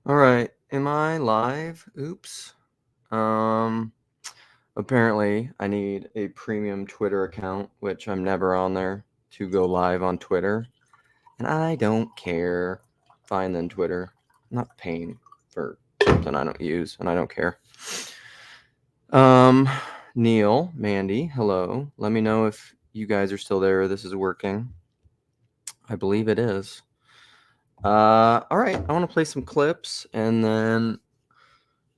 All right. Am I live? Oops. Apparently I need a premium Twitter account, which I'm never on there, to go live on Twitter. And I don't care. Fine then, Twitter. I'm not paying for something I don't use, and I don't care. Neil, Mandy, hello. Let me know if you guys are still there or this is working. I believe it is. All right. I want to play some clips and then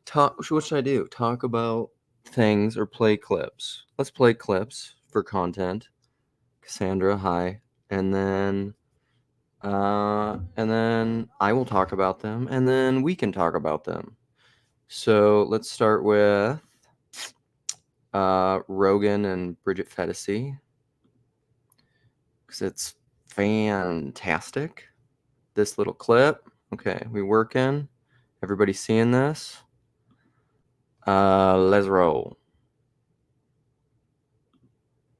talk. What should I do? Talk about things or play clips? Let's play clips for content. Cassandra, hi. And then I will talk about them, and then we can talk about them. So let's start with Rogan and Bridget Phetasy, because it's fantastic. This little clip. Okay, we working. Everybody seeing this? Let's roll.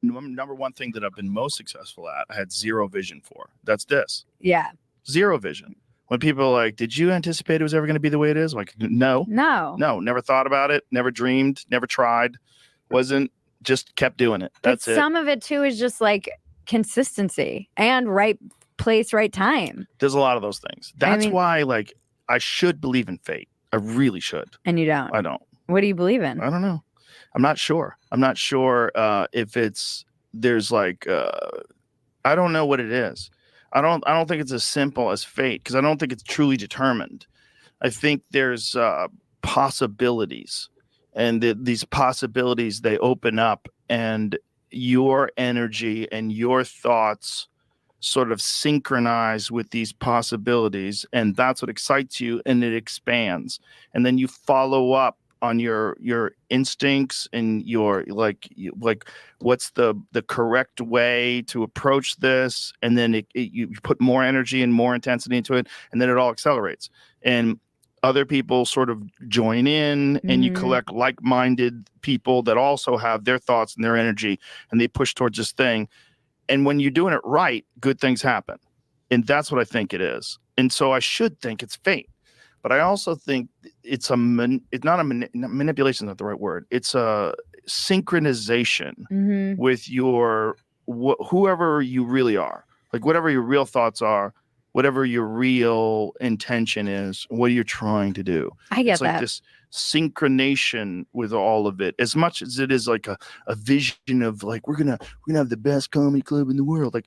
Number one thing that I've been most successful at, I had zero vision for. That's this. Yeah. Zero vision. When people are like, did you anticipate it was ever going to be the way it is? Like, no, never thought about it, never dreamed, never tried, just kept doing it. That's it. Some of it too is just like consistency and right place, right time. There's a lot of those things. That's why, like, I should believe in fate. I really should. And you don't. I don't. What do you believe in? I don't know. I'm not sure. If there's like, I don't know what it is. I don't think it's as simple as fate, because I don't think it's truly determined. I think there's possibilities, and these possibilities, they open up, and your energy and your thoughts sort of synchronize with these possibilities, and that's what excites you, and it expands, and then you follow up on your instincts and your like what's the correct way to approach this, and then you put more energy and more intensity into it, and then it all accelerates, and other people sort of join in, and you collect like-minded people that also have their thoughts and their energy, and they push towards this thing. And when you're doing it right, good things happen, and that's what I think it is. And so I should think it's fate. But I also think it's manipulation is not the right word. It's a synchronization with whoever you really are, like whatever your real thoughts are, whatever your real intention is, what you're trying to do. I get it's like this synchronization with all of it, as much as it is like a vision of like, we're gonna have the best comedy club in the world. Like,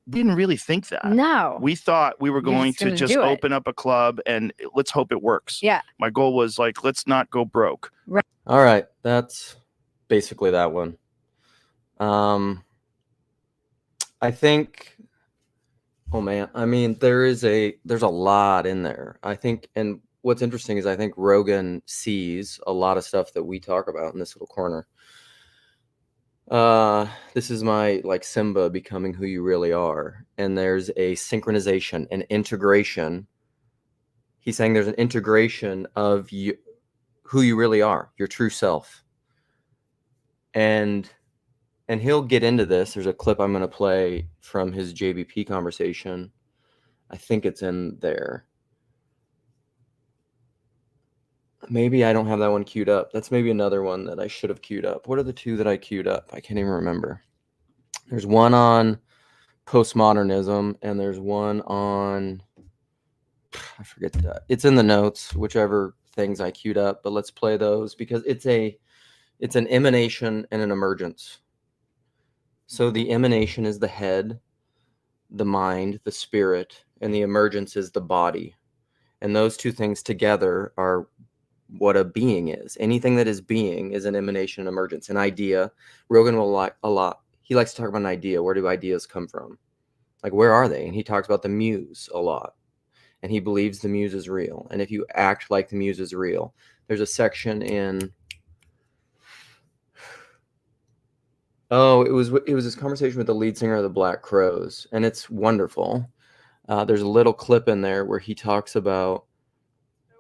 we didn't really think that. No. We thought we were going to just open up a club and let's hope it works. Yeah. My goal was like, let's not go broke. Right. All right. That's basically that one. I think, oh man, I mean, there's a lot in there. I think, and what's interesting is I think Rogan sees a lot of stuff that we talk about in this little corner. This is my like Simba becoming who you really are. And there's a synchronization, an integration. He's saying there's an integration of you, who you really are, your true self. And he'll get into this. There's a clip I'm going to play from his JBP conversation. I think it's in there. Maybe I don't have that one queued up. That's maybe another one that I should have queued up. What are the two that I queued up? I can't even remember. There's one on postmodernism, and there's one on, I forget that. It's in the notes, whichever things I queued up, but let's play those because it's an emanation and an emergence. So the emanation is the head, the mind, the spirit, and the emergence is the body. And those two things together are what a being is. Anything that is being is an emanation and emergence. An idea, Rogan will like a lot. He likes to talk about an idea. Where do ideas come from? Like, where are they? And he talks about the muse a lot. And he believes the muse is real. And if you act like the muse is real, there's a section in, it was this conversation with the lead singer of the Black Crowes, and it's wonderful. There's a little clip in there where he talks about,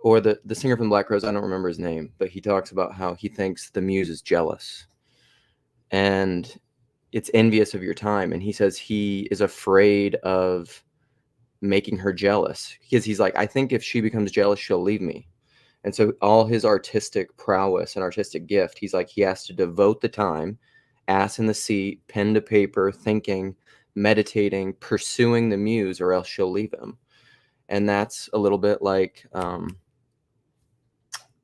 or the singer from Black Crowes, I don't remember his name, but he talks about how he thinks the muse is jealous and it's envious of your time. And he says he is afraid of making her jealous, because he's like, I think if she becomes jealous, she'll leave me. And so all his artistic prowess and artistic gift, he's like, he has to devote the time, ass in the seat, pen to paper, thinking, meditating, pursuing the muse, or else she'll leave him. And that's a little bit like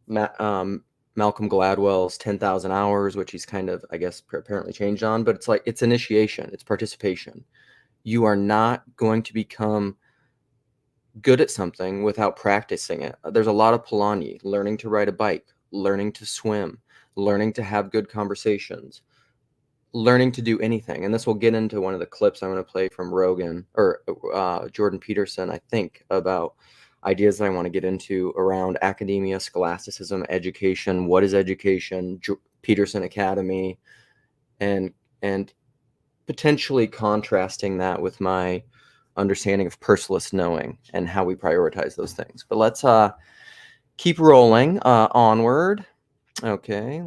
Malcolm Gladwell's 10,000 Hours, which he's kind of, I guess, apparently changed on. But it's like, it's initiation, it's participation. You are not going to become good at something without practicing it. There's a lot of Polanyi: learning to ride a bike, learning to swim, learning to have good conversations, learning to do anything. And this will get into one of the clips I'm going to play from Rogan or Jordan Peterson, I think, about ideas that I want to get into around academia, scholasticism, education. What is education? Peterson Academy, and potentially contrasting that with my understanding of personalist knowing and how we prioritize those things. But let's keep rolling onward. Okay,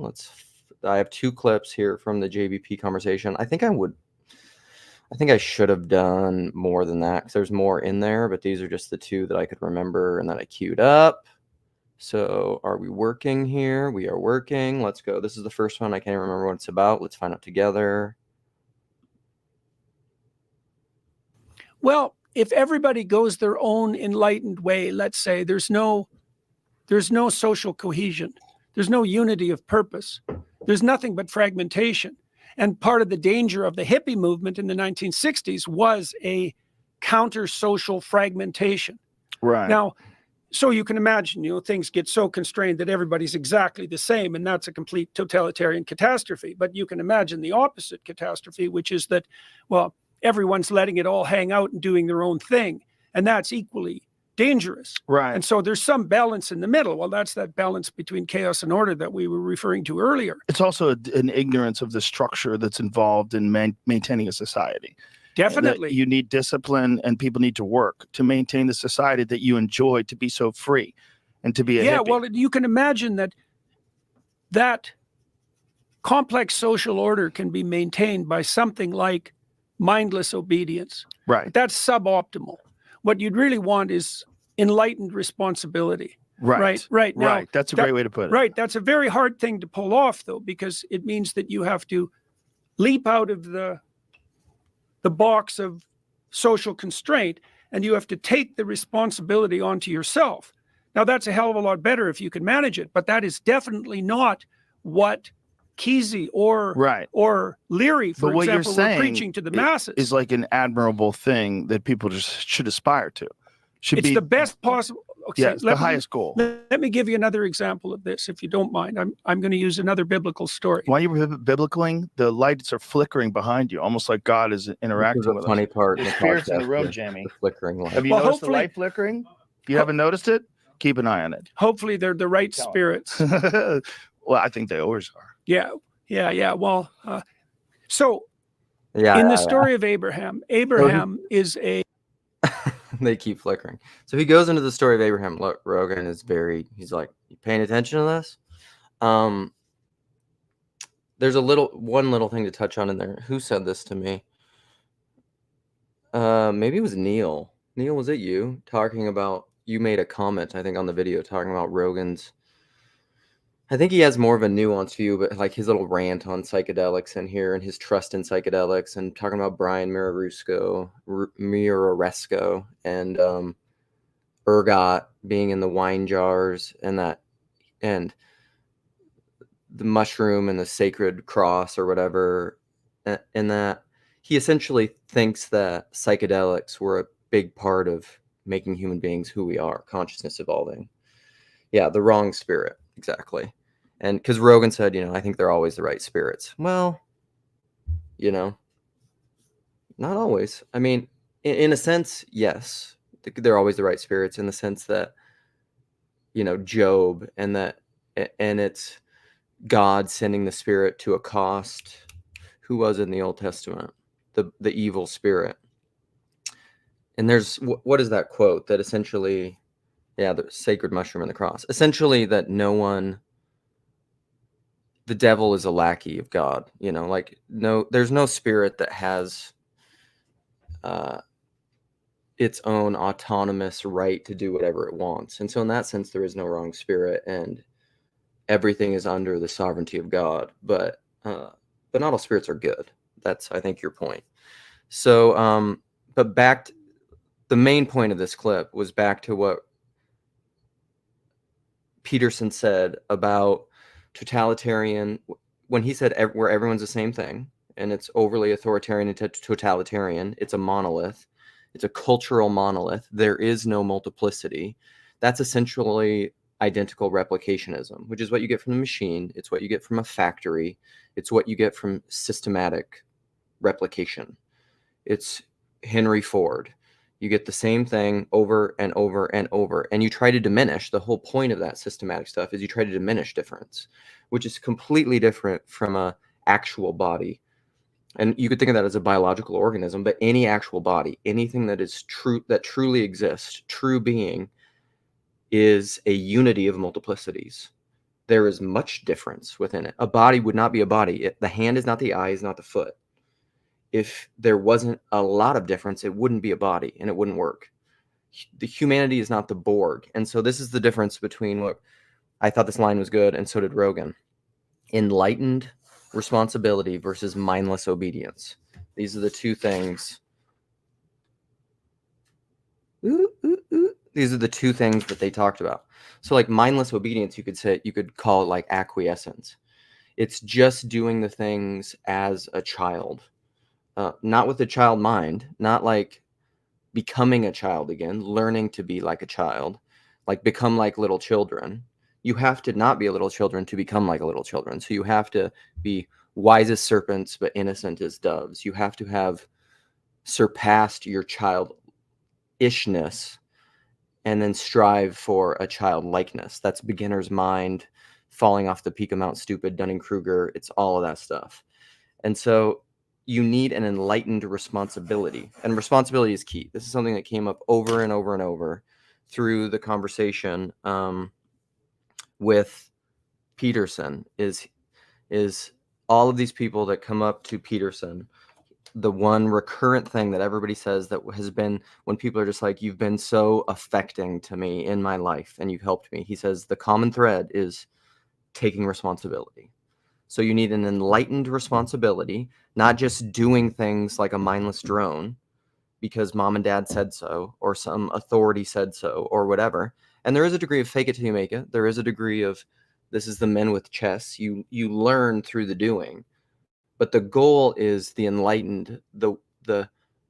I have 2 clips here from the JBP conversation. I think I should have done more than that, because there's more in there, but these are just the 2 that I could remember and that I queued up. So are we working here? We are working. Let's go. This is the first one. I can't remember what it's about. Let's find out together. Well, if everybody goes their own enlightened way, let's say there's no social cohesion, there's no unity of purpose, there's nothing but fragmentation. And part of the danger of the hippie movement in the 1960s was a counter-social fragmentation. Right. Now, so you can imagine, things get so constrained that everybody's exactly the same, and that's a complete totalitarian catastrophe. But you can imagine the opposite catastrophe, which is that, well, everyone's letting it all hang out and doing their own thing. And that's equally dangerous. Right. And so there's some balance in the middle. Well, that's that balance between chaos and order that we were referring to earlier. It's also an ignorance of the structure that's involved in maintaining a society. Definitely. You need discipline, and people need to work to maintain the society that you enjoy, to be so free and to be a hippie. Well, you can imagine that complex social order can be maintained by something like mindless obedience. Right. But that's suboptimal. What you'd really want is enlightened responsibility. Right. Now, right. That's a great way to put it. Right. That's a very hard thing to pull off, though, because it means that you have to leap out of the box of social constraint, and you have to take the responsibility onto yourself. Now, that's a hell of a lot better if you can manage it, but that is definitely not what Kesey or Leary, for example, were preaching to the masses. Is like an admirable thing that people just should aspire to. It's the best possible. Okay, yeah, it's the highest goal. Let me give you another example of this, if you don't mind. I'm going to use another biblical story. While you were biblicaling, the lights are flickering behind you, almost like God is interacting with us. Funny part. There's spirits in the room, Jamie. The flickering light. Have you noticed the light flickering? If you haven't noticed it, keep an eye on it. Hopefully, they're the right spirits. Well, I think they always are. Yeah. Well, in the story of Abraham is a. They keep flickering. So he goes into the story of Abraham. Look, Rogan is he's like, you paying attention to this? There's one little thing to touch on in there. Who said this to me? Maybe it was Neil. Neil, was it you talking about, you made a comment, I think, on the video talking about Rogan's, I think he has more of a nuanced view, but like his little rant on psychedelics in here and his trust in psychedelics, and talking about Brian Miraresco and ergot being in the wine jars, and the mushroom and the sacred cross or whatever, and that he essentially thinks that psychedelics were a big part of making human beings who we are, consciousness evolving. Yeah, the wrong spirit, exactly. And because Rogan said, I think they're always the right spirits. Well, not always. I mean, in a sense, yes, they're always the right spirits, in the sense that, Job, and it's God sending the spirit to accost, who was in the Old Testament, the evil spirit. And there's, what is that quote that essentially, the sacred mushroom and the cross, essentially that the devil is a lackey of God, there's no spirit that has, its own autonomous right to do whatever it wants. And so in that sense, there is no wrong spirit, and everything is under the sovereignty of God. But not all spirits are good. That's, I think, your point. So, but the main point of this clip was back to what Peterson said about totalitarian, when he said where everyone's the same thing, and it's overly authoritarian and totalitarian, it's a monolith, it's a cultural monolith, there is no multiplicity. That's essentially identical replicationism, which is what you get from the machine. It's what you get from a factory. It's what you get from systematic replication. It's Henry Ford. You get the same thing over and over and over, and you try to diminish. The whole point of that systematic stuff is you try to diminish difference, which is completely different from a actual body. And you could think of that as a biological organism, but any actual body, anything that is true, that truly exists, true being, is a unity of multiplicities. There is much difference within it. A body would not be a body. The hand is not the eye, is not the foot. If there wasn't a lot of difference, it wouldn't be a body, and it wouldn't work. The humanity is not the Borg. And so this is the difference between what I thought this line was good, and so did Rogan. Enlightened responsibility versus mindless obedience. These are the two things. These are the two things that they talked about. So like mindless obedience, you could call it like acquiescence. It's just doing the things as a child. Not with a child mind, not like becoming a child again, learning to be like a child, like become like little children. You have to not be a little children to become like a little children. So you have to be wise as serpents, but innocent as doves. You have to have surpassed your childishness and then strive for a childlikeness. That's beginner's mind, falling off the peak of Mount Stupid, Dunning-Kruger. It's all of that stuff. And so you need an enlightened responsibility, and responsibility is key. This is something that came up over and over and over through the conversation with Peterson. Is all of these people that come up to Peterson, the one recurrent thing that everybody says that has been, when people are just like, you've been so affecting to me in my life and you've helped me, he says the common thread is taking responsibility. So you need an enlightened responsibility, not just doing things like a mindless drone because mom and dad said so, or some authority said so, or whatever. And there is a degree of fake it till you make it. There is a degree of, this is the men with chess. You learn through the doing. But the goal is the enlightened, the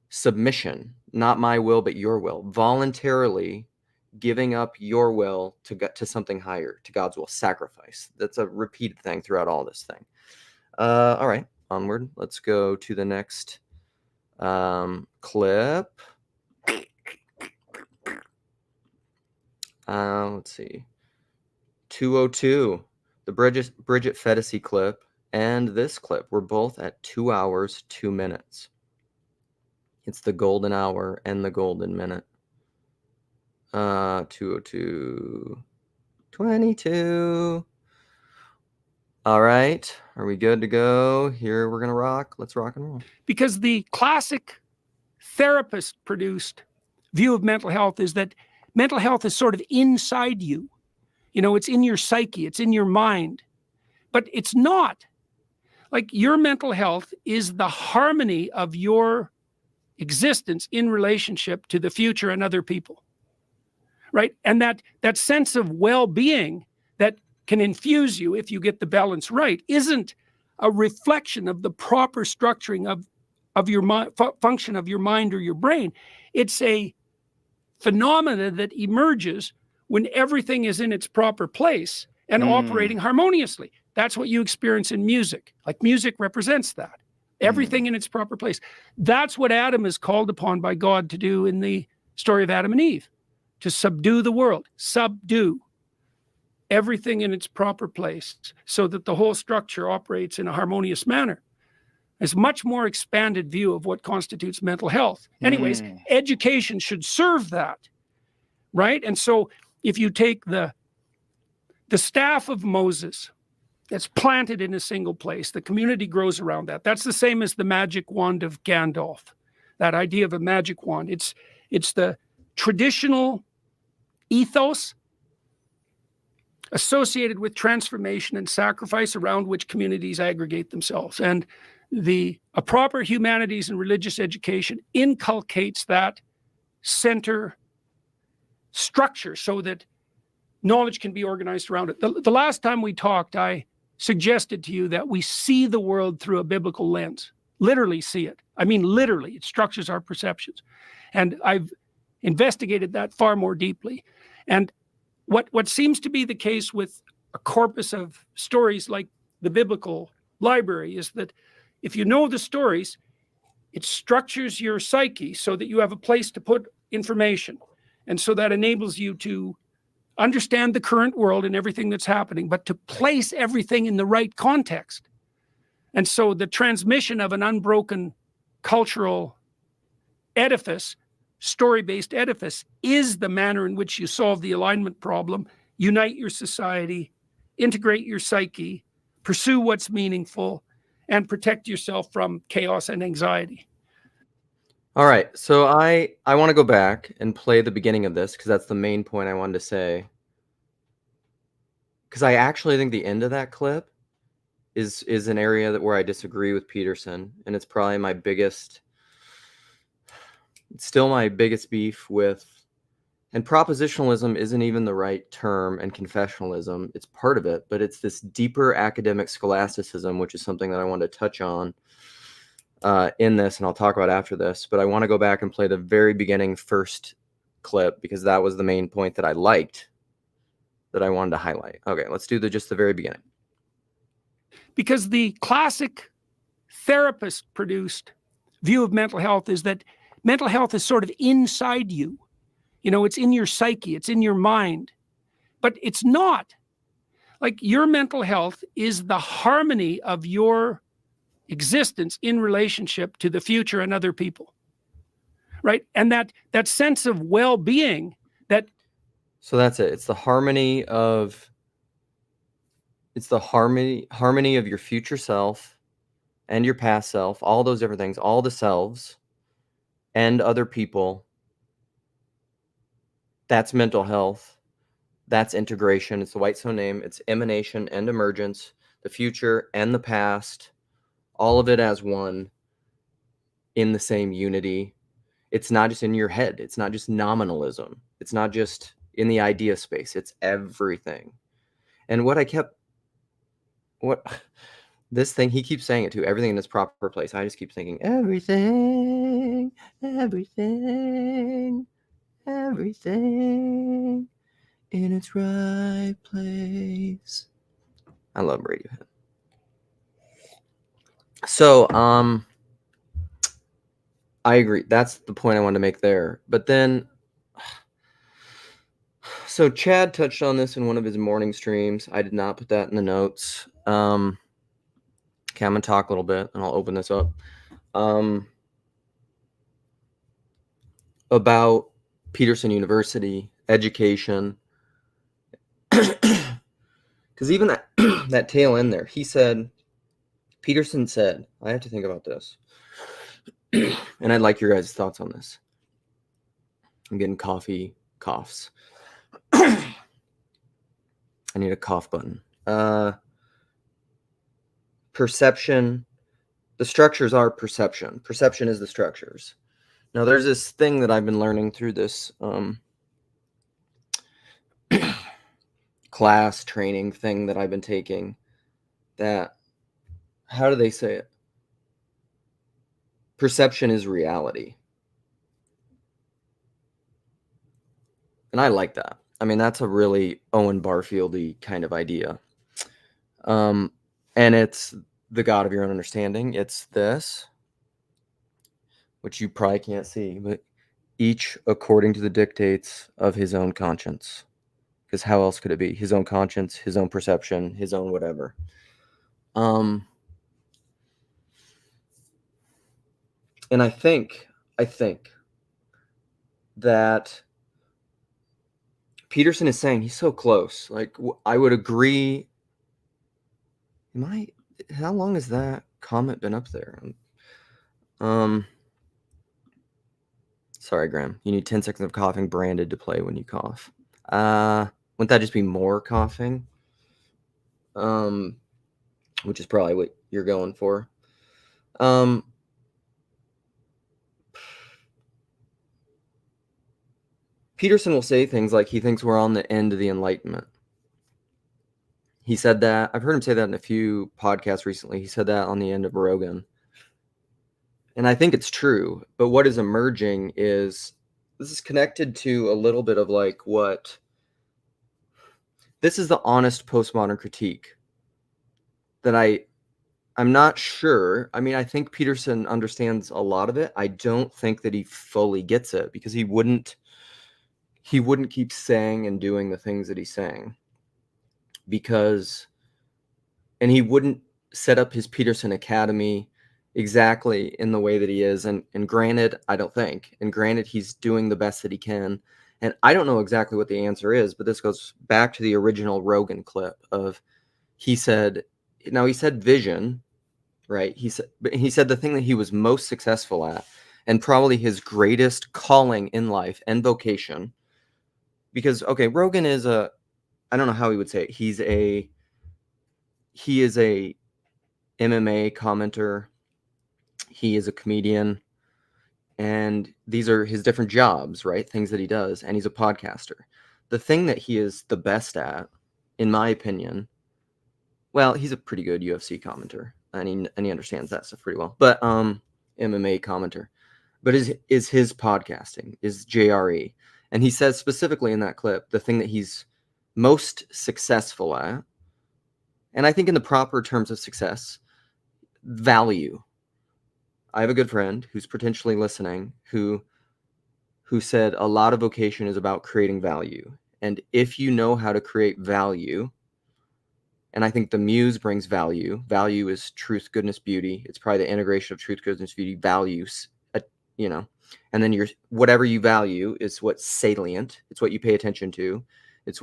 submission, not my will, but your will. Voluntarily giving up your will to get to something higher, to God's will, sacrifice. That's a repeated thing throughout all this thing. All right, onward. Let's go to the next clip. Let's see. 202, the Bridget Phetasy clip and this clip were both at 2 hours, 2 minutes. It's the golden hour and the golden minute. 202, 22. All right. Are we good to go? Here, we're going to rock. Let's rock and roll. Because the classic therapist-produced view of mental health is that mental health is sort of inside you. You know, it's in your psyche, it's in your mind. But it's not. Like, your mental health is the harmony of your existence in relationship to the future and other people. Right? And that sense of well-being that can infuse you if you get the balance right isn't a reflection of the proper structuring of your function of your mind or your brain. It's a phenomena that emerges when everything is in its proper place and operating harmoniously. That's what you experience in music. Like, music represents that. Everything in its proper place. That's what Adam is called upon by God to do in the story of Adam and Eve. To subdue the world, subdue everything in its proper place so that the whole structure operates in a harmonious manner. It's a much more expanded view of what constitutes mental health. Anyways, education should serve that, right? And so if you take the staff of Moses that's planted in a single place, the community grows around that. That's the same as the magic wand of Gandalf, that idea of a magic wand. It's the traditional ethos associated with transformation and sacrifice around which communities aggregate themselves. And a proper humanities and religious education inculcates that center structure so that knowledge can be organized around it. The last time we talked, I suggested to you that we see the world through a biblical lens, literally see it. I mean, literally, it structures our perceptions. And I've investigated that far more deeply. And what seems to be the case with a corpus of stories like the biblical library is that if you know the stories, it structures your psyche so that you have a place to put information. And so that enables you to understand the current world and everything that's happening, but to place everything in the right context. And so the transmission of an unbroken cultural edifice, story-based edifice, is the manner in which you solve the alignment problem, unite your society, integrate your psyche, pursue what's meaningful, and protect yourself from chaos and anxiety. All right, so I want to go back and play the beginning of this because that's the main point I wanted to say. Because I actually think the end of that clip is an area where I disagree with Peterson, and it's probably my biggest. It's still my biggest beef with, and propositionalism isn't even the right term, and confessionalism, it's part of it, but it's this deeper academic scholasticism, which is something that I want to touch on in this, and I'll talk about after this. But I want to go back and play the very beginning first clip because that was the main point that I liked, that I wanted to highlight. Okay, let's do just the very beginning. Because the classic therapist-produced view of mental health is that mental health is sort of inside you. You know, it's in your psyche, it's in your mind. But it's not. Like, your mental health is the harmony of your existence in relationship to the future and other people. Right? And that sense of well-being that... So that's it. It's the harmony of your future self and your past self, all those different things, all the selves and other people. That's mental health. That's integration. It's the Whitestone name. It's emanation and emergence, the future and the past, all of it as one in the same unity. It's not just in your head. It's not just nominalism. It's not just in the idea space. It's everything. And this thing, he keeps saying it too, everything in its proper place. I just keep thinking, everything, everything, everything in its right place. I love Radiohead. So, I agree. That's the point I wanted to make there. But then, so Chad touched on this in one of his morning streams. I did not put that in the notes. Okay, I'm going to talk a little bit, and I'll open this up. About Peterson University, education. Because even that tail end there, Peterson said, I have to think about this. And I'd like your guys' thoughts on this. I'm getting coughs. I need a cough button. Perception. The structures are perception. Perception is the structures. Now, there's this thing that I've been learning through this class training thing that I've been taking, that, how do they say it? Perception is reality. And I like that. I mean, that's a really Owen Barfield-y kind of idea. And it's the God of your own understanding. It's this, which you probably can't see, but each according to the dictates of his own conscience. Because how else could it be? His own conscience, his own perception, his own whatever. And I think that Peterson is saying he's so close. Like, I would agree. How long has that comment been up there? Sorry, Sorry, Graham. You need 10 seconds of coughing branded to play when you cough. Wouldn't that just be more coughing? Which is probably what you're going for. Peterson will say things like he thinks we're on the end of the Enlightenment. He said that. I've heard him say that in a few podcasts recently. He said that on the end of Rogan. And I think it's true. But what is emerging is, this is connected to a little bit of like what, this is the honest postmodern critique that I'm not sure. I mean, I think Peterson understands a lot of it. I don't think that he fully gets it, because he wouldn't keep saying and doing the things that he's saying, and he wouldn't set up his Peterson Academy exactly in the way that he is. And granted, I don't think, and granted, he's doing the best that he can. And I don't know exactly what the answer is, but this goes back to the original Rogan clip of, he said vision, right? He said the thing that he was most successful at, and probably his greatest calling in life and vocation, because, okay, Rogan is I don't know how he would say it. He is a MMA commenter. He is a comedian, and these are his different jobs, right? Things that he does. And he's a podcaster. The thing that he is the best at, in my opinion, well, he's a pretty good UFC commenter, and he understands that stuff pretty well. But MMA commenter, but is his podcasting, is JRE. And he says specifically in that clip, the thing that he's most successful at, and I think in the proper terms of success, value. I have a good friend who's potentially listening who said a lot of vocation is about creating value. And if you know how to create value, and I think the muse brings value. Value is truth, goodness, beauty. It's probably the integration of truth, goodness, beauty, values, and then whatever you value is what's salient. It's what you pay attention to. It's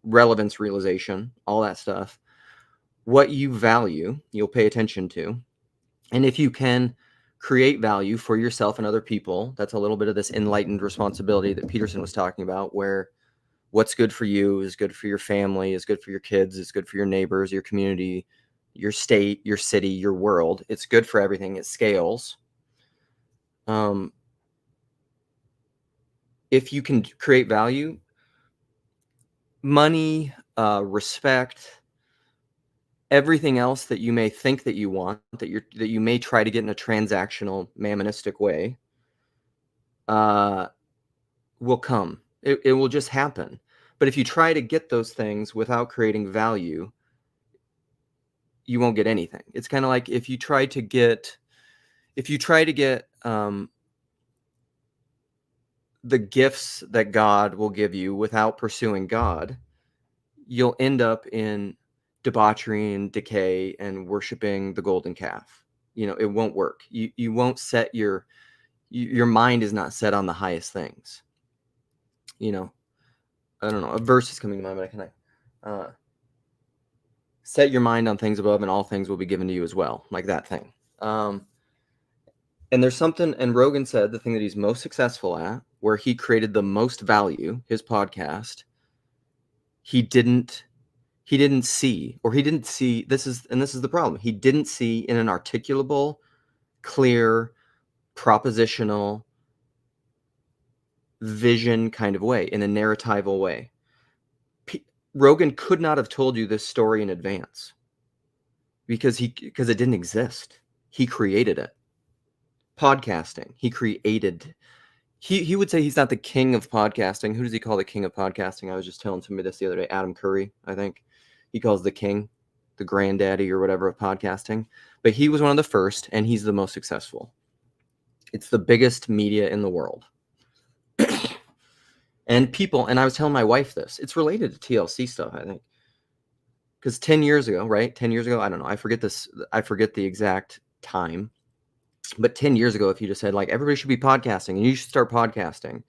relevance, realization, all that stuff. What you value, you'll pay attention to. And if you can create value for yourself and other people, that's a little bit of this enlightened responsibility that Peterson was talking about, where what's good for you is good for your family, is good for your kids, is good for your neighbors, your community, your state, your city, your world. It's good for everything. It scales. If you can create value, money, respect, everything else that you may think that you want, that you may try to get in a transactional, mammonistic way, will come. It will just happen. But if you try to get those things without creating value, you won't get anything. It's kind of like if you try to get the gifts that God will give you without pursuing God, you'll end up in debauchery and decay and worshiping the golden calf. It won't work. You won't set your mind is not set on the highest things. I don't know. A verse is coming to mind, but I can set your mind on things above, and all things will be given to you as well, like that thing. And there's something, and Rogan said the thing that he's most successful at, where he created the most value, his podcast, he didn't see this is the problem. He didn't see in an articulable, clear, propositional vision kind of way, in a narratival way. Rogan could not have told you this story in advance because it didn't exist. He created it. Podcasting, he created. He would say he's not the king of podcasting. Who does he call the king of podcasting? I was just telling somebody this the other day. Adam Curry, I think. He calls the king, the granddaddy or whatever of podcasting. But he was one of the first, and he's the most successful. It's the biggest media in the world. And I was telling my wife this. It's related to TLC stuff, I think. Because 10 years ago, right? 10 years ago, I don't know. I forget the exact time. But 10 years ago, if you just said, like, everybody should be podcasting and you should start podcasting,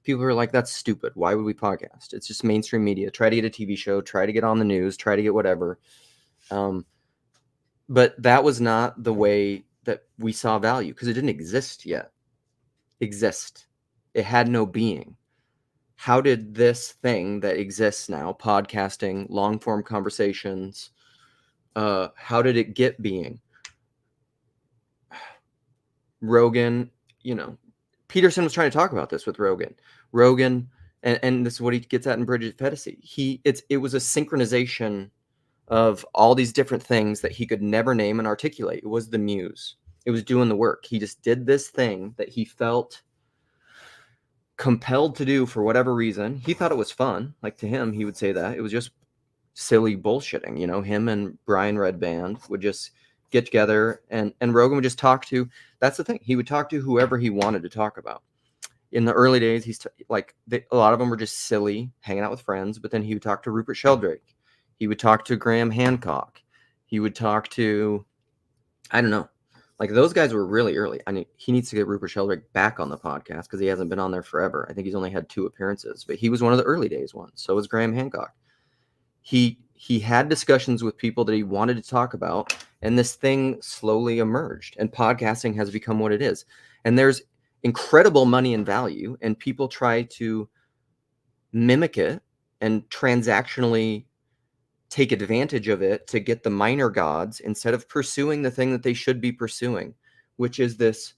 people were like, that's stupid. Why would we podcast? It's just mainstream media. Try to get a TV show, try to get on the news, try to get whatever. But that was not the way that we saw value, because it didn't exist yet. It had no being. How did this thing that exists now, podcasting, long form conversations, how did it get being? Rogan, Peterson was trying to talk about this with Rogan, and this is what he gets at in Bridget Phetasy. It was a synchronization of all these different things that he could never name and articulate. It was the muse. It was doing the work. He just did this thing that he felt compelled to do for whatever reason. He thought it was fun. Like, to him, he would say that it was just silly bullshitting. Him and Brian Redband would just get together, and Rogan would just talk to. That's the thing. He would talk to whoever he wanted to talk about. In the early days, a lot of them were just silly, hanging out with friends. But then he would talk to Rupert Sheldrake. He would talk to Graham Hancock. He would talk to, I don't know, like, those guys were really early. I mean, he needs to get Rupert Sheldrake back on the podcast because he hasn't been on there forever. I think he's only had 2 appearances, but he was one of the early days ones. So was Graham Hancock. He had discussions with people that he wanted to talk about, and this thing slowly emerged, and podcasting has become what it is. And there's incredible money and value, and people try to mimic it and transactionally take advantage of it to get the minor gods instead of pursuing the thing that they should be pursuing, which is this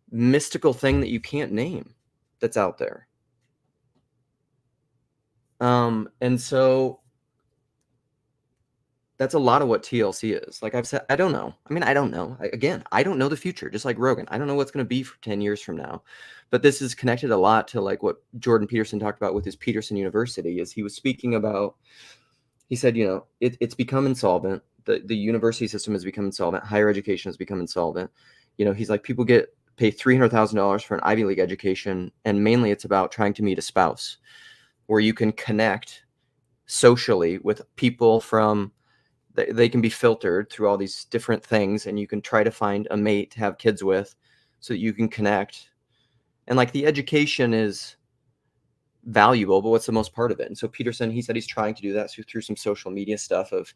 mystical thing that you can't name that's out there. And so that's a lot of what TLC is. Like I've said, I don't know. I mean, I don't know. I don't know the future, just like Rogan. I don't know what's going to be for 10 years from now. But this is connected a lot to like what Jordan Peterson talked about with his Peterson University, is he was speaking about, he said, it's become insolvent. The university system has become insolvent. Higher education has become insolvent. He's like, people pay $300,000 for an Ivy League education. And mainly it's about trying to meet a spouse where you can connect socially with people from, they can be filtered through all these different things, and you can try to find a mate to have kids with so that you can connect. And like, the education is valuable, but what's the most part of it? And so Peterson, he said he's trying to do that through some social media stuff of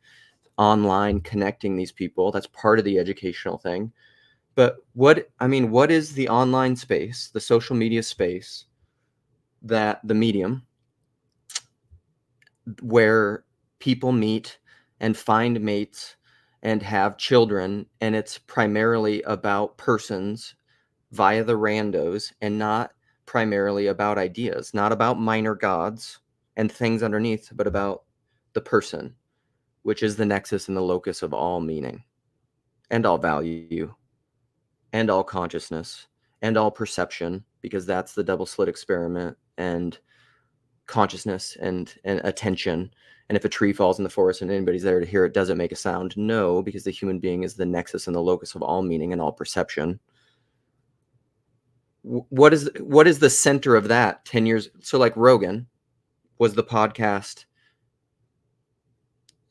online connecting these people. That's part of the educational thing. But what is the online space, the social media space, that the medium where people meet and find mates and have children, and it's primarily about persons via the randos and not primarily about ideas, not about minor gods and things underneath, but about the person, which is the nexus and the locus of all meaning and all value and all consciousness and all perception, because that's the double slit experiment, and consciousness and attention. And if a tree falls in the forest and anybody's there to hear it, does it make a sound? No, because the human being is the nexus and the locus of all meaning and all perception. What is the center of that 10 years? So like, Rogan was the podcast,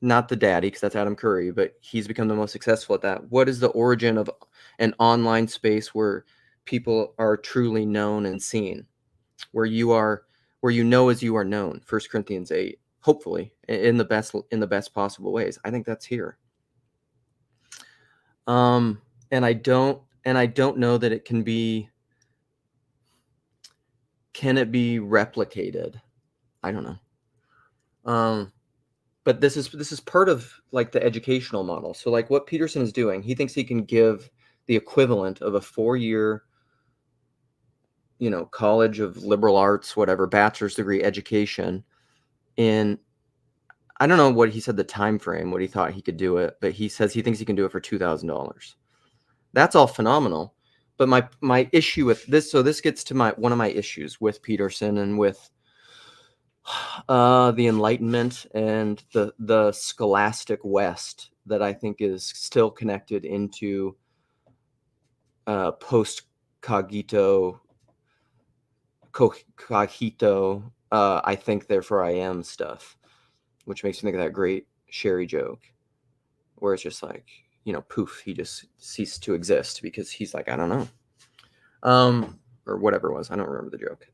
not the daddy, because that's Adam Curry, but he's become the most successful at that. What is the origin of an online space where people are truly known and seen, where you know as you are known? 1 Corinthians 8, hopefully in the best possible ways. I think that's here. And I don't know that it can be replicated? I don't know. But this is part of like the educational model. So like, what Peterson is doing, he thinks he can give the equivalent of a 4-year, college of liberal arts, whatever, bachelor's degree education in, I don't know what he said the time frame, what he thought he could do it, but he says he thinks he can do it for $2,000. That's all phenomenal. But my issue with this, so this gets to one of my issues with Peterson and with the Enlightenment and the scholastic West that I think is still connected into post cogito, I think therefore I am stuff, which makes me think of that great Sherry joke where it's just like, poof, he just ceased to exist because he's like, I don't know. Or whatever it was. I don't remember the joke.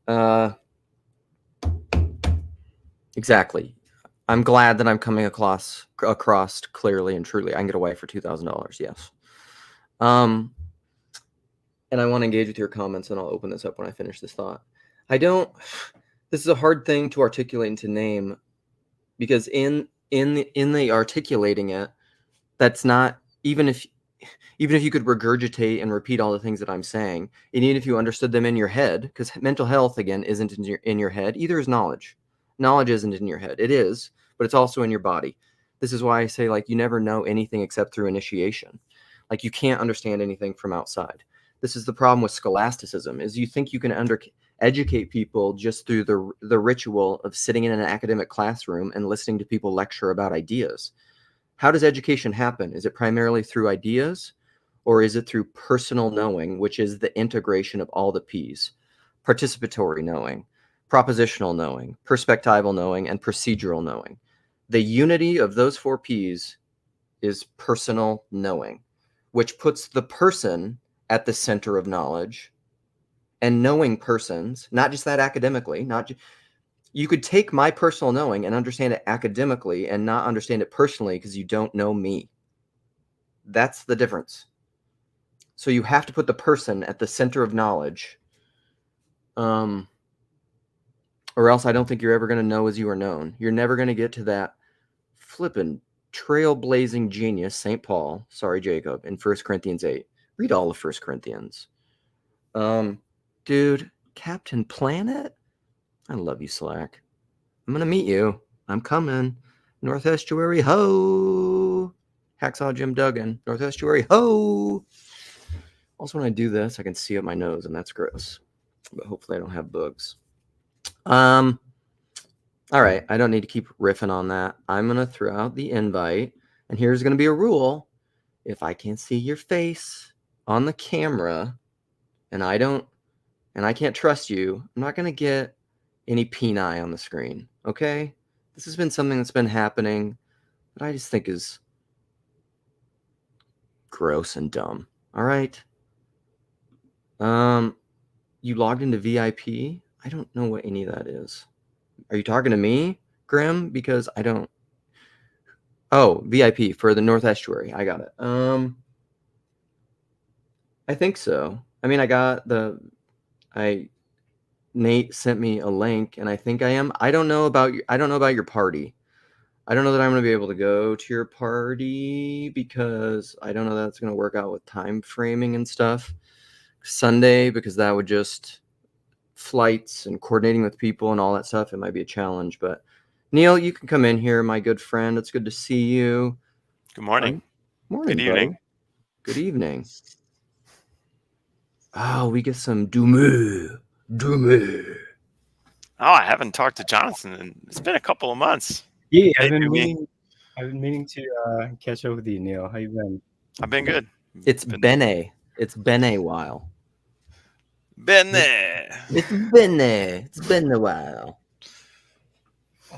Exactly. I'm glad that I'm coming across clearly and truly. I can get away for $2,000. Yes. and I want to engage with your comments, and I'll open this up when I finish this thought. This is a hard thing to articulate and to name, because in the articulating it, that's not, even if you could regurgitate and repeat all the things that I'm saying, and even if you understood them in your head, because mental health, again, isn't in your head, either is knowledge. Knowledge isn't in your head. It is, but it's also in your body. This is why I say, like, you never know anything except through initiation. Like, you can't understand anything from outside. This is the problem with scholasticism, is you think you can educate people just through the ritual of sitting in an academic classroom and listening to people lecture about ideas. How does education happen? Is it primarily through ideas, or is it through personal knowing, which is the integration of all the P's? Participatory knowing, propositional knowing, perspectival knowing, and procedural knowing. The unity of those 4 P's is personal knowing, which puts the person at the center of knowledge. And knowing persons, not just that academically, you could take my personal knowing and understand it academically and not understand it personally because you don't know me. That's the difference. So you have to put the person at the center of knowledge, or else I don't think you're ever going to know as you are known. You're never going to get to that flippin' trailblazing genius, St. Paul, Jacob, in 1 Corinthians 8. Read all of 1 Corinthians. Dude, Captain Planet? I love you, Slack. I'm going to meet you. I'm coming. North Estuary, ho! Hacksaw Jim Duggan. North Estuary, ho! Also, when I do this, I can see up my nose, and that's gross. But hopefully I don't have bugs. All right, I don't need to keep riffing on that. I'm going to throw out the invite, and here's going to be a rule. If I can't see your face on the camera, and I can't trust you, I'm not going to get any peni on the screen, okay? This has been something that's been happening that I just think is gross and dumb, all right? You logged into VIP? I don't know what any of that is. Are you talking to me, Grim? Because I don't... Oh, VIP for the North Estuary. I got it. I think so. I mean, Nate sent me a link, and I think I am. I don't know about your party. I don't know that I'm going to be able to go to your party because I don't know that it's going to work out with time framing and stuff. Sunday, because that would just flights and coordinating with people and all that stuff. It might be a challenge, but Neil, you can come in here, my good friend. It's good to see you. Good morning. Morning. Good evening. Buddy. Good evening. Oh, we get some Dumu. Oh, I haven't talked to Jonathan in it's been a couple of months. Yeah, I've been meaning to catch up with you, Neil. How you been? I've been good. It's Bene. It's Bene-While. It's Bene-While.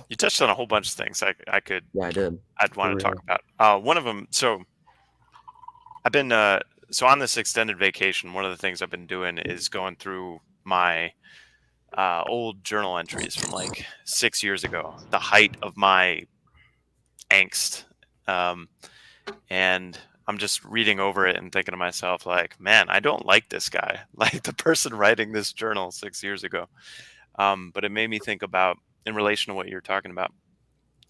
You touched on a whole bunch of things I did. I'd want to talk about. One of them. So I've been so on this extended vacation. One of the things I've been doing is going through my old journal entries from like 6 years ago, the height of my angst, and I'm just reading over it and thinking to myself, like, man, I don't like this guy, like the person writing this journal 6 years ago. But it made me think about, in relation to what you're talking about,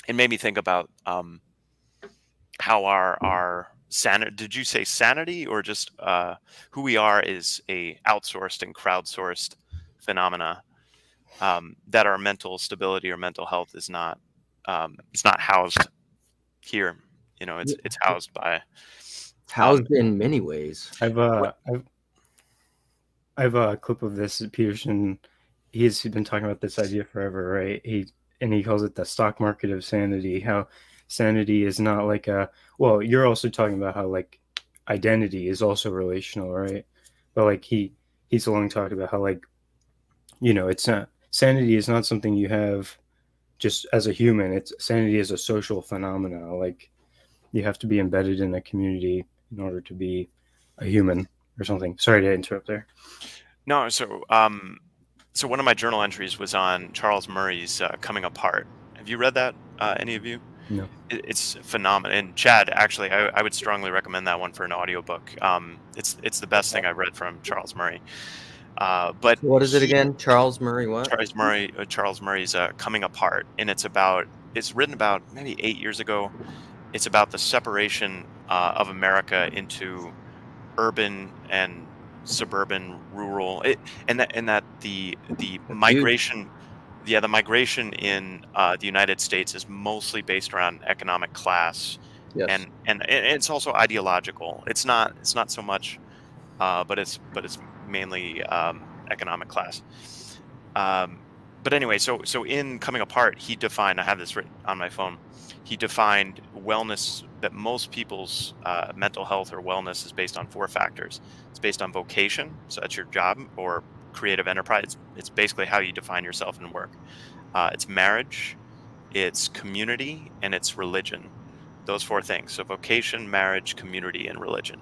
it made me think about how our sanity, did you say sanity, or just who we are is a outsourced and crowdsourced phenomena, that our mental stability or mental health is not, it's not housed here. You know, it's housed by... Housed in many ways. I've a clip of this. Peterson, he's been talking about this idea forever, right? He calls it the stock market of sanity. How sanity is not like well, you're also talking about how like identity is also relational, right? But like he's long talked about how, like, you know, it's not, sanity is not something you have just as a human. It's sanity is a social phenomena. Like, you have to be embedded in a community in order to be a human or something. Sorry to interrupt there. No, so so one of my journal entries was on Charles Murray's Coming Apart. Have you read that, any of you? No. It's phenomenal. And Chad, actually, I would strongly recommend that one for an audiobook. It's the best thing I've read from Charles Murray. But So what is it again? Charles Murray what? Charles Murray's Coming Apart, and it's written about maybe 8 years ago. It's about the separation of America into urban and suburban, rural, and that the migration, the migration in the United States is mostly based around economic class, Yes. and it's also ideological. It's not so much, but it's mainly economic class. But anyway, so in Coming Apart, he defined. I have this written on my phone. He defined wellness, that most people's mental health or wellness is based on 4 factors. It's based on vocation, so that's your job or creative enterprise. It's basically how you define yourself in work. It's marriage, it's community, and it's religion. Those 4 things. So vocation, marriage, community, and religion.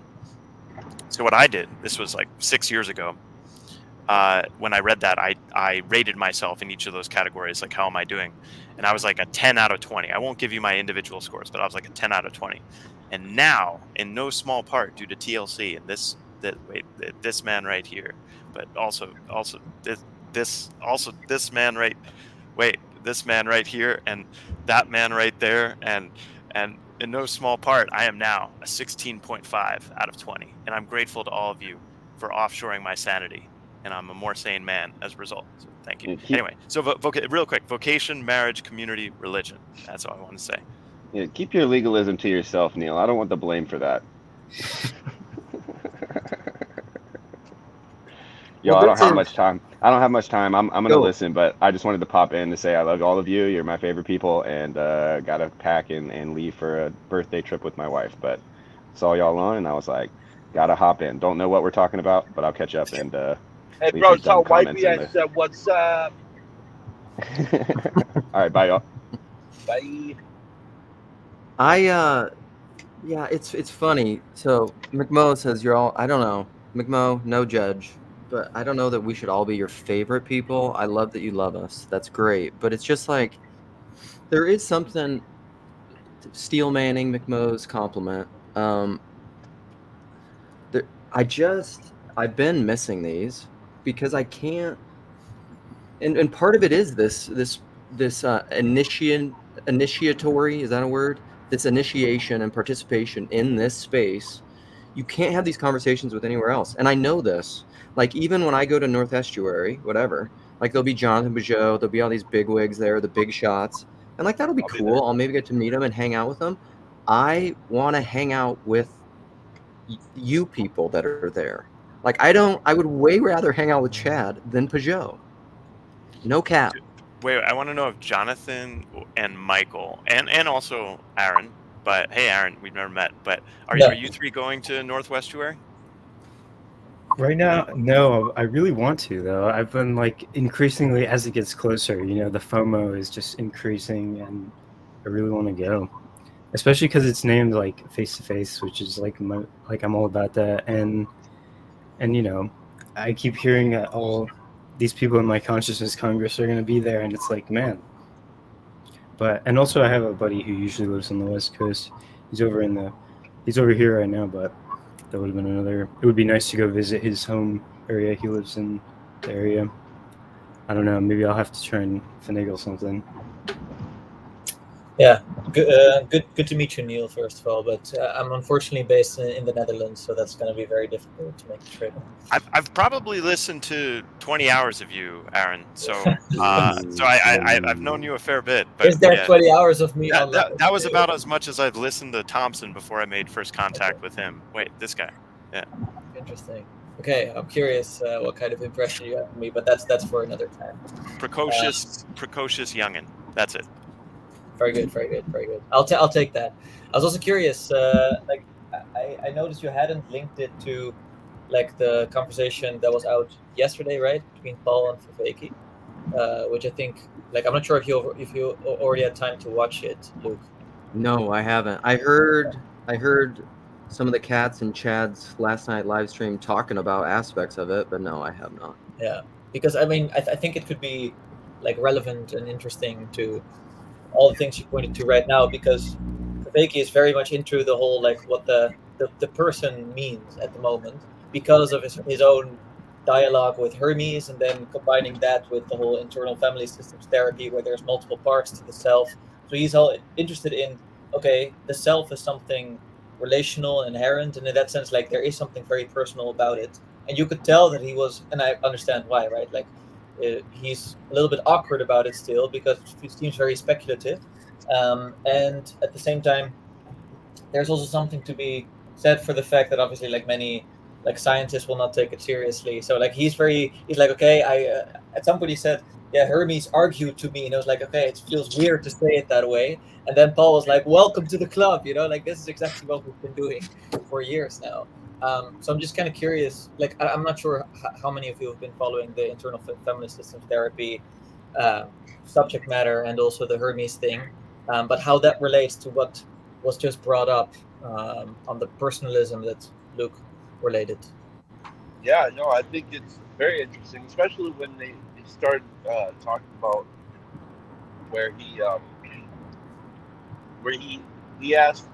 So what I did, this was like 6 years ago, when I read that, I rated myself in each of those categories, like how am I doing? And I was like a 10 out of 20. I won't give you my individual scores, but I was like a 10 out of 20. And now, in no small part due to TLC and this man right here, but also this man right here and that man right there, and in no small part, I am now a 16.5 out of 20, and I'm grateful to all of you for offshoring my sanity. And I'm a more sane man as a result. So thank you. Anyway, so real quick, vocation, marriage, community, religion. That's all I want to say. Yeah, keep your legalism to yourself, Neil. I don't want the blame for that. Yo, I don't have much time. I'm gonna listen, but I just wanted to pop in to say I love all of you. You're my favorite people, and gotta pack and leave for a birthday trip with my wife. But saw y'all on, and I was like, gotta hop in. Don't know what we're talking about, but I'll catch up and. Hey, bro, tell wifey I said, what's up? All right, bye, y'all. Bye. Yeah, it's funny. So McMo says you're all, I don't know, McMo, no judge, but I don't know that we should all be your favorite people. I love that you love us. That's great. But it's just like, there is something, Steel Manning, McMo's compliment. I've been missing these because I can't, and part of it is this initiatory, is that a word? This initiation and participation in this space. You can't have these conversations with anywhere else. And I know this, like even when I go to North Estuary, whatever, like there'll be Jonathan Peugeot, there'll be all these big wigs there, the big shots. And like, that'll be cool. I'll maybe get to meet them and hang out with them. I want to hang out with you people that are there. Like I would way rather hang out with Chad than Peugeot. No cap. Wait, I want to know if Jonathan and Michael and also Aaron, but hey, Aaron, we've never met, but are you 3 going to North Estuary? Right now, no. I really want to, though. I've been like increasingly as it gets closer, the FOMO is just increasing, and I really want to go, especially because it's named like Face to Face, which is like I'm all about that, and I keep hearing that all these people in my consciousness Congress are going to be there, and it's like, man. And also I have a buddy who usually lives on the West Coast. He's over here right now, but that would have been it would be nice to go visit his home area. He lives in the area. I don't know, maybe I'll have to try and finagle something. Yeah, good to meet you, Neil, first of all, but I'm unfortunately based in the Netherlands, so that's going to be very difficult to make the trip. I've probably listened to 20 hours of you, Aaron, so I've known you a fair bit. But is there 20 hours of me? That was about as much as I've listened to Thompson before I made first contact with him. Wait, this guy. Yeah. Interesting. Okay, I'm curious what kind of impression you have of me, but that's for another time. Precocious youngin'. That's it. Very good. I'll take that. I was also curious. I noticed you hadn't linked it to like the conversation that was out yesterday, right, between Paul and Viveki, which I think, like, I'm not sure if you already had time to watch it, Luke. No, I haven't. I heard some of the cats in Chad's last night live stream talking about aspects of it, but no, I have not. Yeah, because I mean, I think it could be like relevant and interesting to all the things you pointed to right now, because Viveki is very much into the whole like what the person means at the moment because of his own dialogue with Hermes, and then combining that with the whole internal family systems therapy where there's multiple parts to the self. So he's all interested in, okay, the self is something relational, inherent, and in that sense, like there is something very personal about it. And you could tell that he was, and I understand why, right? Like he's a little bit awkward about it still because it seems very speculative. And at the same time, there's also something to be said for the fact that obviously like many like scientists will not take it seriously. So like he's like, okay, I at some point he said, yeah, Hermes argued to me, and I was like, okay, it feels weird to say it that way. And then Paul was like, welcome to the club, like this is exactly what we've been doing for years now. So I'm just kind of curious, like I'm not sure how many of you have been following the internal feminist systems therapy subject matter and also the Hermes thing, but how that relates to what was just brought up on the personalism that Luke related. Yeah, no, I think it's very interesting, especially when they started talking about where he asked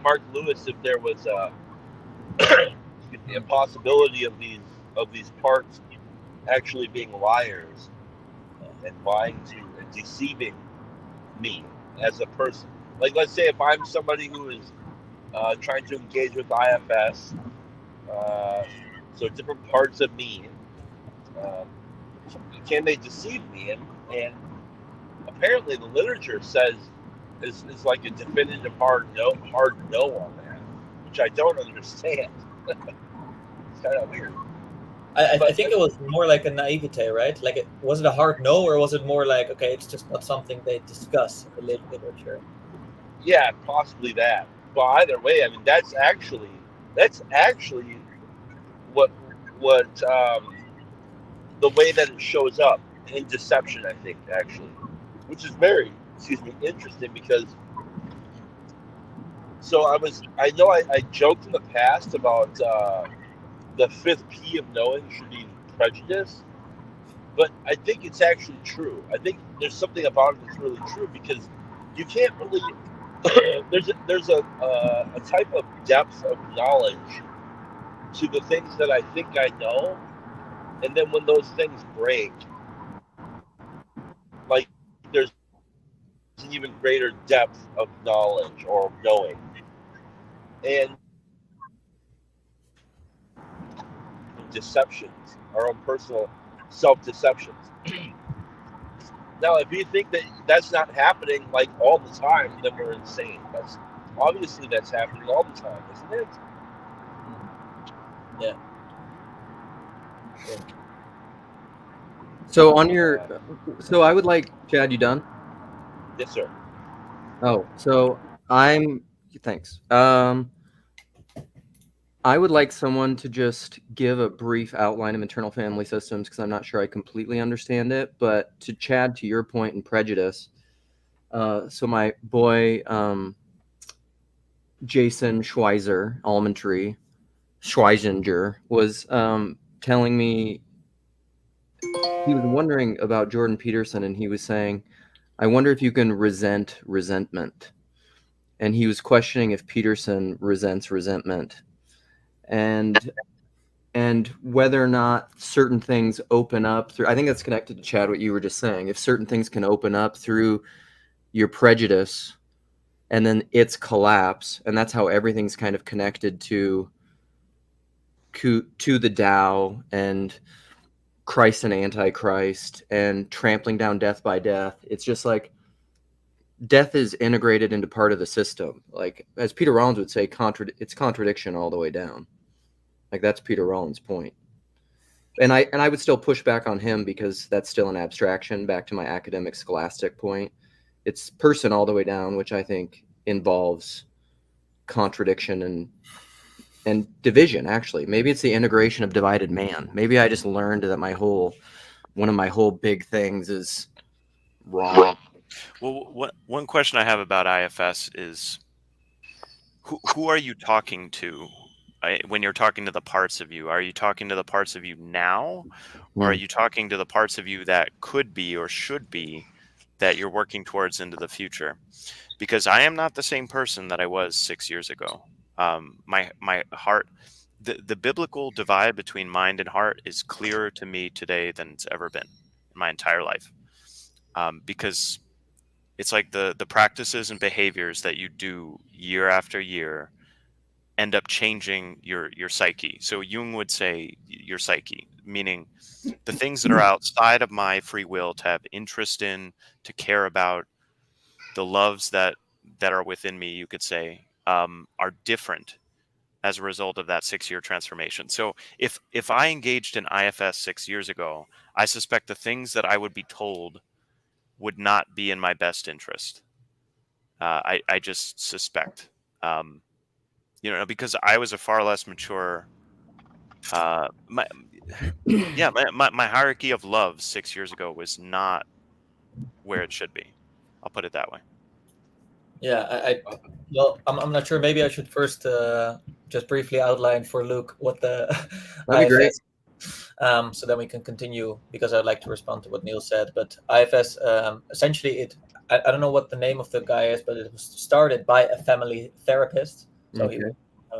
Mark Lewis if there was a possibility of these parts actually being liars and lying to and deceiving me as a person. Like, let's say if I'm somebody who is trying to engage with IFS, so different parts of me, can they deceive me? And apparently the literature says is like a definitive hard no on that, which I don't understand. It's kind of weird. I think it was more like a naivete, right? Like, was it a hard no, or was it more like, okay, it's just not something they discuss in the literature? Yeah, possibly that. But either way, I mean, that's actually what the way that it shows up in deception, I think, actually, which is very, interesting, because so I know I joked in the past about the fifth P of knowing should be prejudice, but I think it's actually true. I think there's something about it that's really true, because you can't really there's a type of depth of knowledge to the things that I think I know, and then when those things break, like there's an even greater depth of knowledge or knowing, and deceptions, our own personal self-deceptions. Now, if you think that that's not happening like all the time, then we're insane. That's happening all the time, isn't it? Yeah. So so I would like, Chad, you done? Yes, sir. Oh, so thanks. I would like someone to just give a brief outline of internal family systems, because I'm not sure I completely understand it. But to Chad, to your point in prejudice, so my boy Jason Schweizinger was telling me he was wondering about Jordan Peterson, and he was saying, I wonder if you can resent resentment. And he was questioning if Peterson resents resentment, and whether or not certain things open up through, I think that's connected to Chad, what you were just saying, if certain things can open up through your prejudice and then its collapse, and that's how everything's kind of connected to the Tao and Christ and Antichrist and trampling down death by death. It's just like death is integrated into part of the system. Like, as Peter Rollins would say, it's contradiction all the way down. Like, that's Peter Rollins' point. And I would still push back on him, because that's still an abstraction. Back to my academic scholastic point, it's person all the way down, which I think involves contradiction and division. Actually, maybe it's the integration of divided man. Maybe I just learned that one of my whole big things is wrong. Well, one question I have about IFS is, who are you talking to when you're talking to the parts of you? Are you talking to the parts of you now, or are you talking to the parts of you that could be or should be that you're working towards into the future, because I am not the same person that I was 6 years ago. My heart, the biblical divide between mind and heart is clearer to me today than it's ever been in my entire life, because it's like the practices and behaviors that you do year after year end up changing your psyche. So Jung would say your psyche, meaning the things that are outside of my free will to have interest in, to care about, the loves that are within me, you could say, are different as a result of that 6-year transformation. So if I engaged in IFS 6 years ago, I suspect the things that I would be told would not be in my best interest. I just suspect, because I was a far less mature. My hierarchy of love 6 years ago was not where it should be. I'll put it that way. Yeah, well, I'm not sure. Maybe I should first just briefly outline for Luke what the That'd be great. IFS. So then we can continue, because I'd like to respond to what Neil said. But IFS, essentially, I don't know what the name of the guy is, but it was started by a family therapist. So he would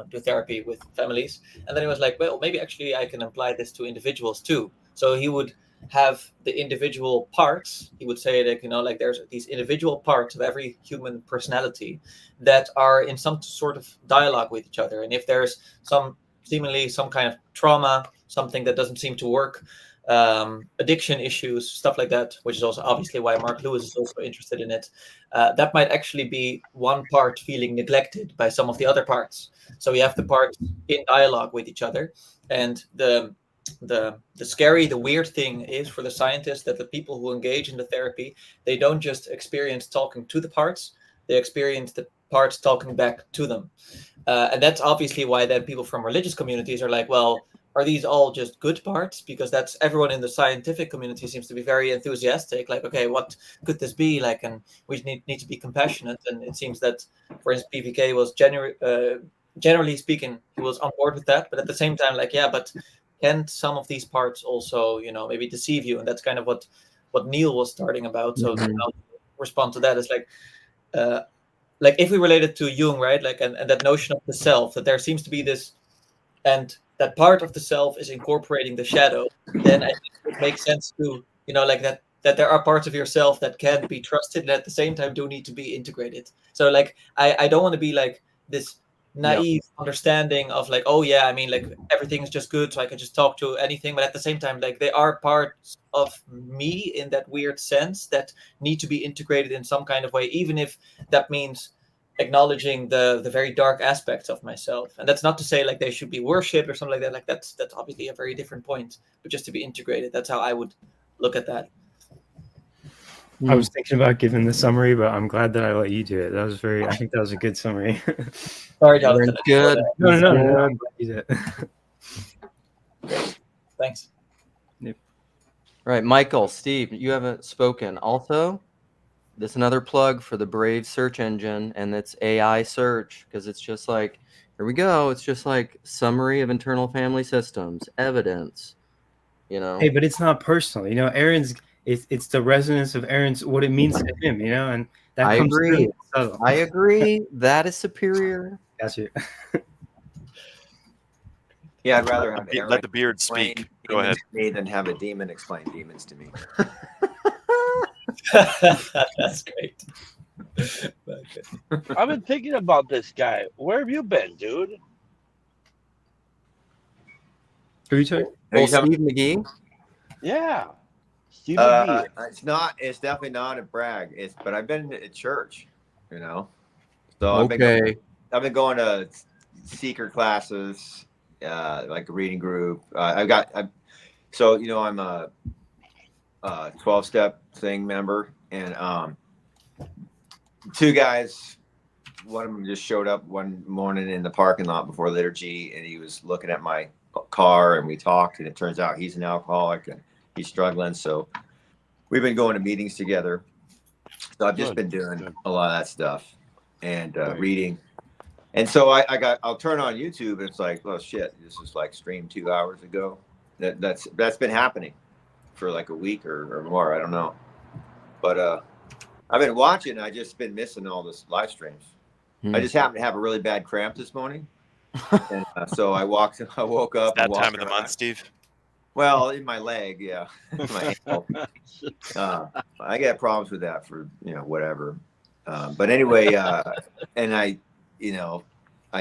do therapy with families, and then he was like, well, maybe actually I can apply this to individuals too. So he would have the individual parts. He would say that, like there's these individual parts of every human personality that are in some sort of dialogue with each other. And if there's seemingly some kind of trauma, something that doesn't seem to work, addiction issues, stuff like that, which is also obviously why Mark Lewis is also interested in it, that might actually be one part feeling neglected by some of the other parts. So you have the parts in dialogue with each other, and the scary, the weird thing is for the scientists that the people who engage in the therapy, they don't just experience talking to the parts, they experience the parts talking back to them. And that's obviously why then people from religious communities are like, well, are these all just good parts? Because that's everyone in the scientific community seems to be very enthusiastic. Like, okay, what could this be like? And we need to be compassionate. And it seems that, for instance, PVK was generally speaking, he was on board with that. But at the same time, like, yeah, but can some of these parts also, maybe deceive you? And that's kind of what Neil was starting about. So I'll respond to that. It's like if we relate it to Jung, right? Like, and that notion of the self, that there seems to be this, and that part of the self is incorporating the shadow, then I think it makes sense to, like that there are parts of yourself that can be trusted and at the same time do need to be integrated. So like, I don't want to be like this naive understanding of like, oh yeah, I mean, like everything is just good, so I can just talk to anything. But at the same time, like they are parts of me in that weird sense that need to be integrated in some kind of way, even if that means acknowledging the very dark aspects of myself. And that's not to say like they should be worshipped or something like that. Like that's obviously a very different point, but just to be integrated. That's how I would look at that. I was thinking about giving the summary, but I'm glad that I let you do it. I think that was a good summary. Sorry, Jonathan. Good. No. I'm glad you did it. Thanks. Yep. Right, Michael, Steve, you haven't spoken. Also, this is another plug for the Brave search engine, and it's AI search, because it's just like, here we go. It's just like summary of internal family systems, evidence, Hey, but it's not personal. Aaron's, it's the resonance of Aaron's, what it means to him, and that I comes agree. through. I agree. That is superior. Gotcha. Yeah, I'd rather have Aaron Let the beard speak. Go ahead. to me than have a demon explain demons to me. That's great. I've been thinking about this guy. Where have you been, dude? Who are you talking? Steve McGee? Yeah. Steve McGee. It's definitely not a brag. But I've been at church, So Okay. I've been going to seeker classes, like a reading group. I'm a 12-step thing member, and two guys, one of them just showed up one morning in the parking lot before liturgy, and he was looking at my car, and we talked, and it turns out he's an alcoholic and he's struggling. So we've been going to meetings together. So I've just been doing a lot of that stuff and reading. And so I'll turn on YouTube, and it's like, oh shit, this was like streamed 2 hours ago. That's been happening for like a week or more. I don't know. But I've been watching. I just been missing all this live streams. Hmm. I just happened to have a really bad cramp this morning, and so I woke up It's and that walked time of the around. month, Steve. Well, in my leg, yeah, my ankle. I get problems with that for whatever. But anyway, and I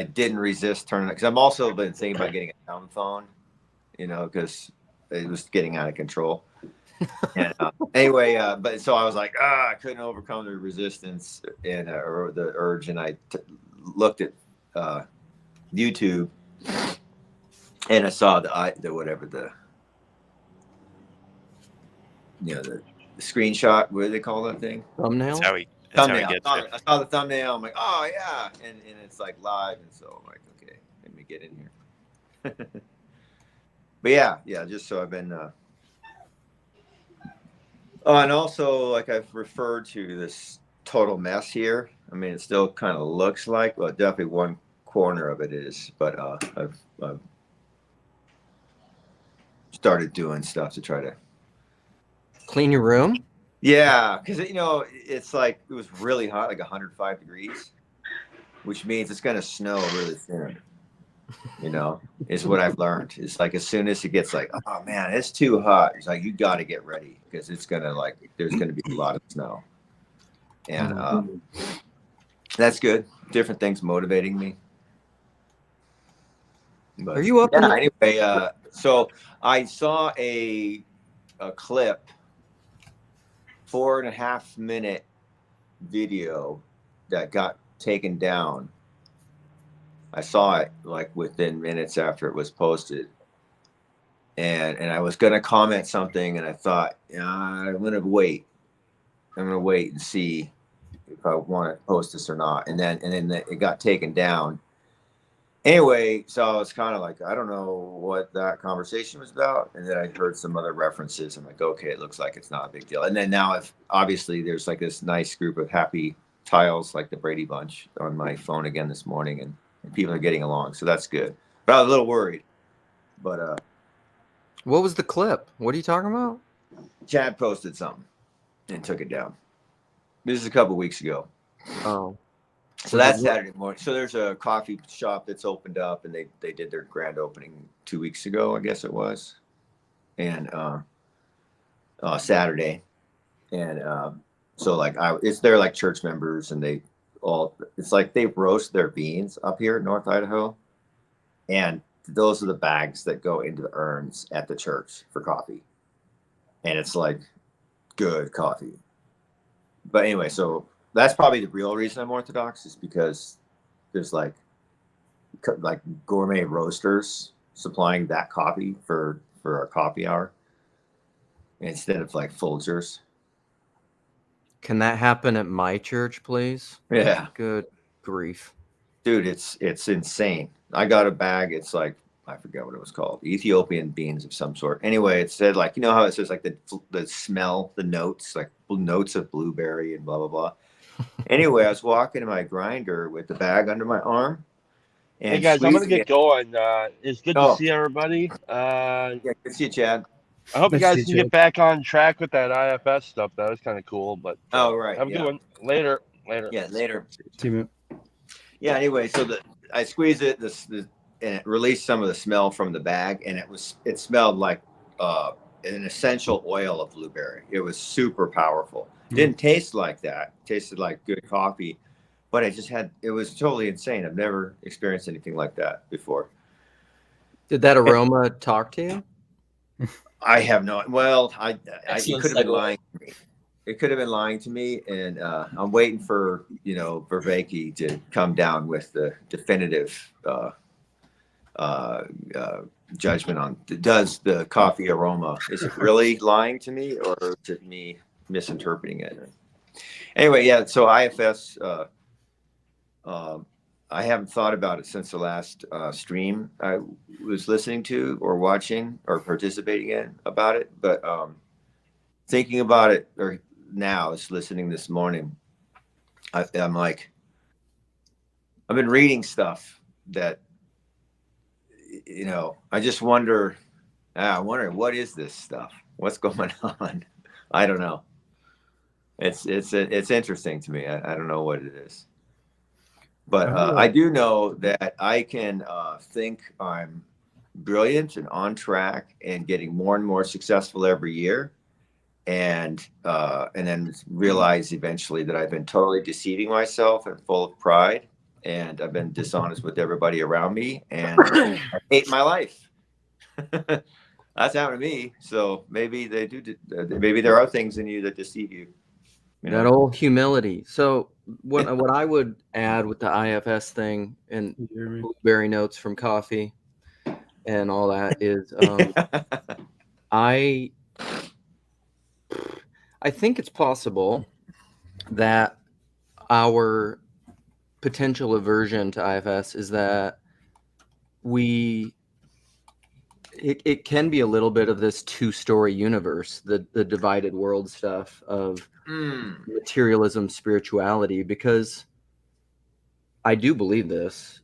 didn't resist turning it because I'm also been thinking about getting a dumb phone, because it was getting out of control. And anyway, but so I was like, I couldn't overcome the resistance and or the urge, and I looked at YouTube, and I saw the whatever the screenshot. What do they call that thing? Thumbnail. That's how he Thumbnail. gets I you. saw the thumbnail. I'm like, oh yeah, and it's like live, and so I'm like, okay, let me get in here. But yeah, just so I've been. Oh, and also, like I've referred to this total mess here. I mean, it still kind of looks like, well, definitely one corner of it is, but I've started doing stuff to try to Clean your room. Yeah, because it's like it was really hot, like 105 degrees, which means it's gonna snow really soon. Is what I've learned. It's like as soon as it gets like, oh man, it's too hot. It's like you got to get ready because it's gonna there's gonna be a lot of snow, and that's good. Different things motivating me. But, Are you up? Yeah. Anyway, so I saw a clip, 4.5-minute video that got taken down. I saw it like within minutes after it was posted, and I was gonna comment something, and I thought, I'm gonna wait and see if I want to post this or not, and then it got taken down. Anyway, so it's kind of like, I don't know what that conversation was about. And then I heard some other references. I'm like, okay, it looks like it's not a big deal. And then now obviously there's like this nice group of happy tiles, like the Brady Bunch on my phone again this morning, and people are getting along. So that's good. But I was a little worried. But What was the clip? What are you talking about? Chad posted something and took it down. This is a couple weeks ago. Oh. So that's Saturday morning. So there's a coffee shop that's opened up, and they did their grand opening 2 weeks ago, I guess it was, and Saturday, and so like they're like church members, and it's like they roast their beans up here in North Idaho, and those are the bags that go into the urns at the church for coffee, and it's like good coffee. But anyway, so. That's probably the real reason I'm Orthodox, is because there's like gourmet roasters supplying that coffee for our coffee hour instead of like Folgers. Can that happen at my church, please? Yeah. Good grief. Dude, it's insane. I got a bag. It's like, I forget what it was called. Ethiopian beans of some sort. Anyway, it said like, how it says like the smell, the notes, like notes of blueberry and blah, blah, blah. Anyway, I was walking to my grinder with the bag under my arm. And hey guys, I'm gonna get going. It's good to see everybody. Yeah, good to see you, Chad. I hope Nice you to guys see can you, get back on track with that IFS stuff. That was kind of cool. But right. have a good one. Later. Yeah, later. Yeah. Anyway, so I squeezed it, and it released some of the smell from the bag, and it smelled like an essential oil of blueberry. It was super powerful. Didn't taste like that. It tasted like good coffee, but it was totally insane. I've never experienced anything like that before. Did that aroma talk to you? I have no. Well, it Excellent could have been segue. lying to me. It could have been lying to me, and I'm waiting for Vervaeke to come down with the definitive judgment on does the coffee aroma, is it really lying to me, or is it me misinterpreting it? Anyway, yeah, so IFS, I haven't thought about it since the last stream I was listening to or watching or participating in about it, but thinking about it now, is listening this morning, I'm like, I've been reading stuff that I just wonder. I'm wondering, what is this stuff? What's going on? I don't know. It's interesting to me. I don't know what it is, but I do know that I can think I'm brilliant and on track and getting more and more successful every year, and then realize eventually that I've been totally deceiving myself and full of pride, and I've been dishonest with everybody around me, and I hate my life. That's happened to me. So maybe they do. Maybe there are things in you that deceive you. That old humility. So what I would add with the IFS thing and blueberry notes from coffee and all that is I think it's possible that our potential aversion to IFS is that it can be a little bit of this two-story universe, the divided world stuff of materialism, spirituality, because I do believe this.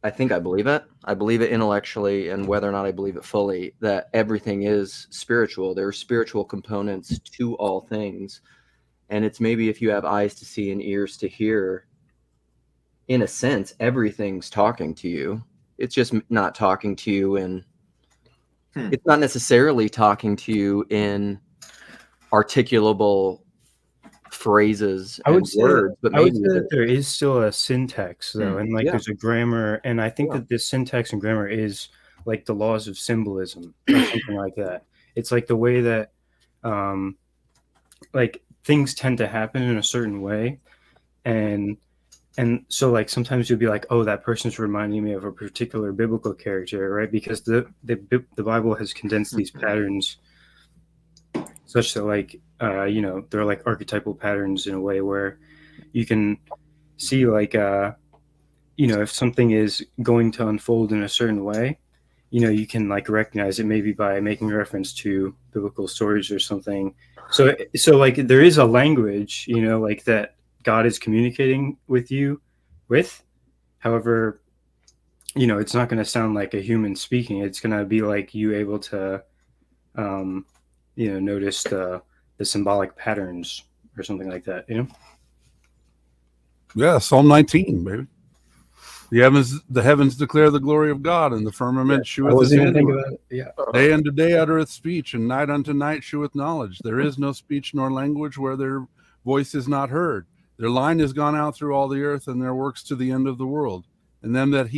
I think I believe it. I believe it intellectually, and whether or not I believe it fully, that everything is spiritual. There are spiritual components to all things. And it's maybe if you have eyes to see and ears to hear, in a sense, everything's talking to you. It's just not talking to you in it's not necessarily talking to you in articulable phrases and words, but I would maybe say that there is still a syntax though, and like there's a grammar, and I think that this syntax and grammar is like the laws of symbolism or something like that. It's like the way that like things tend to happen in a certain way, and so like sometimes you'll be like, oh, that person's reminding me of a particular biblical character, right? Because the Bible has condensed these patterns such that like they're like archetypal patterns in a way where you can see like if something is going to unfold in a certain way, you can like recognize it maybe by making reference to biblical stories or something. So like there is a language, like that God is communicating with you with. However, it's not going to sound like a human speaking. It's going to be like you able to notice the symbolic patterns or something like that, Yeah, Psalm 19, baby. The heavens declare the glory of God, and the firmament sheweth his handiwork. Day unto day uttereth speech, and night unto night sheweth knowledge. There is no speech nor language where their voice is not heard. Their line is gone out through all the earth, and their works to the end of the world. And them that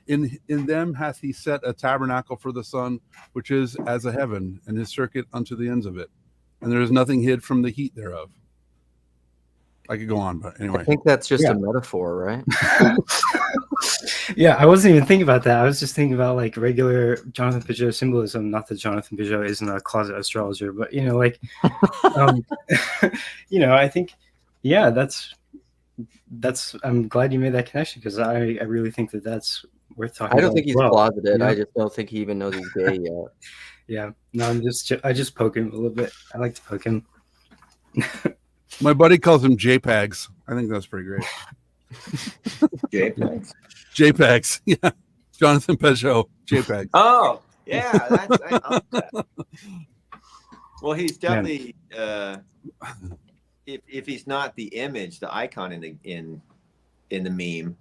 in them hath he set a tabernacle for the sun, which is as a heaven, and his circuit unto the ends of it. And there is nothing hid from the heat thereof. I could go on, but anyway. I think that's just a metaphor, right? Yeah, I wasn't even thinking about that. I was just thinking about like regular Jonathan Peugeot symbolism. Not that Jonathan Peugeot isn't a closet astrologer, but I think, that's. I'm glad you made that connection because I really think that that's worth talking about. I don't think he's closeted. I just don't think he even knows he's gay yet. Yeah, no, I just poke him a little bit. I like to poke him. My buddy calls him JPEGs. I think that's pretty great. JPEGs. Yeah. Jonathan Peugeot, JPEG. Oh, yeah. I love that. Well, he's definitely, if he's not the image, the icon in the meme,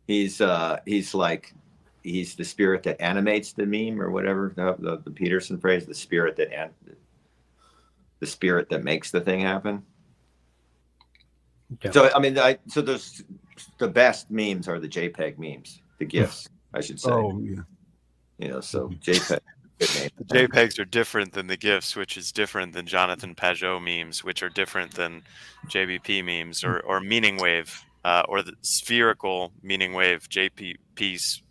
he's the spirit that animates the meme or whatever, the Peterson phrase, the spirit that makes the thing happen. Yeah. So I mean, so those the best memes are the JPEG memes, the GIFs, I should say. Oh yeah. So JPEG. Good name. The JPEGs are different than the GIFs, which is different than Jonathan Peugeot memes, which are different than JBP memes or meaning wave or the spherical meaning wave JPP's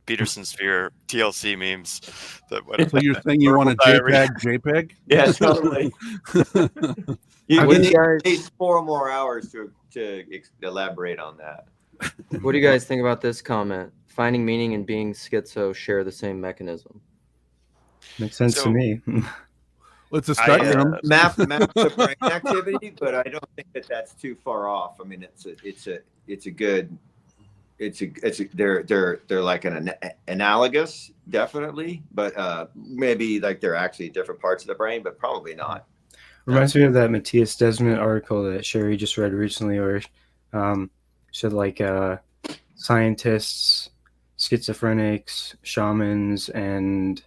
Peterson sphere TLC memes. So you're saying you want a JPEG? Yeah, totally. You need at least 4 more hours to elaborate on that. What do you guys think about this comment? Finding meaning and being schizo share the same mechanism. Makes sense to me. Well, it's a spectrum. Map the brain activity, but I don't think that that's too far off. I mean, they're like an analogous, definitely, but maybe like they're actually different parts of the brain, but probably not. Reminds me of that Matthias Desmond article that Sherry just read recently, where said like scientists, schizophrenics, shamans, and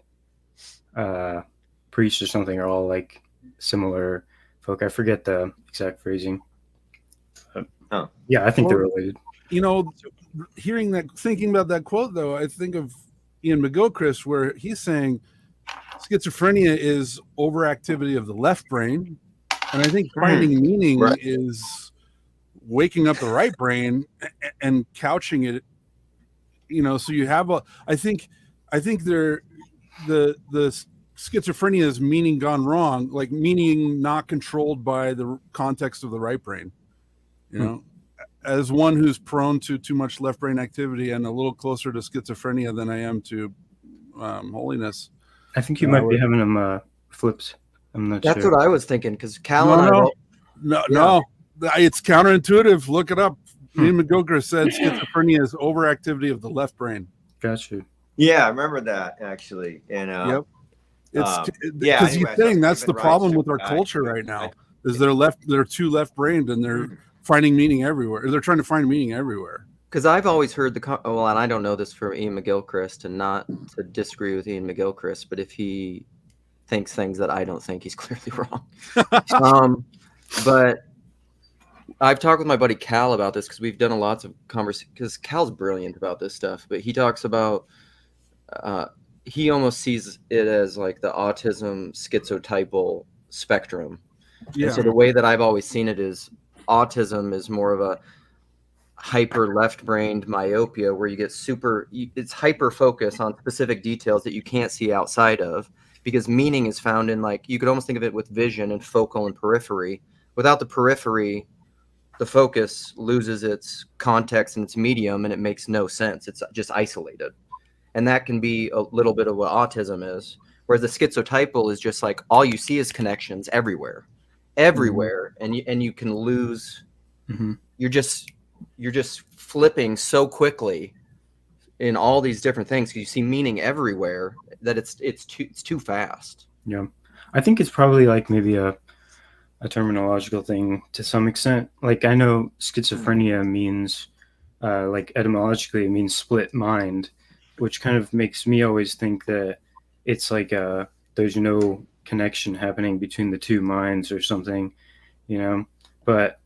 priests or something are all like similar folk. I forget the exact phrasing. Yeah, I think they're related. You know, thinking about that quote, though, I think of Ian McGilchrist, where he's saying schizophrenia is overactivity of the left brain. And I think finding meaning is waking up the right brain and couching it, you know, so you have I think the schizophrenia is meaning gone wrong, like meaning not controlled by the context of the right brain, you know. As one who's prone to too much left brain activity and a little closer to schizophrenia than I am to holiness. I think you might be having them flipped. I'm not sure. That's what I was thinking, because Cal and I... No, it's counterintuitive. Look it up. Ian McGilchrist said schizophrenia is overactivity of the left brain. Gotcha. Yeah, I remember that actually. And yep. Because he's saying that's the problem with our culture right now, is they're too left-brained and they're finding meaning everywhere. They're trying to find meaning everywhere. Because I've always heard and I don't know this from Ian McGilchrist, and not to disagree with Ian McGilchrist, but if he thinks things that I don't think, he's clearly wrong. But I've talked with my buddy Cal about this, because we've done lots of conversations, because Cal's brilliant about this stuff, but he talks about, he almost sees it as like the autism schizotypal spectrum. Yeah. And so the way that I've always seen it is autism is more of a hyper left-brained myopia, where you get it's hyper focus on specific details that you can't see outside of, because meaning is found in, like, you could almost think of it with vision and focal and periphery. Without the periphery, the focus loses its context and its medium, and it makes no sense. It's just isolated. And that can be a little bit of what autism is. Whereas the schizotypal is just like, all you see is connections everywhere. And you can lose. You're just flipping so quickly in all these different things, because you see meaning everywhere, that it's too fast. Yeah, I think it's probably like maybe a terminological thing to some extent. Like, I know schizophrenia means, like, etymologically, it means split mind, which kind of makes me always think that it's like there's no connection happening between the two minds or something, you know. But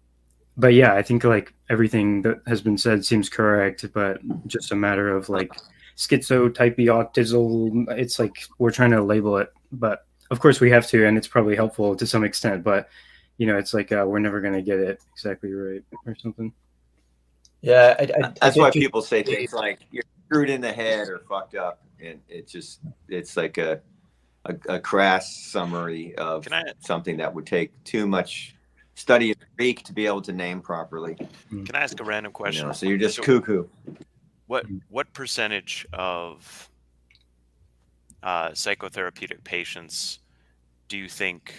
yeah, I think like everything that has been said seems correct, but just a matter of like schizotypy autism. It's like we're trying to label it, but of course we have to, and it's probably helpful to some extent, but you know, it's like we're never going to get it exactly right or something. Yeah, that's why people say things like you're screwed in the head or fucked up, and it's like a crass summary of something that would take too much study of Greek to be able to name properly. Can I ask a random question? You know, so you're just cuckoo. What percentage of psychotherapeutic patients do you think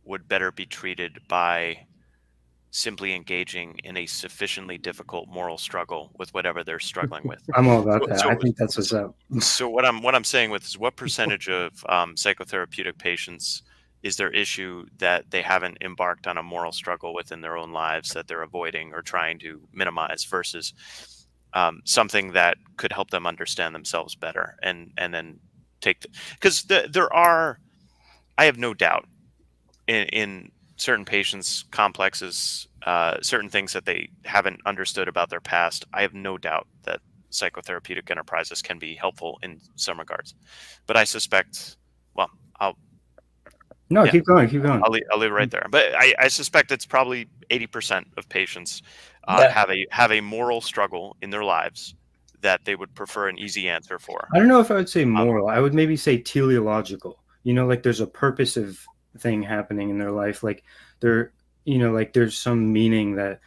would better be treated by simply engaging in a sufficiently difficult moral struggle with whatever they're struggling with? I'm all about that. I think that's what's up. So what I'm saying with is, what percentage of psychotherapeutic patients is their issue that they haven't embarked on a moral struggle within their own lives that they're avoiding or trying to minimize, versus something that could help them understand themselves better and then take because there are, I have no doubt in certain patients' complexes, certain things that they haven't understood about their past. I have no doubt that psychotherapeutic enterprises can be helpful in some regards, but I suspect, well, keep going. I'll leave it right there. But I suspect it's probably 80% of patients have a moral struggle in their lives that they would prefer an easy answer for. I don't know if I would say moral. I would maybe say teleological. You know, like there's a purposive thing happening in their life. Like they're, you know, like there's some meaning that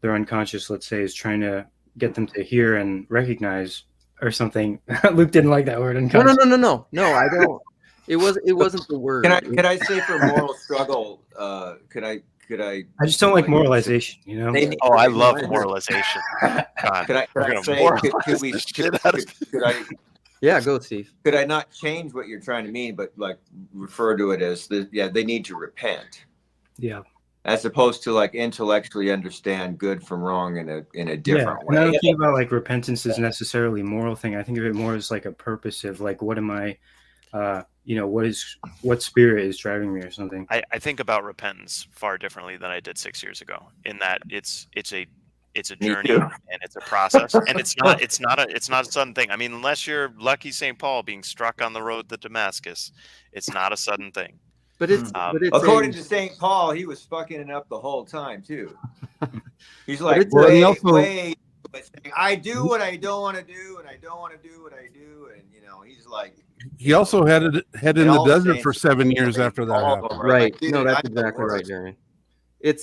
their unconscious, let's say, is trying to get them to hear and recognize or something. Luke didn't like that word. Unconscious. No, I don't. It wasn't the word. Can I say for moral struggle? Could I? I just don't like moralization. You know. I love moralization. Could I say? Yeah, go, Steve. Could I not change what you're trying to mean, but like refer to it as they need to repent. Yeah. As opposed to like intellectually understand good from wrong in a different And I way. don't think about like repentance is necessarily a moral thing. I think of it more as like a purposive, like what am I, what spirit is driving me or something. I think about repentance far differently than I did 6 years ago, in that it's a journey and it's a process, and it's not a sudden thing. I mean, unless you're lucky St. Paul being struck on the road to Damascus, it's not a sudden thing. But it's according to St. Paul, he was fucking it up the whole time too. He's like, wait, I do what I don't want to do, and I don't want to do what I do, and he's like. He also had in the desert for 7 years after that happened. Right? No, that's exactly right, Jeremy.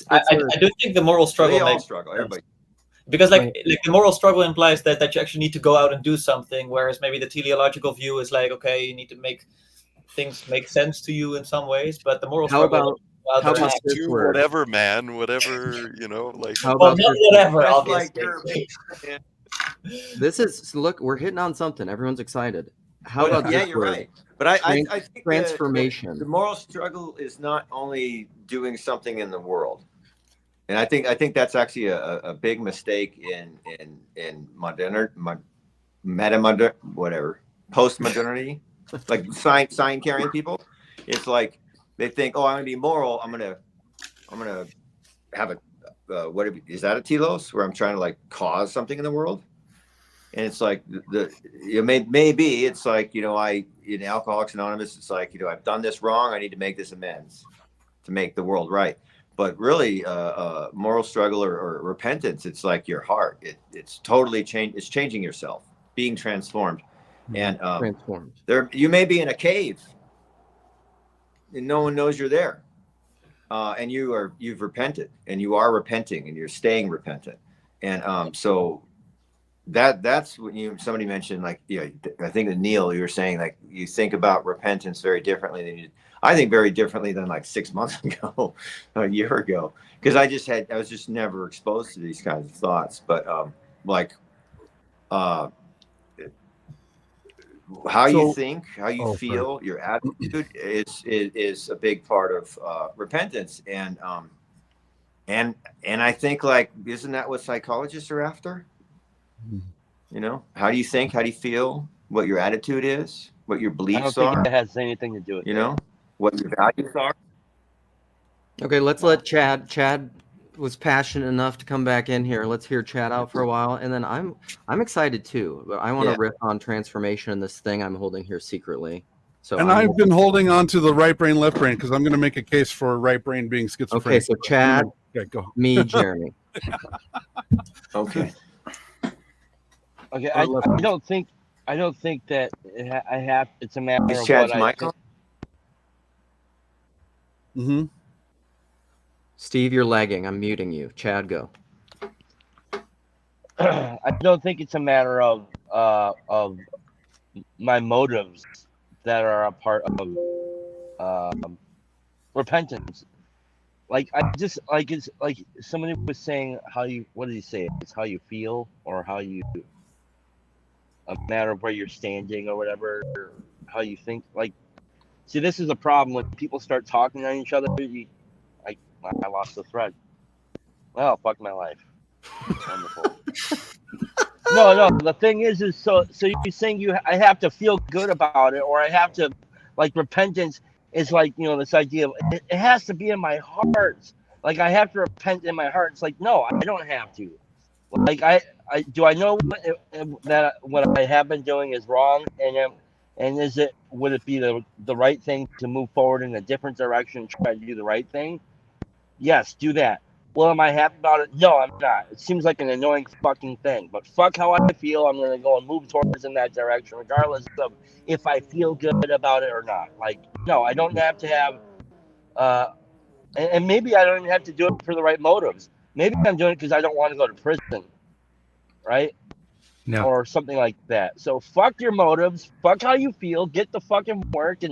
I do think the moral struggle. They all struggle. Everybody. Because like the moral struggle implies that you actually need to go out and do something, whereas maybe the teleological view is like, okay, you need to make things make sense to you in some ways, but the moral struggle. How about do whatever, man? Whatever, like. How about whatever? Obviously. This is look. We're hitting on something. Everyone's excited. How about yeah, you're right. But I think transformation. The moral struggle is not only doing something in the world. And I think that's actually a big mistake in postmodernity, like sign carrying people. It's like they think, oh, I'm gonna be moral. I'm gonna have is that a telos where I'm trying to like cause something in the world? And it's like maybe it's like in Alcoholics Anonymous, it's like I've done this wrong. I need to make this amends to make the world right. But really, moral struggle or repentance, it's like your heart. It's totally changed. It's changing yourself, being transformed. And transformed. You may be in a cave, and no one knows you're there, and you've repented, and you are repenting, and you're staying repentant. And so that's when somebody mentioned like I think that Neil, you were saying like you think about repentance very differently than you did. I think very differently than like 6 months ago, a year ago, because I was just never exposed to these kinds of thoughts. But how you think, how you feel, your attitude is a big part of repentance. And I think like, isn't that what psychologists are after? How do you think, how do you feel, what your attitude is, what your beliefs are? I don't think it has anything to do with it. What your values are. Okay, let's let Chad. Chad was passionate enough to come back in here. Let's hear Chad out for a while, and then I'm excited too. But I want to riff on transformation and this thing I'm holding here secretly. So I've been holding on to the right brain, left brain because I'm going to make a case for right brain being schizophrenic. Okay, so Chad, go. Me, Jeremy. Okay. Okay, I don't think that it's a matter of Chad's what I think. Mm-hmm. Steve, you're lagging. I'm muting you. Chad, go. I don't think it's a matter of my motives that are a part of repentance. Like it's like somebody was saying what did he say? It's how you feel or how you a matter of where you're standing or whatever, or how you think. Like, see, this is a problem when people start talking on each other. I lost the thread. Well, fuck my life. Wonderful. No. The thing is so you're saying I have to feel good about it, or I have to, like, repentance is like, this idea of it has to be in my heart. Like, I have to repent in my heart. It's like, no, I don't have to. Like, I know that what I have been doing is wrong, and would it be the right thing to move forward in a different direction, try to do the right thing? Yes, do that. Well, am I happy about it? No, I'm not. It seems like an annoying fucking thing, but fuck how I feel. I'm gonna go and move towards in that direction, regardless of if I feel good about it or not. Like, no, I don't have to have, and maybe I don't even have to do it for the right motives. Maybe I'm doing it because I don't want to go to prison, right? No. Or something like that. So fuck your motives, fuck how you feel, get the fucking work,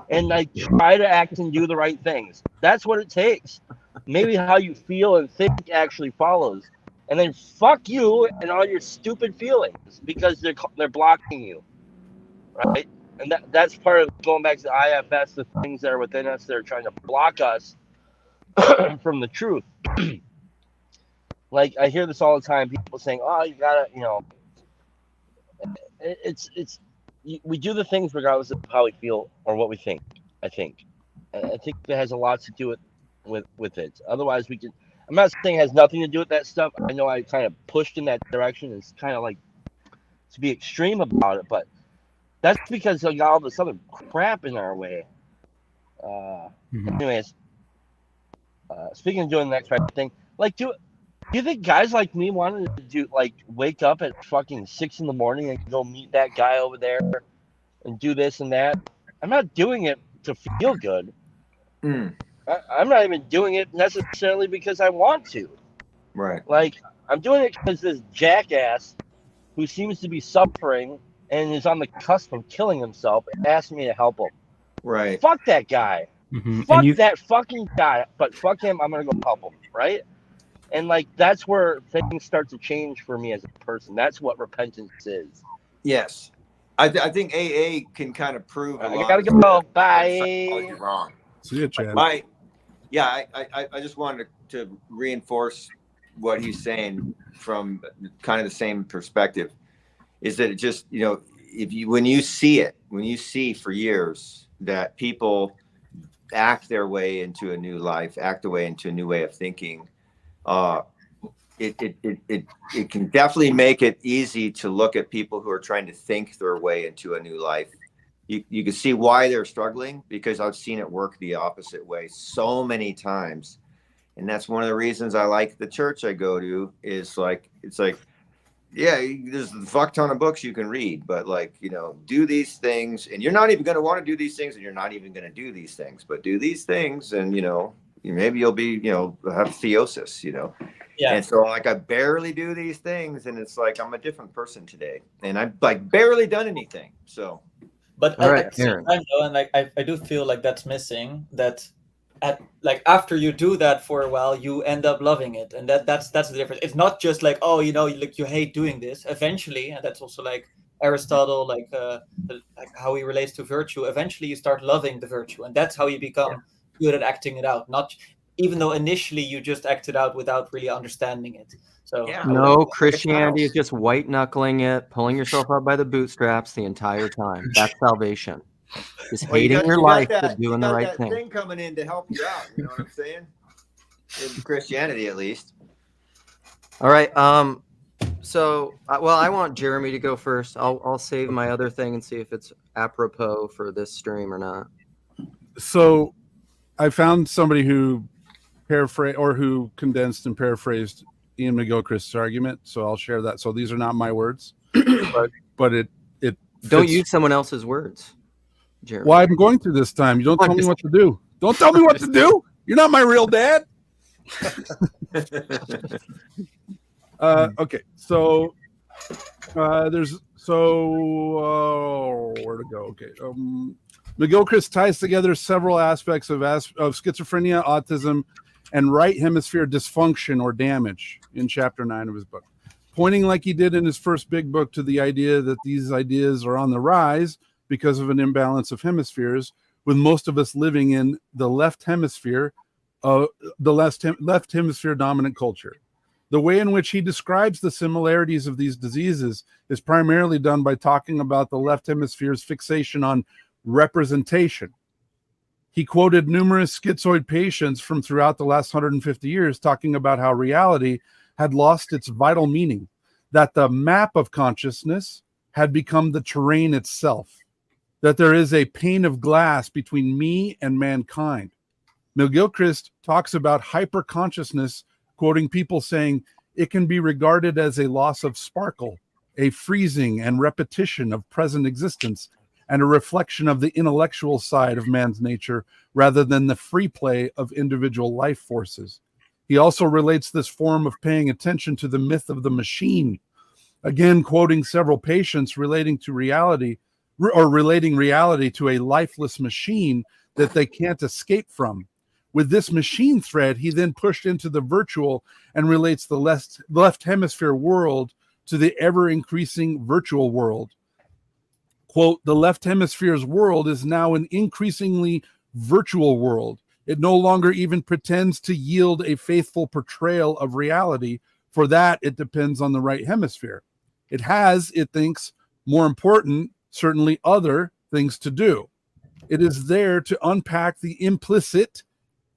and like try to act and do the right things. That's what it takes. Maybe how you feel and think actually follows, and then fuck you and all your stupid feelings because they're blocking you, right? And that's part of going back to the IFS, the things that are within us that are trying to block us from the truth. Like, I hear this all the time, people saying, oh, you gotta, we do the things regardless of how we feel or what we think, I think. I think that has a lot to do with it. Otherwise, I'm not saying it has nothing to do with that stuff. I know I kind of pushed in that direction. It's kind of like to be extreme about it, but that's because we got all this other crap in our way. Anyways, speaking of doing the next right thing, like, do you think guys like me wanted to do, like, wake up at fucking 6 a.m. and go meet that guy over there and do this and that? I'm not doing it to feel good. I'm not even doing it necessarily because I want to. Right. Like, I'm doing it because this jackass who seems to be suffering and is on the cusp of killing himself asked me to help him. Right. Fuck that guy. Fuck that fucking guy. But fuck him, I'm going to go help him, right? And, like, that's where things start to change for me as a person. That's what repentance is. Yes. I think AA can kind of prove. I gotta go. Bye. Wrong. See you, Chad. I just wanted to reinforce what he's saying from kind of the same perspective. Is that it just, when you see for years that people act their way into a new life, act their way into a new way of thinking, it can definitely make it easy to look at people who are trying to think their way into a new life. You can see why they're struggling, because I've seen it work the opposite way so many times. And that's one of the reasons I like the church I go to. Is like, it's like, yeah, there's a fuck ton of books you can read, but, like, do these things, and you're not even going to want to do these things, and you're not even going to do these things, but do these things, and maybe you'll be, have theosis, Yeah. And so, like, I barely do these things, and it's like I'm a different person today, and I've, like, barely done anything. So, but at the same time, though, and, like, I do feel like that's missing. That after you do that for a while, you end up loving it, and that's the difference. It's not just like, oh, like, you hate doing this. Eventually, and that's also like Aristotle, like how he relates to virtue. Eventually, you start loving the virtue, and that's how you become good at acting it out. Not even though initially you just acted out without really understanding it. So no, Christianity is just white knuckling it, pulling yourself up by the bootstraps the entire time. That's salvation. Just hating your life but doing the right thing. Thing coming in to help you out. You know what I'm saying? In Christianity, at least. All right. So, I want Jeremy to go first. I'll save my other thing and see if it's apropos for this stream or not. So, I found somebody who who condensed and paraphrased Ian McGilchrist's argument. So I'll share that. So these are not my words, but it don't use someone else's words. Jeremy. Well, I'm going to this time. You don't tell me what to do. Don't tell me what to do. You're not my real dad. Okay. So where to go? Okay. McGilchrist ties together several aspects of schizophrenia, autism, and right hemisphere dysfunction or damage in chapter 9 of his book, pointing like he did in his first big book to the idea that these ideas are on the rise because of an imbalance of hemispheres, with most of us living in the left hemisphere dominant culture. The way in which he describes the similarities of these diseases is primarily done by talking about the left hemisphere's fixation on representation. He quoted numerous schizoid patients from throughout the last 150 years talking about how reality had lost its vital meaning, that the map of consciousness had become the terrain itself, that there is a pane of glass between me and mankind. McGilchrist talks about hyperconsciousness, quoting people saying it can be regarded as a loss of sparkle, a freezing and repetition of present existence, and a reflection of the intellectual side of man's nature rather than the free play of individual life forces. He also relates this form of paying attention to the myth of the machine, again quoting several patients relating reality to a lifeless machine that they can't escape from. With this machine thread, he then pushed into the virtual and relates the left hemisphere world to the ever-increasing virtual world. quote, the left hemisphere's world is now an increasingly virtual world. It no longer even pretends to yield a faithful portrayal of reality. For that, it depends on the right hemisphere. It has, it thinks, more important, certainly other things to do. It is there to unpack the implicit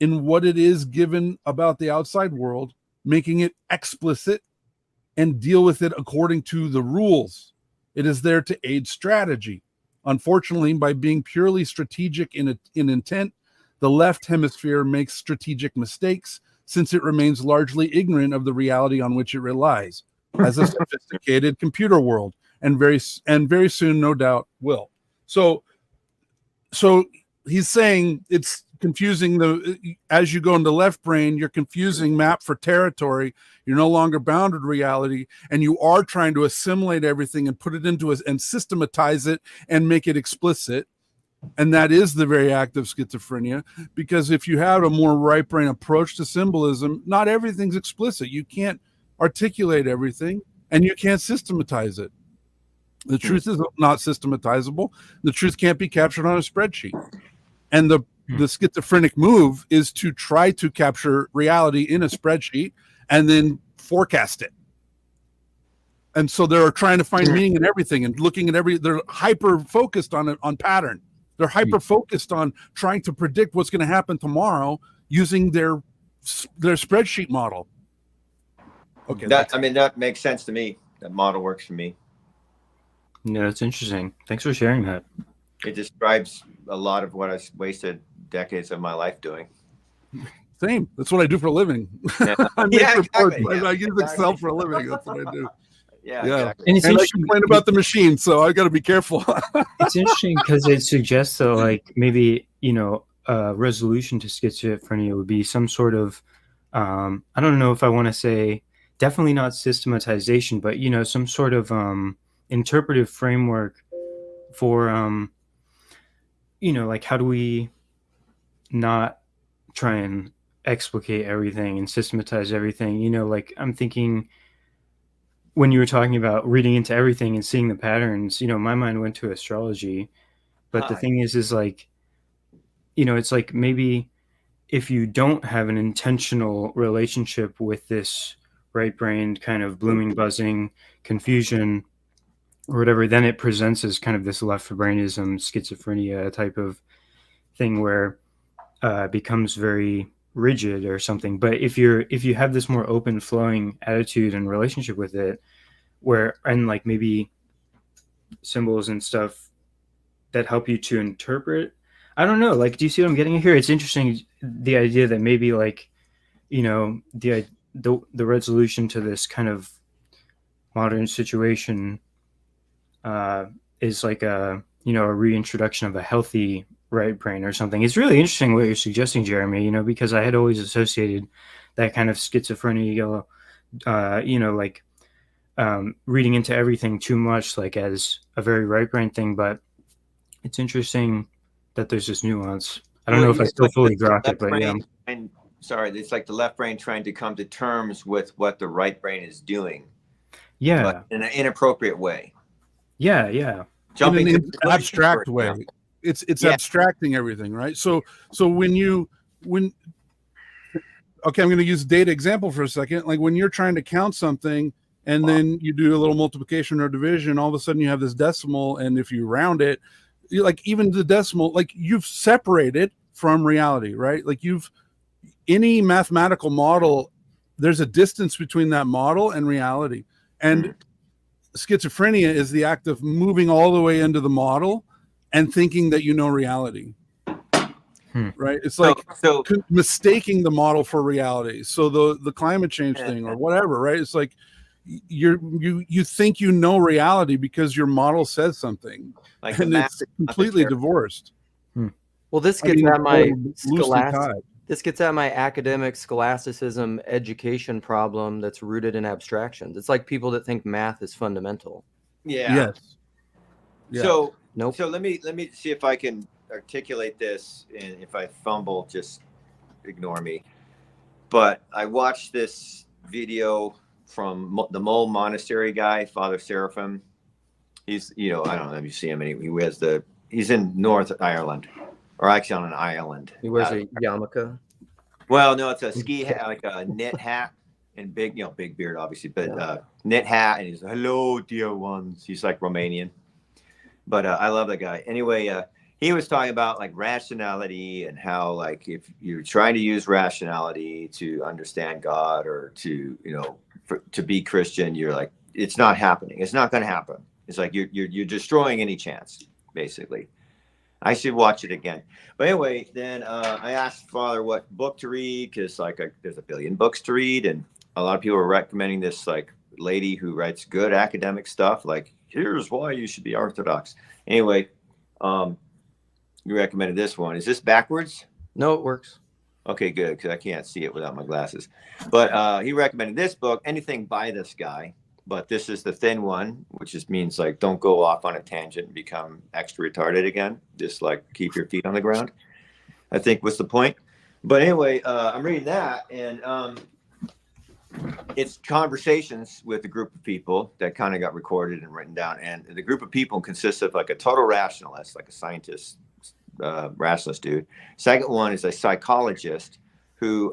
in what it is given about the outside world, making it explicit, and deal with it according to the rules. It is there to aid strategy. Unfortunately, by being purely strategic in intent, the left hemisphere makes strategic mistakes since it remains largely ignorant of the reality on which it relies as a sophisticated computer world, and very soon, no doubt, will. So he's saying it's confusing. As you go into left brain, you're confusing map for territory. You're no longer bounded reality, and you are trying to assimilate everything and put it into and systematize it and make it explicit. And that is the very act of schizophrenia, because if you have a more right brain approach to symbolism, not everything's explicit. You can't articulate everything, and you can't systematize it. The truth is not systematizable. The truth can't be captured on a spreadsheet. And the schizophrenic move is to try to capture reality in a spreadsheet and then forecast it. And so they're trying to find meaning in everything and looking at they're hyper focused on pattern. They're hyper focused on trying to predict what's going to happen tomorrow using their spreadsheet model. Okay. That makes sense to me. That model works for me. Yeah, that's interesting. Thanks for sharing that. It describes a lot of what I wasted decades of my life doing. Same. That's what I do for a living. Yeah. I make reports. Exactly. I use Excel for a living. That's what I do. Yeah. Exactly. And it's I interesting complain about the machine, so I got to be careful. It's interesting because it suggests that, like, maybe, a resolution to schizophrenia would be some sort of, I don't know if I want to say, definitely not systematization, but, some sort of interpretive framework for, like, how do we not try and explicate everything and systematize everything? Like, I'm thinking, when you were talking about reading into everything and seeing the patterns, my mind went to astrology. But the thing is like, it's like maybe if you don't have an intentional relationship with this right-brained kind of blooming, buzzing confusion or whatever, then it presents as kind of this left-brainism, schizophrenia type of thing where it becomes very rigid or something. But if you have this more open flowing attitude and relationship with it, and like maybe symbols and stuff that help you to interpret, I don't know, like, do you see what I'm getting at here? It's interesting, the idea that maybe, like, the resolution to this kind of modern situation is like a reintroduction of a healthy right brain or something. It's really interesting what you're suggesting, Jeremy, because I had always associated that kind of schizophrenia, like reading into everything too much, like, as a very right brain thing. But it's interesting that there's this nuance. I don't know if I still fully grok it, but yeah. And sorry, it's like the left brain trying to come to terms with what the right brain is doing. Yeah. But in an inappropriate way. Yeah. Jumping in an abstract way. It's abstracting everything, right? So when okay, I'm going to use a data example for a second. Like, when you're trying to count something and then you do a little multiplication or division, all of a sudden you have this decimal, and if you round it, like, even the decimal, like, you've separated from reality, right? Like, any mathematical model, there's a distance between that model and reality. And schizophrenia is the act of moving all the way into the model and thinking that reality. Right? It's like mistaking the model for reality. So the climate change thing or whatever, right? It's like you think reality because your model says something, like, and it's completely divorced. Well, this gets at my this gets at my academic scholasticism education problem that's rooted in abstractions. It's like people that think math is fundamental. Yeah. Yes. Yeah. So nope. So let me see if I can articulate this, and if I fumble, just ignore me. But I watched this video from the Mole Monastery guy, Father Seraphim. He's, you know, I don't know if you see him. He wears he's in North Ireland, or actually on an island. He wears a yarmulke. Well, no, it's a ski hat, like a knit hat, and big, you know, big beard, obviously, but knit hat, and he's hello, dear ones. He's like Romanian, but I love that guy. Anyway, he was talking about like rationality and how like if you're trying to use rationality to understand God or to, you know, to be Christian, you're like, it's not happening. It's not going to happen. It's like you're destroying any chance, basically. I should watch it again. But anyway, then I asked Father what book to read, because like there's a billion books to read, and a lot of people are recommending this like lady who writes good academic stuff. Like, here's why you should be Orthodox. Anyway, you recommended this one. Is this backwards? No, it works. Okay, good, because I can't see it without my glasses. But he recommended this book, anything by this guy. But this is the thin one, which just means like don't go off on a tangent and become extra retarded again. Just like keep your feet on the ground, I think was the point. But anyway, I'm reading that, and it's conversations with a group of people that kind of got recorded and written down. And the group of people consists of like a total rationalist, like a scientist, rationalist dude. Second one is a psychologist who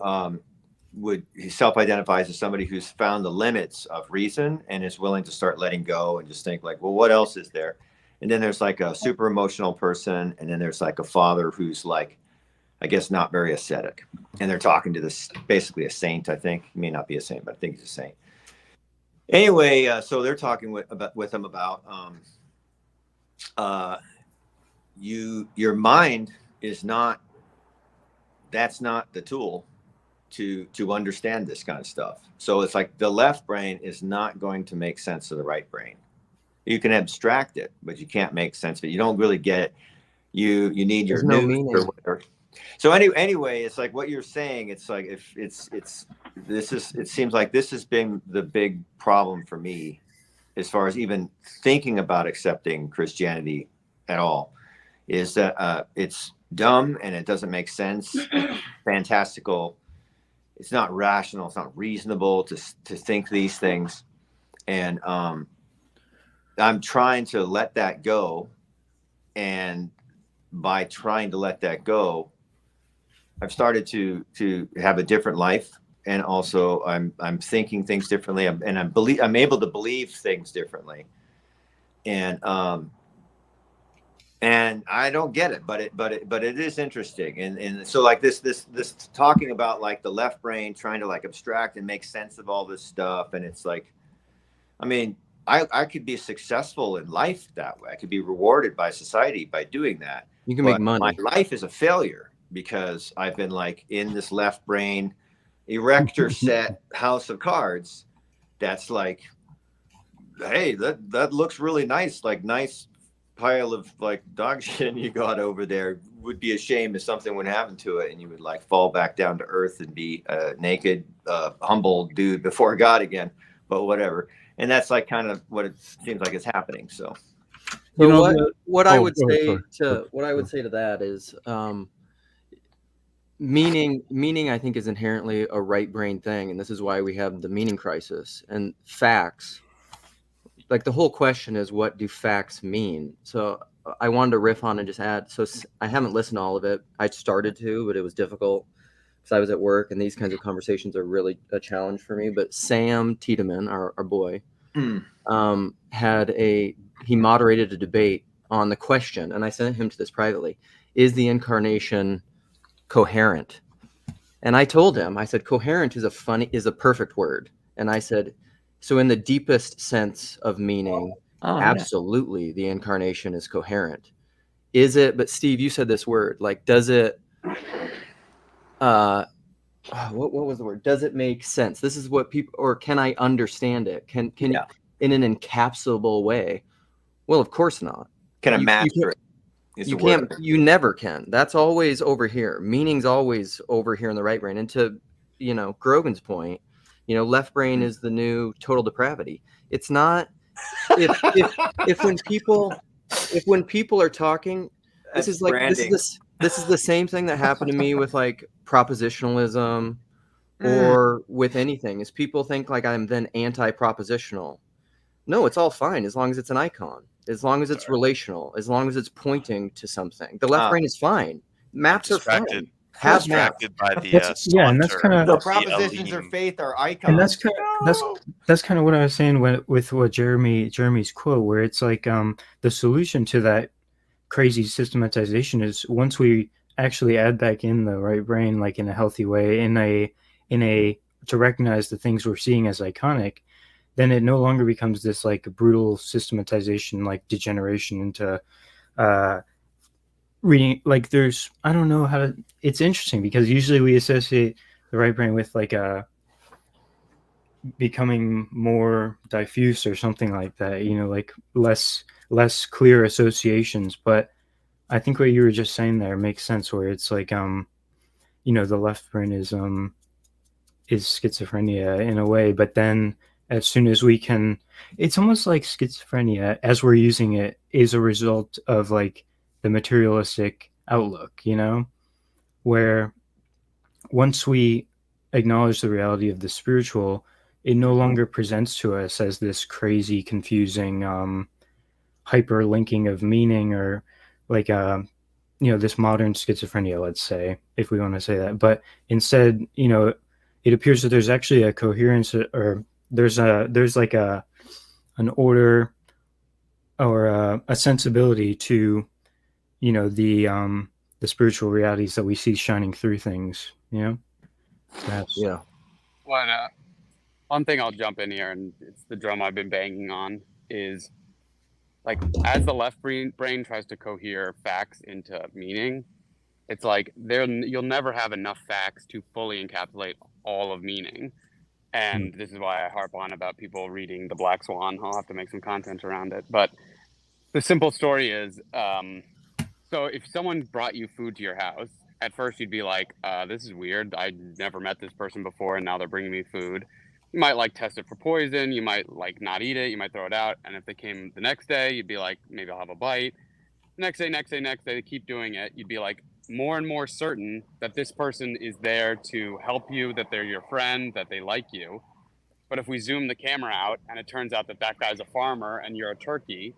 he self-identifies as somebody who's found the limits of reason and is willing to start letting go and just think like, well, what else is there? And then there's like a super emotional person, and then there's like a father who's like, I guess, not very ascetic. And they're talking to this, basically a saint, I think. He may not be a saint, but I think he's a saint. Anyway, so they're talking with him about your mind is not, that's not the tool to understand this kind of stuff. So it's like the left brain is not going to make sense of the right brain. You can abstract it, but you can't make sense of it. You don't really get it. You need your news or whatever. So anyway, it's like what you're saying. It's like if it seems like this has been the big problem for me as far as even thinking about accepting Christianity at all, is that it's dumb and it doesn't make sense. It's fantastical. It's not rational. It's not reasonable to think these things. And I'm trying to let that go. And by trying to let that go, I've started to have a different life. And also I'm thinking things differently. I'm able to believe things differently. And I don't get it, but it is interesting. And so like this talking about like the left brain trying to like abstract and make sense of all this stuff. And it's like, I mean, I could be successful in life that way. I could be rewarded by society by doing that. You can make money. My life is a failure because I've been like in this left brain erector set house of cards. That's like, hey, that looks really nice. Like nice pile of like dog shit you got over there. Would be a shame if something would happen to it and you would like fall back down to earth and be a naked, humble dude before God again. But whatever. And that's like kind of what it seems like is happening. So what I would say to that is meaning I think is inherently a right brain thing, and this is why we have the meaning crisis. And facts, like the whole question is, what do facts mean? So I wanted to riff on and just add, so I haven't listened to all of it. I started to, but it was difficult because I was at work, and these kinds of conversations are really a challenge for me. But Sam Tiedemann, our boy, he moderated a debate on the question, and I sent him to this privately: is the incarnation coherent? And I told him, I said, coherent is a perfect word. And I said, so in the deepest sense of meaning, absolutely, the incarnation is coherent. Is it? But Steve, you said this word. Like, does it? What was the word? Does it make sense? This is what people, or can I understand it? Can you, in an encapsulable way? Well, of course not. Can I master it? You can't. You never can. That's always over here. Meaning's always over here in the right brain. And to, Grogan's point, left brain is the new total depravity. It's not. If when people are talking, this is the same thing that happened to me with like propositionalism or with anything. Is people think like I'm then anti-propositional. No, it's all fine as long as it's an icon, as long as it's relational, as long as it's pointing to something. The left brain is fine. Maps are fine. Have maps. Distracted by the yeah, and that's kind of the propositions or faith are icons. And that's kind of what I was saying with what Jeremy's quote, where it's like the solution to that crazy systematization is once we actually add back in the right brain, like in a healthy way, in a to recognize the things we're seeing as iconic, then it no longer becomes this like brutal systematization, like degeneration into reading. Like there's, I don't know how to, it's interesting because usually we associate the right brain with like becoming more diffuse or something like that, you know, like less clear associations. But I think what you were just saying there makes sense, where it's like you know, the left brain is schizophrenia in a way, but then as soon as we can, it's almost like schizophrenia as we're using it is a result of like the materialistic outlook, you know, where once we acknowledge the reality of the spiritual, it no longer presents to us as this crazy, confusing hyperlinking of meaning, or like you know, this modern schizophrenia, let's say, if we want to say that. But instead, you know, it appears that there's actually a coherence, or there's like an order or a sensibility to, you know, the spiritual realities that we see shining through things, you know. Yeah. One thing I'll jump in here, and it's the drum I've been banging on, is like as the left brain tries to cohere facts into meaning, it's like you'll never have enough facts to fully encapsulate all of meaning. And this is why I harp on about people reading The Black Swan. I'll have to make some content around it. But the simple story is, so if someone brought you food to your house, at first you'd be like, this is weird. I never met this person before, and now they're bringing me food. You might like test it for poison. You might like not eat it. You might throw it out. And if they came the next day, you'd be like, maybe I'll have a bite. Next day, they keep doing it. You'd be like more and more certain that this person is there to help you, that they're your friend, that they like you. But if we zoom the camera out and it turns out that that guy's a farmer and you're a turkey,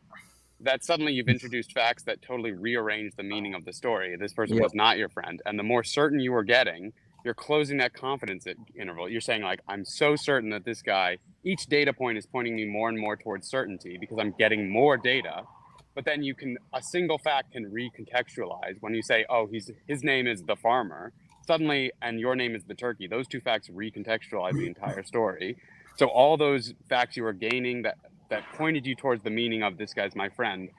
that suddenly you've introduced facts that totally rearrange the meaning of the story. This person was not your friend. And the more certain you are getting, you're closing that confidence interval. You're saying like, I'm so certain that this guy, each data point is pointing me more and more towards certainty because I'm getting more data. But then a single fact can recontextualize when you say, oh, his name is the farmer suddenly, and your name is the turkey. Those two facts recontextualize the entire story. So all those facts you were gaining that pointed you towards the meaning of this guy's my friend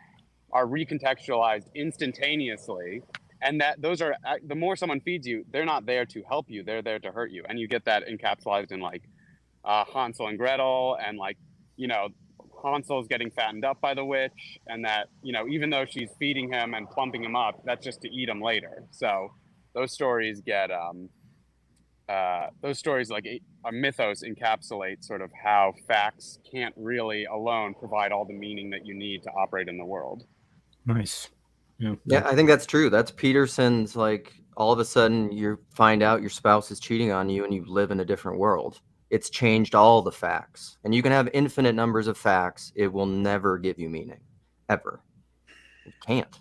are recontextualized instantaneously. And that those are, the more someone feeds you, they're not there to help you, they're there to hurt you. And you get that encapsulated in like Hansel and Gretel, and like, you know, Hansel's getting fattened up by the witch, and that, you know, even though she's feeding him and plumping him up, that's just to eat him later. So those stories get, those stories like a mythos encapsulate sort of how facts can't really alone provide all the meaning that you need to operate in the world. Nice. Yeah, I think that's true. That's Peterson's, like, all of a sudden you find out your spouse is cheating on you and you live in a different world. It's changed all the facts. And you can have infinite numbers of facts. It will never give you meaning, ever. It can't.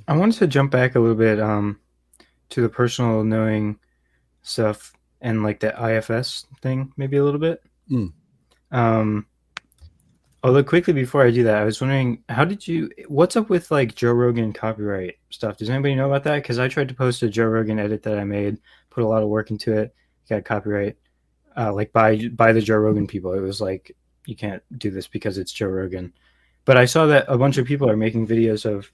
I wanted to jump back a little bit to the personal knowing stuff and like the IFS thing, maybe a little bit. Although quickly before I do that, I was wondering, what's up with like Joe Rogan copyright stuff? Does anybody know about that? Because I tried to post a Joe Rogan edit that I made, put a lot of work into it, got copyright, like by the Joe Rogan people. It was like, you can't do this because it's Joe Rogan. But I saw that a bunch of people are making videos of,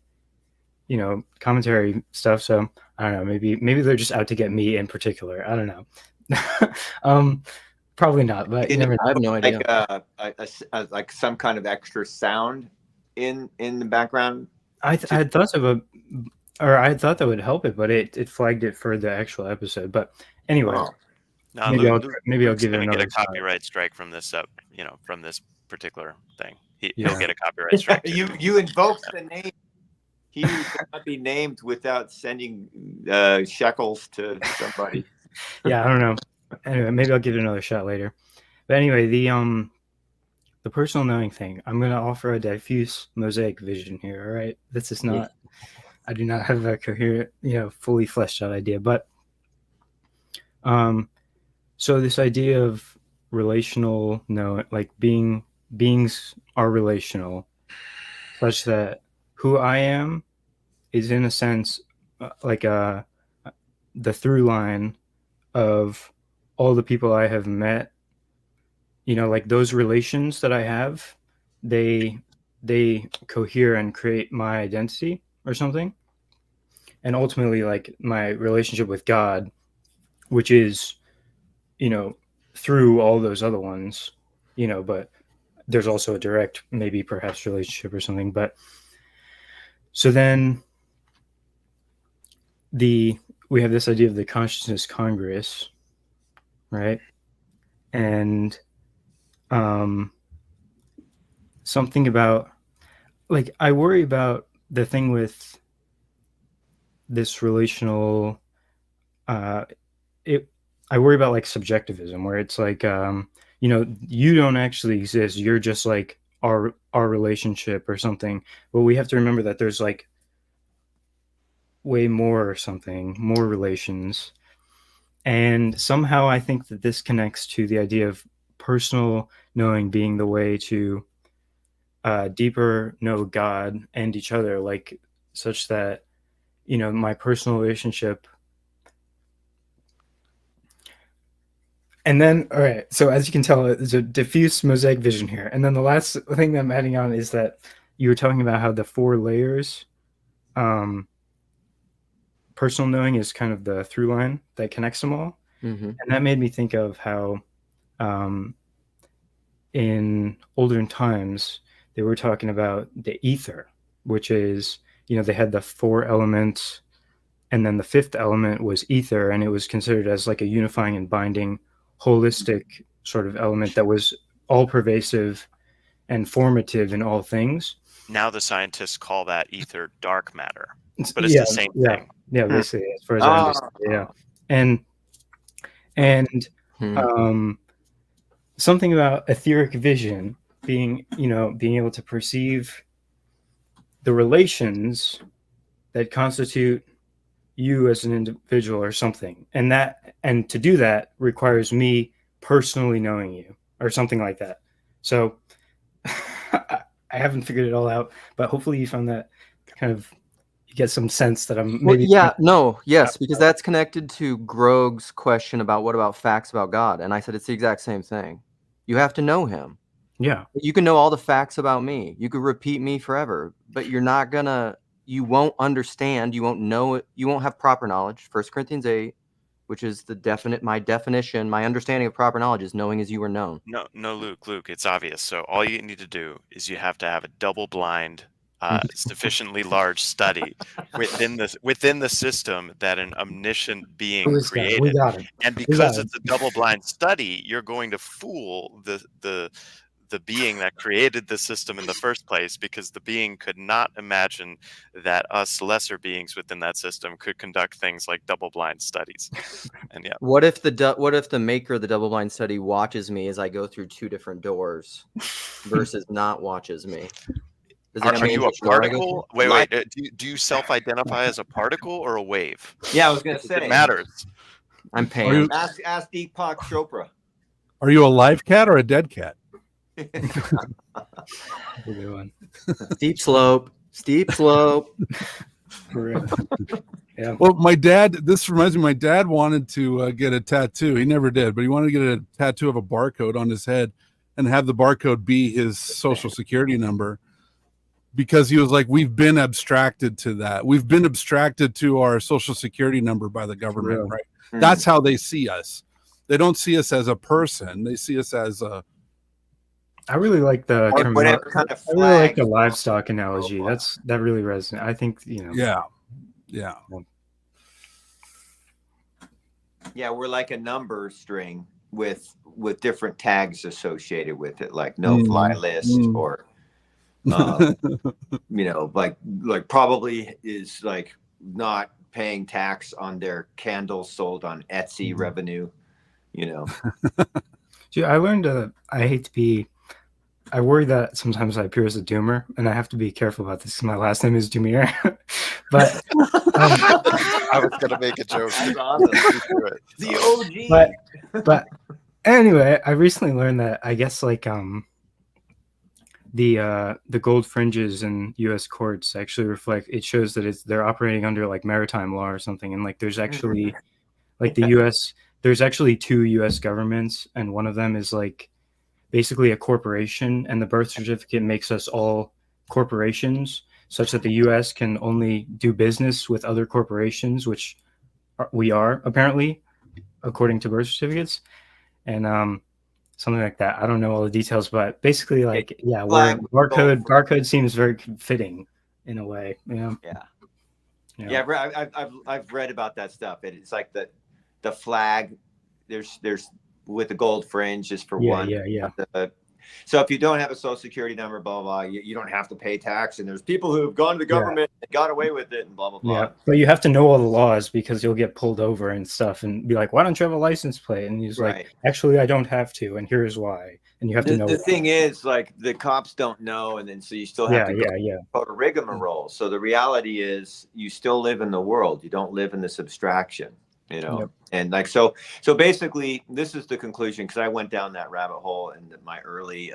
you know, commentary stuff. So I don't know, maybe they're just out to get me in particular. I don't know. Probably not, but you never know. I have no idea. Like some kind of extra sound in the background. I thought that would help it, but it flagged it for the actual episode. But anyway, no, maybe I'll give it get another a copyright strike from this from this particular thing. He'll get a copyright strike. You invoked the name. He cannot be named without sending shekels to somebody. Yeah, I don't know. Anyway, maybe I'll give it another shot later. But anyway, the personal knowing thing, I'm going to offer a diffuse mosaic vision here. All right. This is not, I do not have a coherent, fully fleshed out idea, but, so this idea of relational knowing, like beings are relational such that who I am is in a sense like the through line of all the people I have met, like those relations that I have, they cohere and create my identity or something. And ultimately, like my relationship with God, which is, through all those other ones, but there's also a direct, maybe perhaps relationship or something. But so then we have this idea of the consciousness congruous, right? And something about, like, I worry about the thing with this relational, I worry about like subjectivism, where it's like, you don't actually exist. You're just like our relationship or something. But we have to remember that there's like way more or something, more relations. And somehow I think that this connects to the idea of personal knowing being the way to deeper know God and each other, like such that, my personal relationship. And then, all right, so as you can tell, there's a diffuse mosaic vision here. And then the last thing that I'm adding on is that you were talking about how the 4 layers, personal knowing is kind of the through line that connects them all. Mm-hmm. And that made me think of how in older times, they were talking about the ether, which is, they had the 4 elements, and then the 5th element was ether, and it was considered as like a unifying and binding holistic sort of element that was all pervasive and formative in all things. Now the scientists call that ether dark matter, but it's the same thing. Yeah, basically, as far as I understand. Yeah. And something about etheric vision being able to perceive the relations that constitute you as an individual or something, and to do that requires me personally knowing you or something like that. So I haven't figured it all out, but hopefully you found that kind of, you get some sense that I'm maybe because that's connected to Grogg's question about what about facts about God, and I said it's the exact same thing. You have to know him. Yeah, you can know all the facts about me, you could repeat me forever, but you won't understand, you won't know it, you won't have proper knowledge. 1 Corinthians 8, which is my definition, my understanding of proper knowledge is knowing as you are known. No, Luke, it's obvious. So all you need to do is you have to have a double-blind, sufficiently large study within the system that an omniscient being created. We got it. And because it's a double-blind study, you're going to fool the being that created the system in the first place, because the being could not imagine that us lesser beings within that system could conduct things like double-blind studies. And what if the maker of the double-blind study watches me as I go through 2 different doors versus not watches me? Are you a particle? Wait. Do you self-identify as a particle or a wave? Yeah, I was going to say. It matters. I'm paying. Ask Deepak Chopra. Are you a live cat or a dead cat? Steep slope. Yeah. Well, my dad, this reminds me, my dad wanted to get a tattoo. He never did, but he wanted to get a tattoo of a barcode on his head and have the barcode be his social security number, because he was like, we've been abstracted to that. We've been abstracted to our social security number by the government, right? Mm-hmm. That's how they see us. They don't see us as a person. They see us as a... I really like the whatever kind of flag. I really like the livestock analogy. That really resonates. I think, Yeah. Yeah, we're like a number string with different tags associated with it, like no fly list or like probably is like not paying tax on their candles sold on Etsy revenue, Dude, I learned I hate to be. I worry that sometimes I appear as a doomer, and I have to be careful about this. My last name is Dumir, but I was gonna make a joke. That's awesome. The OG. But anyway, I recently learned that I guess like the gold fringes in U.S. courts actually reflect. It shows that they're operating under like maritime law or something, and like there's actually like the U.S. There's actually 2 U.S. governments, and one of them is like basically a corporation, and the birth certificate makes us all corporations, such that the U.S. can only do business with other corporations, which we are apparently, according to birth certificates, and something like that. I don't know all the details, but basically, like, yeah, where barcode seems very fitting in a way, you know. Yeah, I've read about that stuff. It's like the flag. There's with the gold fringe is for one. Yeah. So if you don't have a social security number, blah, blah, blah, you don't have to pay tax. And there's people who have gone to the government and got away with it and blah, blah, blah. Yeah, but you have to know all the laws because you'll get pulled over and stuff and be like, why don't you have a license plate? And he's like, actually, I don't have to. And here's why. And you have to know. The thing is, like, the cops don't know. And then so you still have to go to rigmarole. So the reality is you still live in the world. You don't live in this abstraction. You know, and like so basically this is the conclusion, because I went down that rabbit hole in my early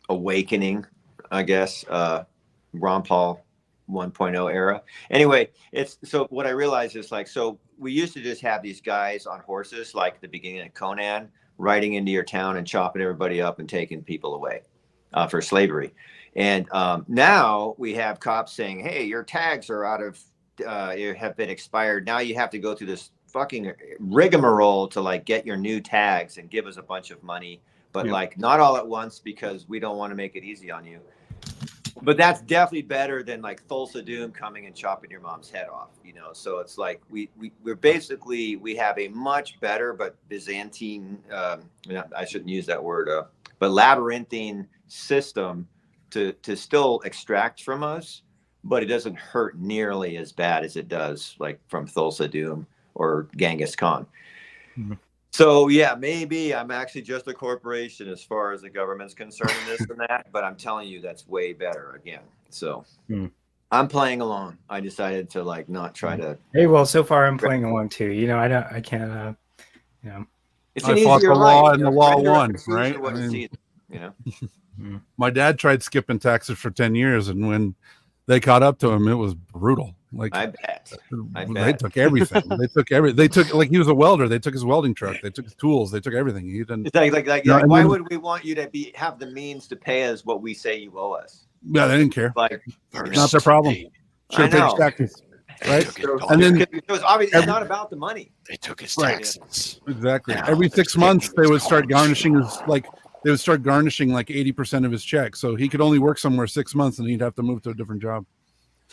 awakening, I guess, Ron Paul 1.0 era. Anyway, it's so what I realized is like, so we used to just have these guys on horses, like the beginning of Conan, riding into your town and chopping everybody up and taking people away for slavery. And now we have cops saying, hey, your tags are out of have been expired. Now you have to go through this fucking rigmarole to like get your new tags and give us a bunch of money, but like not all at once, because we don't want to make it easy on you. But that's definitely better than like Thulsa Doom coming and chopping your mom's head off, you know. So it's like we're basically, we have a much better but Byzantine, I shouldn't use that word, but labyrinthine system to still extract from us, but it doesn't hurt nearly as bad as it does like from Thulsa Doom or Genghis Khan. So yeah, maybe I'm actually just a corporation as far as the government's concerned in this and that, but I'm telling you that's way better again. So I'm playing along. I decided to like not try to. Hey, well, so far I'm playing along too. You know, I can't. You know, it's an easier law life, and the law won, right? I mean, you know. My dad tried skipping taxes for 10 years, and when they caught up to him, it was brutal. Like I bet. They took everything. They took like he was a welder. They took his welding truck. They took his tools. They took everything. He didn't. It's like why would we want you to have the means to pay us what we say you owe us? Yeah, they didn't care. Like, not their problem. Should have paid his taxes, right? And then it was obviously not about the money. They took his taxes. Exactly. Every 6 months, they would start garnishing his They would start garnishing like 80% of his check, so he could only work somewhere 6 months, and he'd have to move to a different job.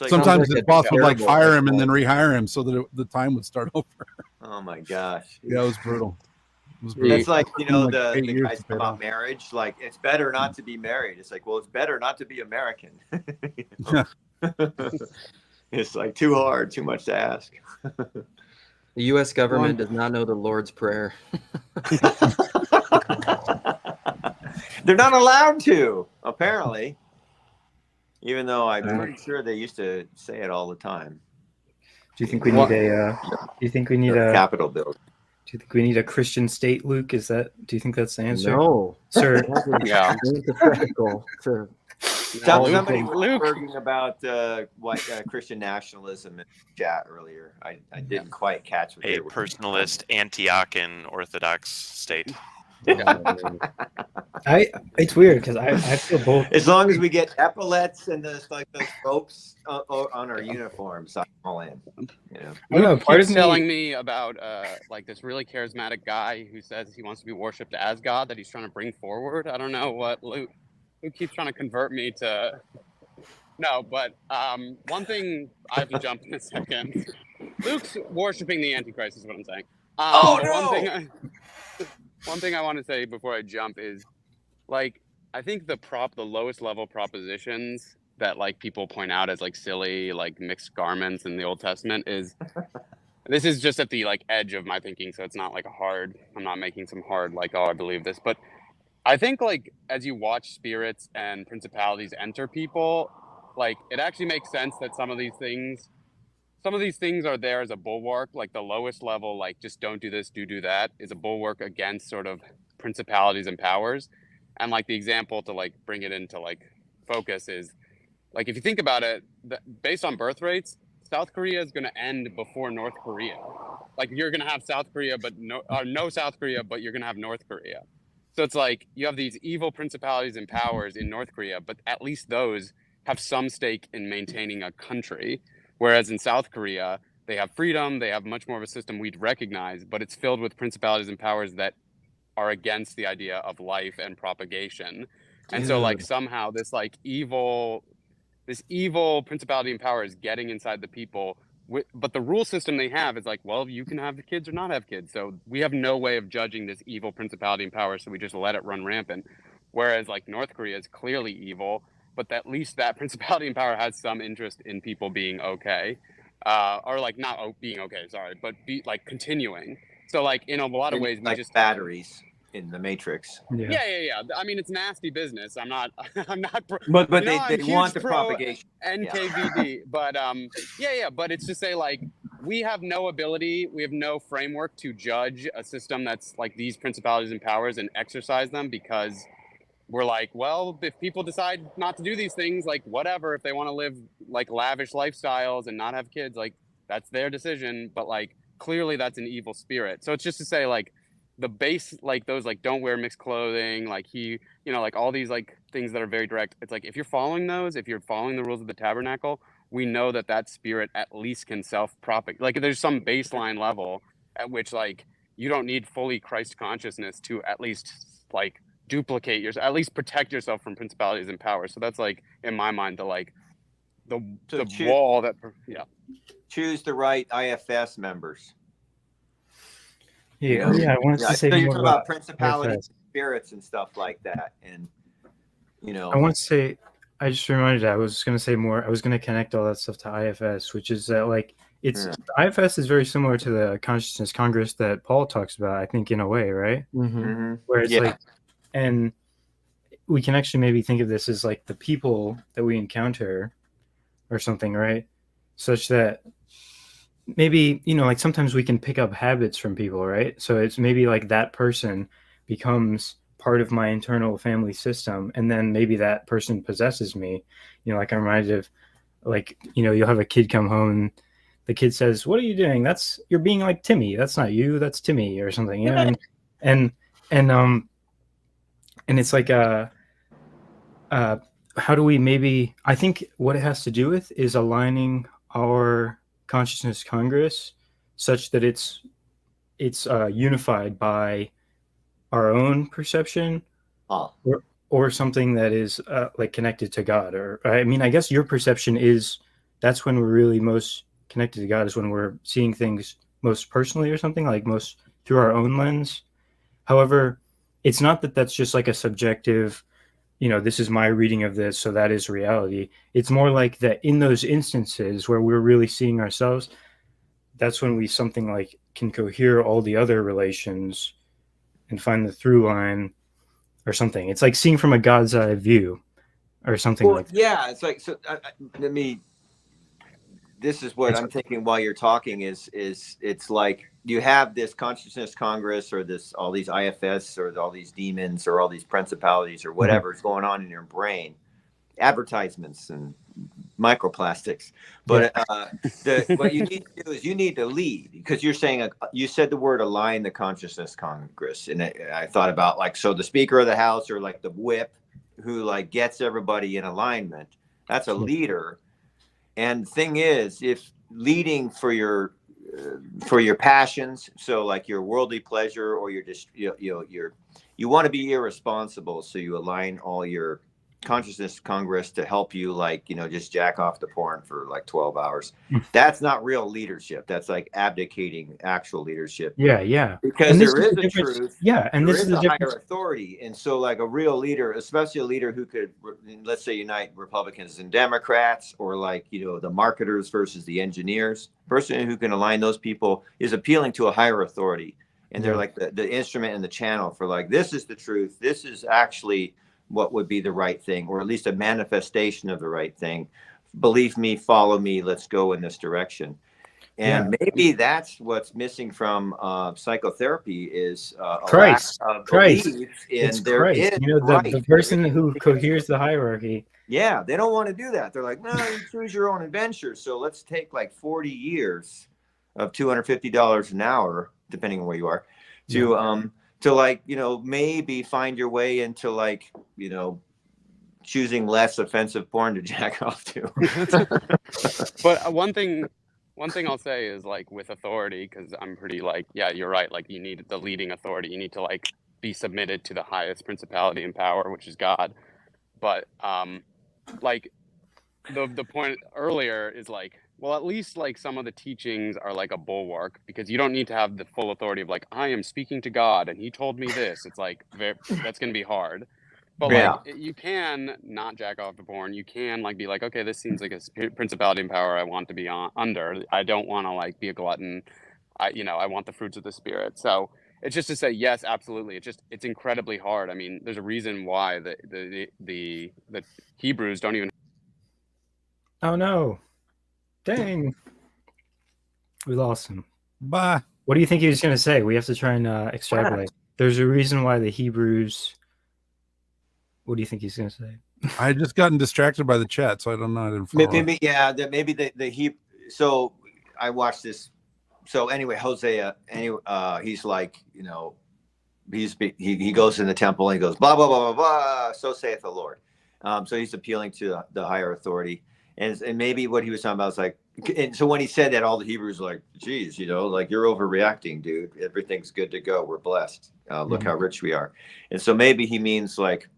Like, sometimes his boss would like fire him and then rehire him so that the time would start over. Oh my gosh. Yeah, it was brutal. It's like, you know, the guys about marriage, like it's better not to be married. It's like, well, it's better not to be American. It's like too hard, too much to ask. The U.S. government does not know the Lord's Prayer. They're not allowed to, apparently. Even though I'm pretty sure they used to say it all the time. Do you think we need a? Do you think we need a capital bill? Do you think we need a Christian state, Luke? Do you think that's the answer? No, sir. Yeah, Somebody was talking about Christian nationalism in the chat earlier. I didn't quite catch what a they were. personalist Antiochian Orthodox state. It's weird because I feel both. As long as we get epaulets and those ropes on our uniforms, I'm all in. You know, I don't know. Part of telling me about like this really charismatic guy who says he wants to be worshipped as God that he's trying to bring forward. I don't know what Luke keeps trying to convert me to. No, but one thing I have to jump in a second. Luke's worshiping the Antichrist is what I'm saying. Oh no! One thing I want to say before I jump is, like, I think the lowest level propositions that like people point out as like silly, like mixed garments in the Old Testament is This is just at the like edge of my thinking, so it's not like I'm not making some hard like, oh, I believe this, but I think like as you watch spirits and principalities enter people, like it actually makes sense that some of these things are there as a bulwark. Like the lowest level, like just don't do this, do that, is a bulwark against sort of principalities and powers. And like the example to like bring it into like focus is like, if you think about it, based on birth rates, South Korea is going to end before North Korea. Like you're going to have South Korea, but no South Korea, but you're going to have North Korea. So it's like you have these evil principalities and powers in North Korea, but at least those have some stake in maintaining a country. Whereas in South Korea, they have freedom, they have much more of a system we'd recognize, but it's filled with principalities and powers that are against the idea of life and propagation. And so like somehow this evil principality and power is getting inside the people. But the rule system they have is like, well, you can have kids or not have kids. So we have no way of judging this evil principality and power, so we just let it run rampant. Whereas like North Korea is clearly evil, but at least that principality and power has some interest in people being okay. Or like not being okay, sorry, but like continuing. So like in a lot of ways, like batteries in the Matrix. Yeah. I mean, it's nasty business. I'm not. But they want the propagation. NKVD, but but it's to say like we have no ability, we have no framework to judge a system that's like these principalities and powers and exercise them, because we're like, well, if people decide not to do these things, like whatever, if they want to live like lavish lifestyles and not have kids, like that's their decision. But like clearly that's an evil spirit. So it's just to say like the base, like those like don't wear mixed clothing, like like all these like things that are very direct. It's like if you're following those, if you're following the rules of the tabernacle, we know that spirit at least can self-propagate. Like there's some baseline level at which like you don't need fully Christ consciousness to at least like duplicate yourself, at least protect yourself from principalities and powers. So that's like in my mind the wall that choose the right IFS members. Yeah, I wanted to say so you're more talking about principalities, spirits, and stuff like that, and I want to say, I just reminded I was going to say more. I was going to connect all that stuff to IFS, which is that like IFS is very similar to the Consciousness Congress that Paul talks about, I think, in a way, right? Mm-hmm. Where it's like, and we can actually maybe think of this as like the people that we encounter or something, right? Such that maybe, like sometimes we can pick up habits from people, right? So it's maybe like that person becomes part of my internal family system, and then maybe that person possesses me. Like I'm reminded of like, you'll have a kid come home and the kid says, "What are you doing? You're being like Timmy. That's not you, that's Timmy," or something, and it's like how do we maybe, I think what it has to do with is aligning our Consciousness Congress such that it's unified by our own perception or something that is like connected to God. Or I mean, I guess your perception that's when we're really most connected to God, is when we're seeing things most personally or something, like most through our own lens. However, it's not that that's just like a subjective, this is my reading of this, so that is reality. It's more like that in those instances where we're really seeing ourselves, that's when we something like can cohere all the other relations and find the through line or something. It's like seeing from a God's eye view or something like that. Yeah, it's like, so this is what I'm thinking while you're talking is it's like you have this Consciousness Congress or all these IFS or all these demons or all these principalities or whatever is going on in your brain, advertisements and microplastics. But what you need to do is you need to lead, because you're saying, you said the word align the Consciousness Congress. And I thought about like, so the Speaker of the House or like the whip who like gets everybody in alignment, that's a leader. And the thing is, if leading for your passions, so like your worldly pleasure, or you're just you want to be irresponsible, so you align all your consciousness congress to help you, like, just jack off the porn for like 12 hours. That's not real leadership. That's like abdicating actual leadership. Yeah. Because And this there is is the a difference. truth. Yeah, and There this is is the a difference. higher authority. And so like a real leader, especially a leader who could, let's say, unite Republicans and Democrats, or like, the marketers versus the engineers, person who can align those people is appealing to a higher authority. And they're like the instrument and the channel for like, this is the truth. This is actually what would be the right thing, or at least a manifestation of the right thing. Believe me, follow me, let's go in this direction. And maybe that's what's missing from psychotherapy is Christ. a lack of Christ. belief It's in there Christ. is The person who coheres the hierarchy. Yeah, they don't want to do that. They're like, no, you choose your own adventure. So let's take like 40 years of $250 an hour, depending on where you are, to like, maybe find your way into like, choosing less offensive porn to jack off to. But one thing I'll say is, like, with authority, because I'm pretty like, yeah, you're right. Like, you need the leading authority. You need to like be submitted to the highest principality and power, which is God. But like the point earlier is like, well, at least like some of the teachings are like a bulwark, because you don't need to have the full authority of like, I am speaking to God and he told me this. It's like that's going to be hard. But like, you can not jack off the porn. You can like be like, okay, this seems like a principality and power I want to be under. I don't want to like be a glutton. I want the fruits of the spirit. So it's just to say, yes, absolutely. It's incredibly hard. I mean, there's a reason why the Hebrews don't even. Oh no! Dang, we lost him. Bye. What do you think he was going to say? We have to try and extrapolate. There's a reason why the Hebrews. What do you think he's going to say? I just gotten distracted by the chat, so I don't know. I didn't follow. Maybe the he. So I watched this. So anyway, Hosea. He's like, he goes in the temple and he goes blah blah blah blah blah. So saith the Lord. So he's appealing to the higher authority, and maybe what he was talking about is like. And so when he said that, all the Hebrews were like, geez, like, you're overreacting, dude. Everything's good to go. We're blessed. Look how rich we are. And so maybe he means like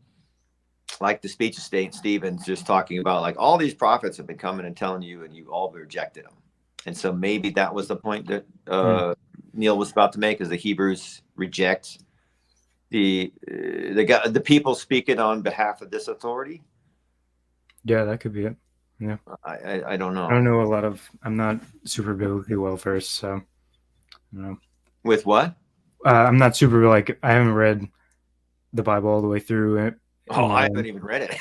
the speech of St. Stephen's, just talking about like all these prophets have been coming and telling you, and you all rejected them. And so maybe that was the point that Neil was about to make, is the Hebrews reject the people speaking on behalf of this authority. Yeah, that could be it. Yeah, I don't know. I don't know a lot of. I'm not super biblically well versed, so I don't know. With what? I'm not super I haven't read the Bible all the way through. I haven't even read it.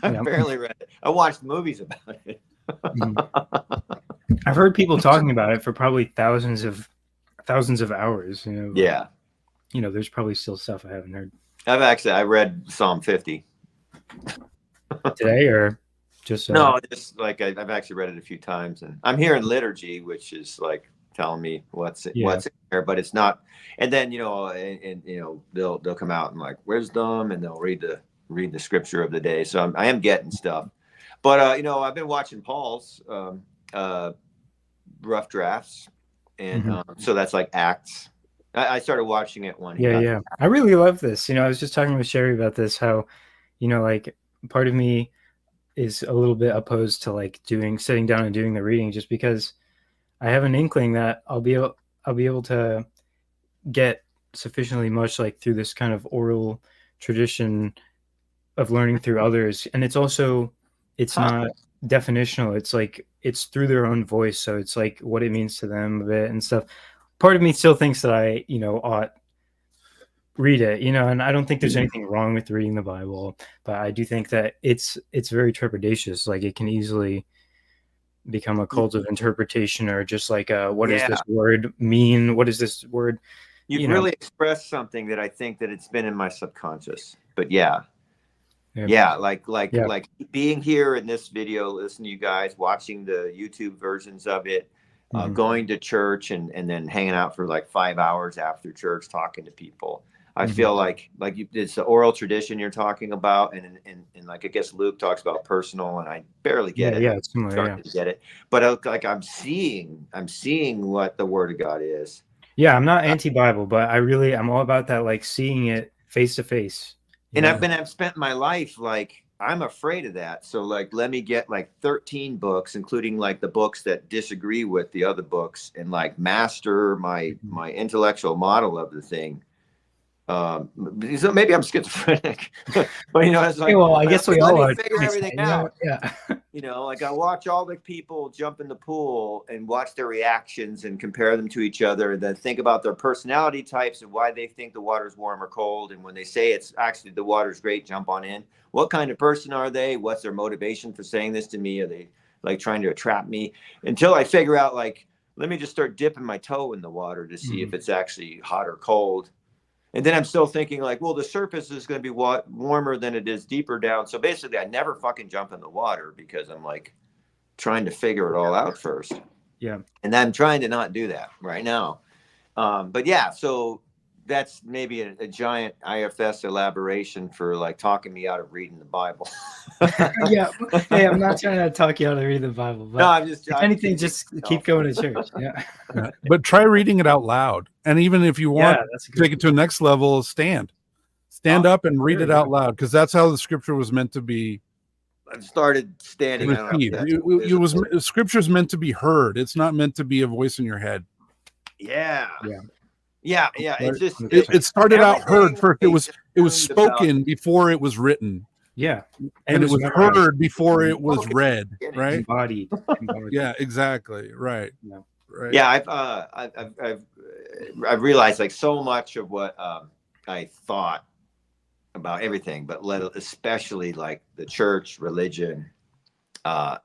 I barely read it. I watched movies about it. I've heard people talking about it for probably thousands of hours. Yeah. There's probably still stuff I haven't heard. I read Psalm 50 today, or just no, just like I've actually read it a few times, and I'm here in liturgy, which is like telling me what's in there, but it's not. And then they'll come out and like wisdom, and they'll read the scripture of the day. So I am getting stuff, but I've been watching Paul's rough drafts, and so that's like Acts. I started watching it when I really love this. I was just talking with Sherry about this, how like part of me is a little bit opposed to like sitting down and doing the reading, just because I have an inkling that I'll be able to get sufficiently much like through this kind of oral tradition of learning through others. And it's not definitional. It's like, it's through their own voice. So it's like what it means to them a bit and stuff. Part of me still thinks that I, ought read it, and I don't think there's anything wrong with reading the Bible, but I do think that it's very trepidatious. Like, it can easily become a cult of interpretation, or just like what does this word mean? What is this word? You've really expressed something that I think that it's been in my subconscious. But like being here in this video, listening to you guys, watching the YouTube versions of it, going to church and then hanging out for like 5 hours after church, talking to people. I feel like it's the oral tradition you're talking about, and like I guess Luke talks about personal, and I barely get it. Yeah, it's similar. Starting to get it, but like I'm seeing what the Word of God is. Yeah, I'm not anti-Bible, but I'm all about that, like seeing it face to face. And I've spent my life like I'm afraid of that. So like, let me get like 13 books, including like the books that disagree with the other books, and like master my intellectual model of the thing. So maybe I'm schizophrenic, but you know, it's like, hey, well, I guess we all let are. me figure everything out. Yeah. You know, like I watch all the people jump in the pool and watch their reactions and compare them to each other, and then think about their personality types and why they think the water's warm or cold. And when they say it's actually the water's great, jump on in. What kind of person are they? What's their motivation for saying this to me? Are they like trying to trap me? Until I figure out, like, let me just start dipping my toe in the water to see if it's actually hot or cold. And then I'm still thinking like, well, the surface is going to be warmer than it is deeper down. So basically, I never fucking jump in the water because I'm like trying to figure it all out first. Yeah. And I'm trying to not do that right now. But yeah, so that's maybe a giant IFS elaboration for like talking me out of reading the Bible. Yeah. Hey, I'm not trying to talk you out of reading the Bible, but no, I'm just, if anything, just keep going to church. Yeah. But try reading it out loud. And even if you want that's to take it to the next level, stand up and read it out loud, because that's how the scripture was meant to be. I've started standing. Scripture's meant to be heard. It's not meant to be a voice in your head. Yeah. It's just it started out heard first. It was spoken before it was written. Yeah, and it was heard before it was read. Right. Embodied. Yeah. Exactly. Right. No. Right. Yeah. I've realized like so much of what I thought about everything, but especially like the church, religion. I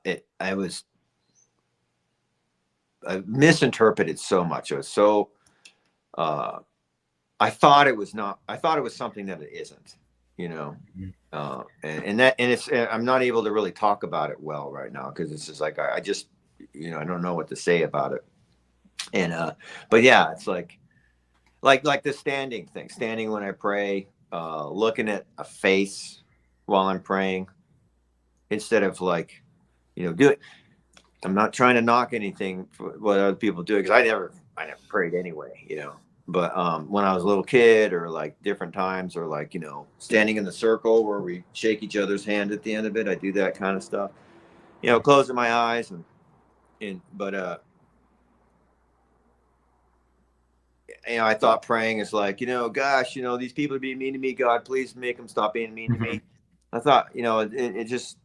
misinterpreted so much. It was so. I thought it was something that it isn't, you know, and I'm not able to really talk about it well right now, because it's just like, I just, you know, I don't know what to say about it. And, but yeah, it's like the standing thing, standing when I pray, looking at a face while I'm praying, instead of like, you know, do it. I'm not trying to knock anything for what other people do, because I never prayed anyway, you know. But when I was a little kid, or like different times, or like, you know, standing in the circle where we shake each other's hand at the end of it, I do that kind of stuff, you know, closing my eyes but you know, I thought praying is like, you know, gosh, you know, these people are being mean to me. God, please make them stop being mean to me. I thought, you know, it just.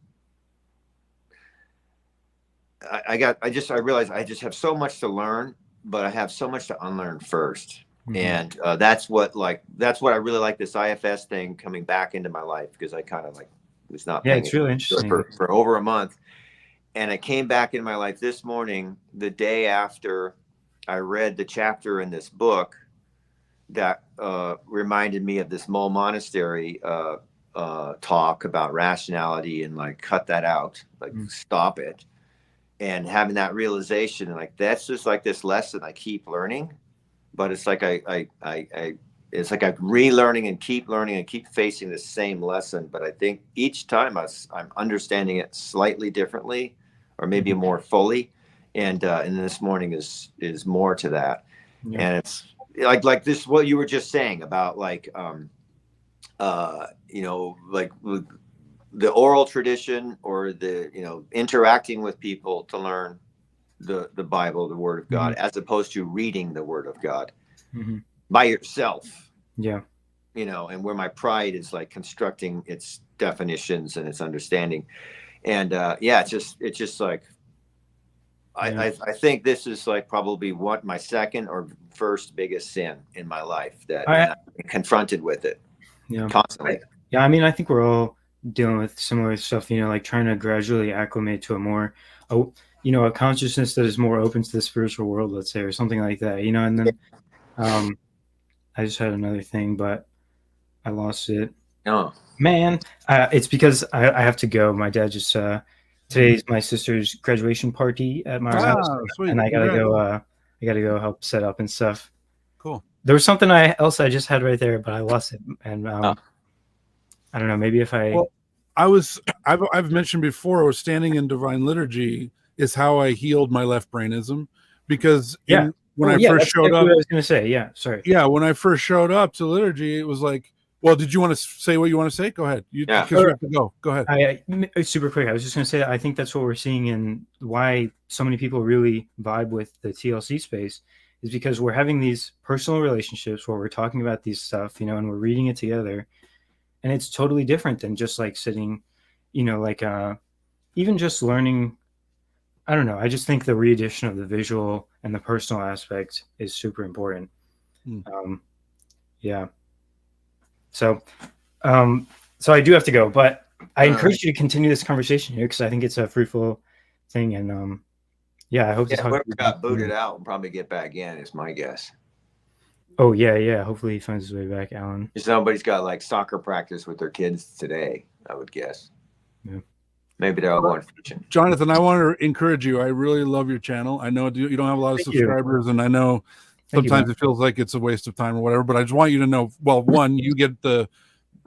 I realized I just have so much to learn, but I have so much to unlearn first. And that's what I really like, this IFS thing coming back into my life, because I kind of like was not paying it's really interesting for over a month. And it came back in my life this morning, the day after I read the chapter in this book that reminded me of this Mole Monastery talk about rationality, and like, cut that out, like stop it. And having that realization, and like, that's just like this lesson I keep learning, but it's like it's like I'm relearning and keep learning and keep facing the same lesson. But I think each time I'm understanding it slightly differently, or maybe more fully. And this morning is more to that. Yeah. And it's like this, what you were just saying about like, you know, like the oral tradition, or the, you know, interacting with people to learn the Bible, the Word of God, as opposed to reading the Word of God by yourself. Yeah. You know, and where my pride is like constructing its definitions and its understanding. And it's just like, I think this is like probably my second or first biggest sin in my life, that I'm confronted with it constantly. I mean, I think we're all dealing with similar stuff, you know, like trying to gradually acclimate to a more, you know, a consciousness that is more open to the spiritual world, let's say, or something like that, you know. And then I just had another thing, but I lost it. Oh man, it's because I have to go. My dad just today's my sister's graduation party at my house, sweet. And I gotta go help set up and stuff. Cool. There was something else I just had right there, but I lost it, and I don't know. Maybe if I've mentioned before, I was standing in divine liturgy is how I healed my left brainism, because when I first showed up, I was going to say, sorry. Yeah, when I first showed up to liturgy, it was like, Well, did you want to say what you want to say? Go ahead. Because you have to go. Go ahead. Super quick. I was just going to say that I think that's what we're seeing and why so many people really vibe with the TLC space is because we're having these personal relationships where we're talking about these stuff, you know, and we're reading it together. And it's totally different than just like sitting, you know, like even just learning. I don't know. I just think the re-edition of the visual and the personal aspect is super important. Yeah. So I do have to go, but I encourage you to continue this conversation here because I think it's a fruitful thing. And yeah, I hope to talk whoever to you. got booted out will probably get back in, is my guess. Oh, yeah. Hopefully he finds his way back, Alan. Somebody's got like soccer practice with their kids today, I would guess. Yeah. Maybe they're all going fishing. Jonathan, I want to encourage you. I really love your channel. I know you don't have a lot of subscribers, and I know sometimes it feels like it's a waste of time or whatever, but I just want you to know, well, one, you get the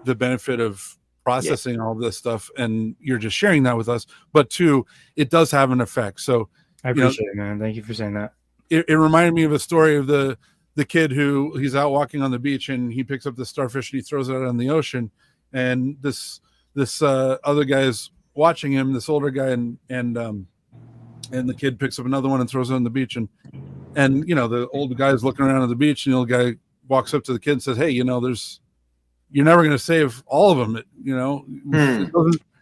benefit of processing all this stuff, and you're just sharing that with us. But two, it does have an effect. So I appreciate it, man. Thank you for saying that. It reminded me of a story of the kid who he's out walking on the beach and he picks up the starfish and he throws it out in the ocean, and this other guy is watching him, this older guy, and the kid picks up another one and throws it on the beach, and you know, the old guy is looking around at the beach, and the old guy walks up to the kid and says, hey, you know, you're never going to save all of them. It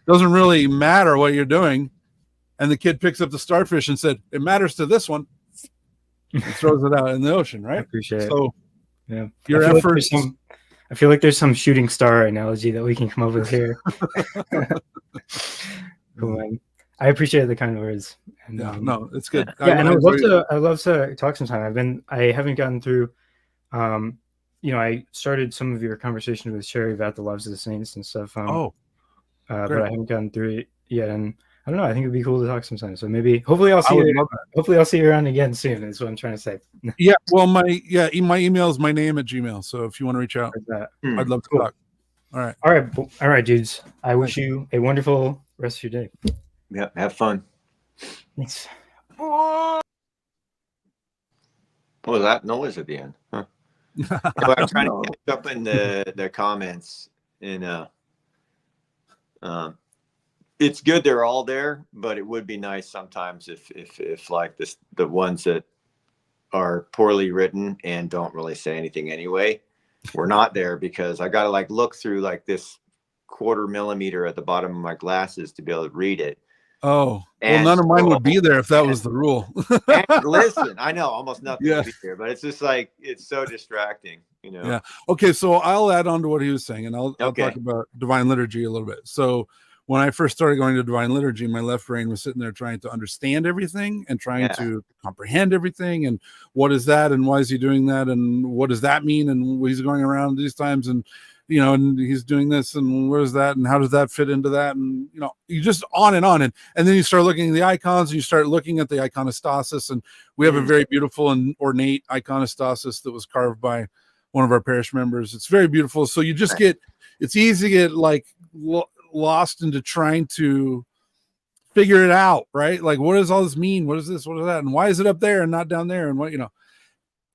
doesn't really matter what you're doing. And the kid picks up the starfish and said, it matters to this one, and throws it out in the ocean, right? I appreciate it. So yeah, your efforts. I feel like there's some shooting star analogy that we can come up with here. Cool, man. I appreciate the kind words. And, no, it's good. Yeah, and I'd love to talk sometime. I haven't gotten through. You know, I started some of your conversations with Sherry about the Loves of the Saints and stuff. But I haven't gotten through it yet, and I don't know. I think it'd be cool to talk sometime. So maybe, hopefully, I'll see you. Hopefully, I'll see you around again soon. Is what I'm trying to say. Yeah. Well, my email is my name at Gmail. So if you want to reach out, I'd love to talk. All right, dudes. I wish you a wonderful rest of your day. Yeah. Have fun. Thanks. What was that noise at the end? Huh? I'm trying to catch up in the comments, and it's good they're all there, but it would be nice sometimes if like the ones that are poorly written and don't really say anything anyway were not there, because I got to like look through like this 1/4 millimeter at the bottom of my glasses to be able to read it. Oh, well, none of mine would be there if that was the rule. Listen, I know almost nothing would be there, but it's just like, it's so distracting, you know? Yeah. Okay. So I'll add on to what he was saying, and I'll talk about divine liturgy a little bit. So when I first started going to divine liturgy, my left brain was sitting there trying to understand everything and trying to comprehend everything. And what is that? And why is he doing that? And what does that mean? And he's going around these times, and you know, and he's doing this, and where's that, and how does that fit into that? And you know, you just on, and then you start looking at the icons, and you start looking at the iconostasis, and we have a very beautiful and ornate iconostasis that was carved by one of our parish members. It's very beautiful. So you just it's easy to get like lost into trying to figure it out, right? Like, what does all this mean? What is this? What is that? And why is it up there and not down there? And what, you know?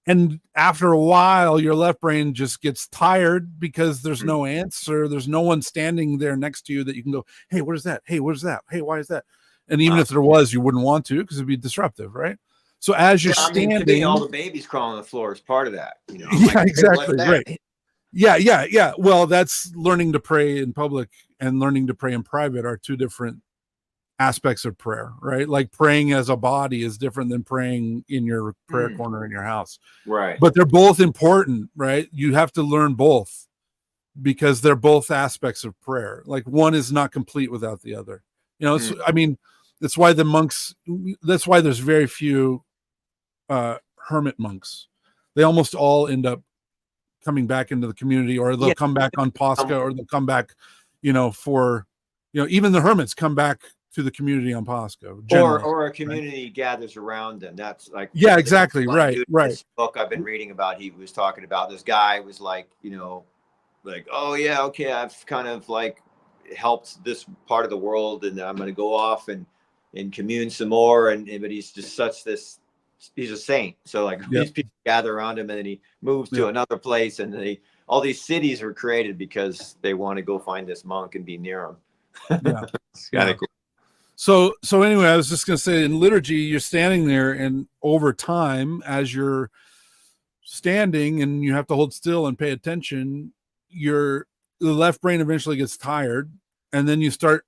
And after a while, your left brain just gets tired because there's no answer. There's no one standing there next to you that you can go, hey, what is that? Hey, what is that? Hey, why is that? And even if there was, you wouldn't want to, because it'd be disruptive, right? So as you're standing, to me, all the babies crawling on the floor is part of that. You know? Yeah, exactly. Right. Yeah. Well, that's learning to pray in public and learning to pray in private are two different aspects of prayer, right? Like praying as a body is different than praying in your prayer corner in your house. Right. But they're both important, right? You have to learn both because they're both aspects of prayer. Like one is not complete without the other. You know, I mean, that's why there's very few hermit monks. They almost all end up coming back into the community, or they'll come back on Pascha, or they'll come back, you know, for, you know, even the hermits come back to the community on Pascha, or a community gathers around them. That's like, exactly. Right. This book I've been reading about, he was talking about, this guy was like, you know, like, oh yeah, okay, I've kind of like helped this part of the world, and I'm going to go off and commune some more, but he's just he's a saint. So like these people gather around him, and then he moves to another place, and then he all these cities were created because they want to go find this monk and be near him. Yeah. It's kind of cool. So anyway, I was just going to say, in liturgy, you're standing there, and over time, as you're standing and you have to hold still and pay attention, the left brain eventually gets tired, and then you start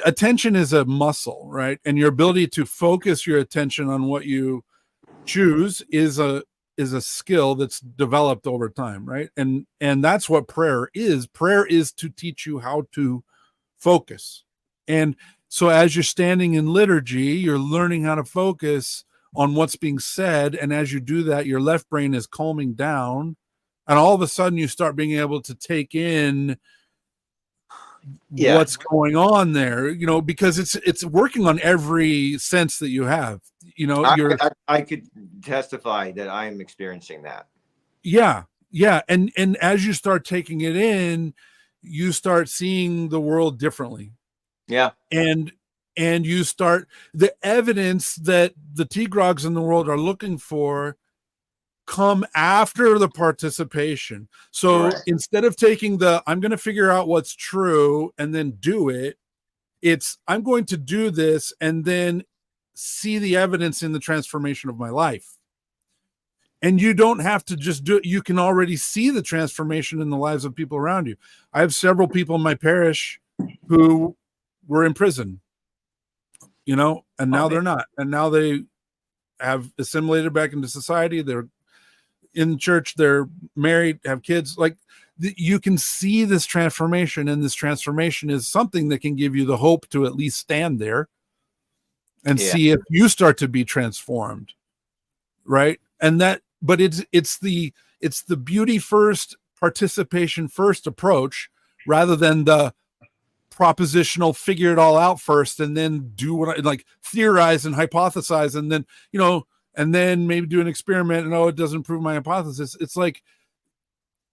attention is a muscle, right? And your ability to focus your attention on what you choose is a skill that's developed over time, right? And that's what prayer is. Prayer is to teach you how to focus. And so as you're standing in liturgy, you're learning how to focus on what's being said, and as you do that, your left brain is calming down, and all of a sudden you start being able to take in what's going on there, because it's working on every sense that you have. I could testify that I am experiencing that. Yeah. And as you start taking it in, you start seeing the world differently. Yeah. And you start, the evidence that the T-Grogs in the world are looking for come after the participation. So instead of taking I'm going to figure out what's true and then do it, it's I'm going to do this and then see the evidence in the transformation of my life. And you don't have to just do it. You can already see the transformation in the lives of people around you. I have several people in my parish who were in prison, and now they're not. And now they have assimilated back into society. They're in church, they're married, have kids. Like, you can see this transformation, and this transformation is something that can give you the hope to at least stand there and see if you start to be transformed, right? And that, but it's the beauty first, participation first approach, rather than the propositional figure it all out first and then do theorize and hypothesize, and then and then maybe do an experiment, and it doesn't prove my hypothesis. It's like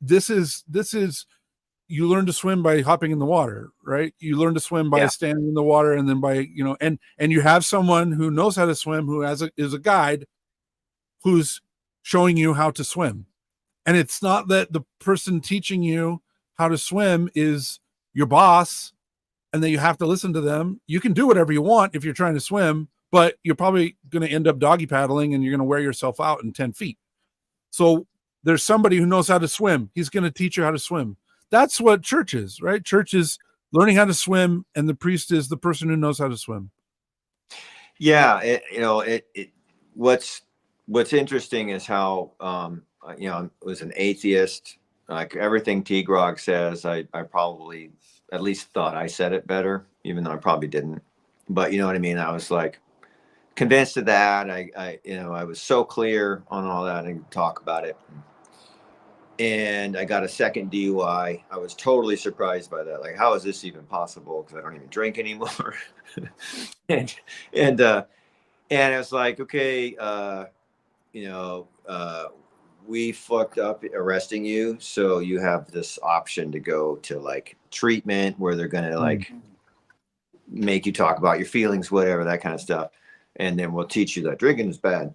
this is you learn to swim by hopping in the water, right? You learn to swim by standing in the water, and then by and you have someone who knows how to swim, who is a guide who's showing you how to swim. And it's not that the person teaching you how to swim is your boss and that you have to listen to them. You can do whatever you want if you're trying to swim, but you're probably going to end up doggy paddling, and you're going to wear yourself out in 10 feet. So there's somebody who knows how to swim. He's going to teach you how to swim. That's what church is, right? Church is learning how to swim, and the priest is the person who knows how to swim. Yeah. What's interesting is how, I was an atheist. Like everything T. Grog says, I probably at least thought I said it better, even though I probably didn't. But you know what I mean? I was like convinced of that. I was so clear on all that, and talk about it. And I got a second DUI. I was totally surprised by that. Like, how is this even possible? Because I don't even drink anymore. and I was like, okay, we fucked up arresting you, so you have this option to go to like treatment where they're gonna like make you talk about your feelings, whatever, that kind of stuff, and then we'll teach you that drinking is bad.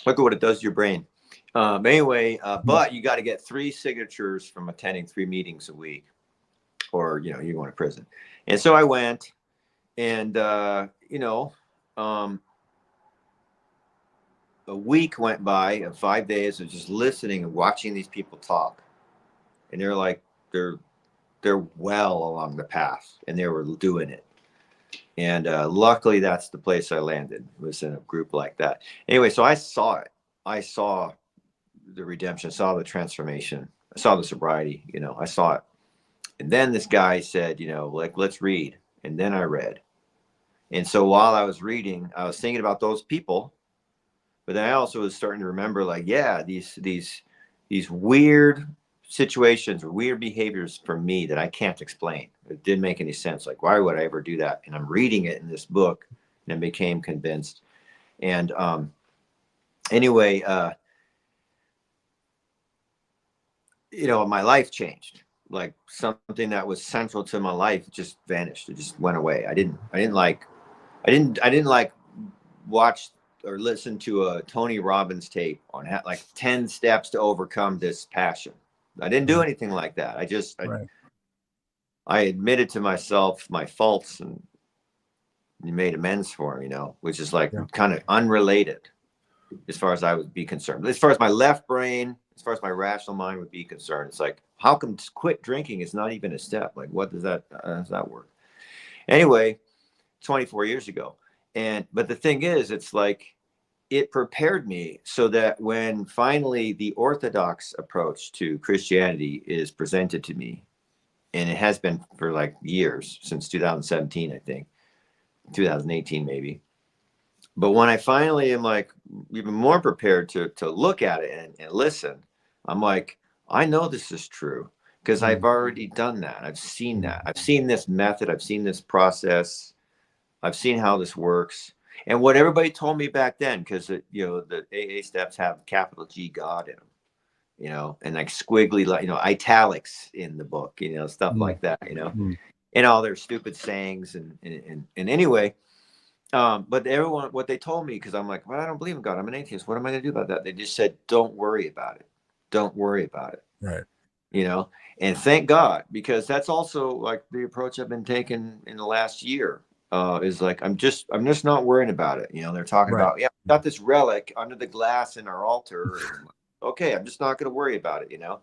Look at what it does to your brain. Anyway, but you got to get 3 signatures from attending 3 meetings a week, or you're going to prison. And so I went, and a week went by, and 5 days of just listening and watching these people talk, and they're like they're well along the path, and they were doing it. And luckily, that's the place I landed, was in a group like that. Anyway, so I saw it. I saw the redemption, saw the transformation, I saw the sobriety, I saw it. And then this guy said, let's read. And then I read. And so while I was reading, I was thinking about those people, but then I also was starting to remember, these weird situations or weird behaviors for me that I can't explain. It didn't make any sense. Like, why would I ever do that? And I'm reading it in this book, and I became convinced. And anyway, my life changed. Like, something that was central to my life just vanished. It just went away. I didn't watch or listened to a Tony Robbins tape on like 10 steps to overcome this passion. I didn't do anything like that. I admitted to myself my faults and made amends for them, you know, which is like kind of unrelated as far as I would be concerned. As far as my left brain, as far as my rational mind would be concerned, it's like, how come quit drinking is not even a step? Like, what does that work? Anyway, 24 years ago. But the thing is, it's like, it prepared me so that when finally the orthodox approach to Christianity is presented to me, and it has been for like years, since 2017, I think, 2018 maybe. But when I finally am like even more prepared to look at it and listen, I'm like, I know this is true because I've already done that. I've seen that. I've seen this method. I've seen this process. I've seen how this works. And what everybody told me back then, because you know, the AA steps have capital G God in them, you know, and like squiggly, like, you know, italics in the book, you know, stuff like that, you know, and all their stupid sayings and anyway. But everyone, what they told me, because I'm like, well, I don't believe in God. I'm an atheist. What am I going to do about that? They just said, don't worry about it. Don't worry about it. Right. You know, and thank God, because that's also like the approach I've been taking in the last year. Is like, I'm just not worrying about it. You know, they're talking about, yeah, we got this relic under the glass in our altar. Okay, I'm just not going to worry about it, you know.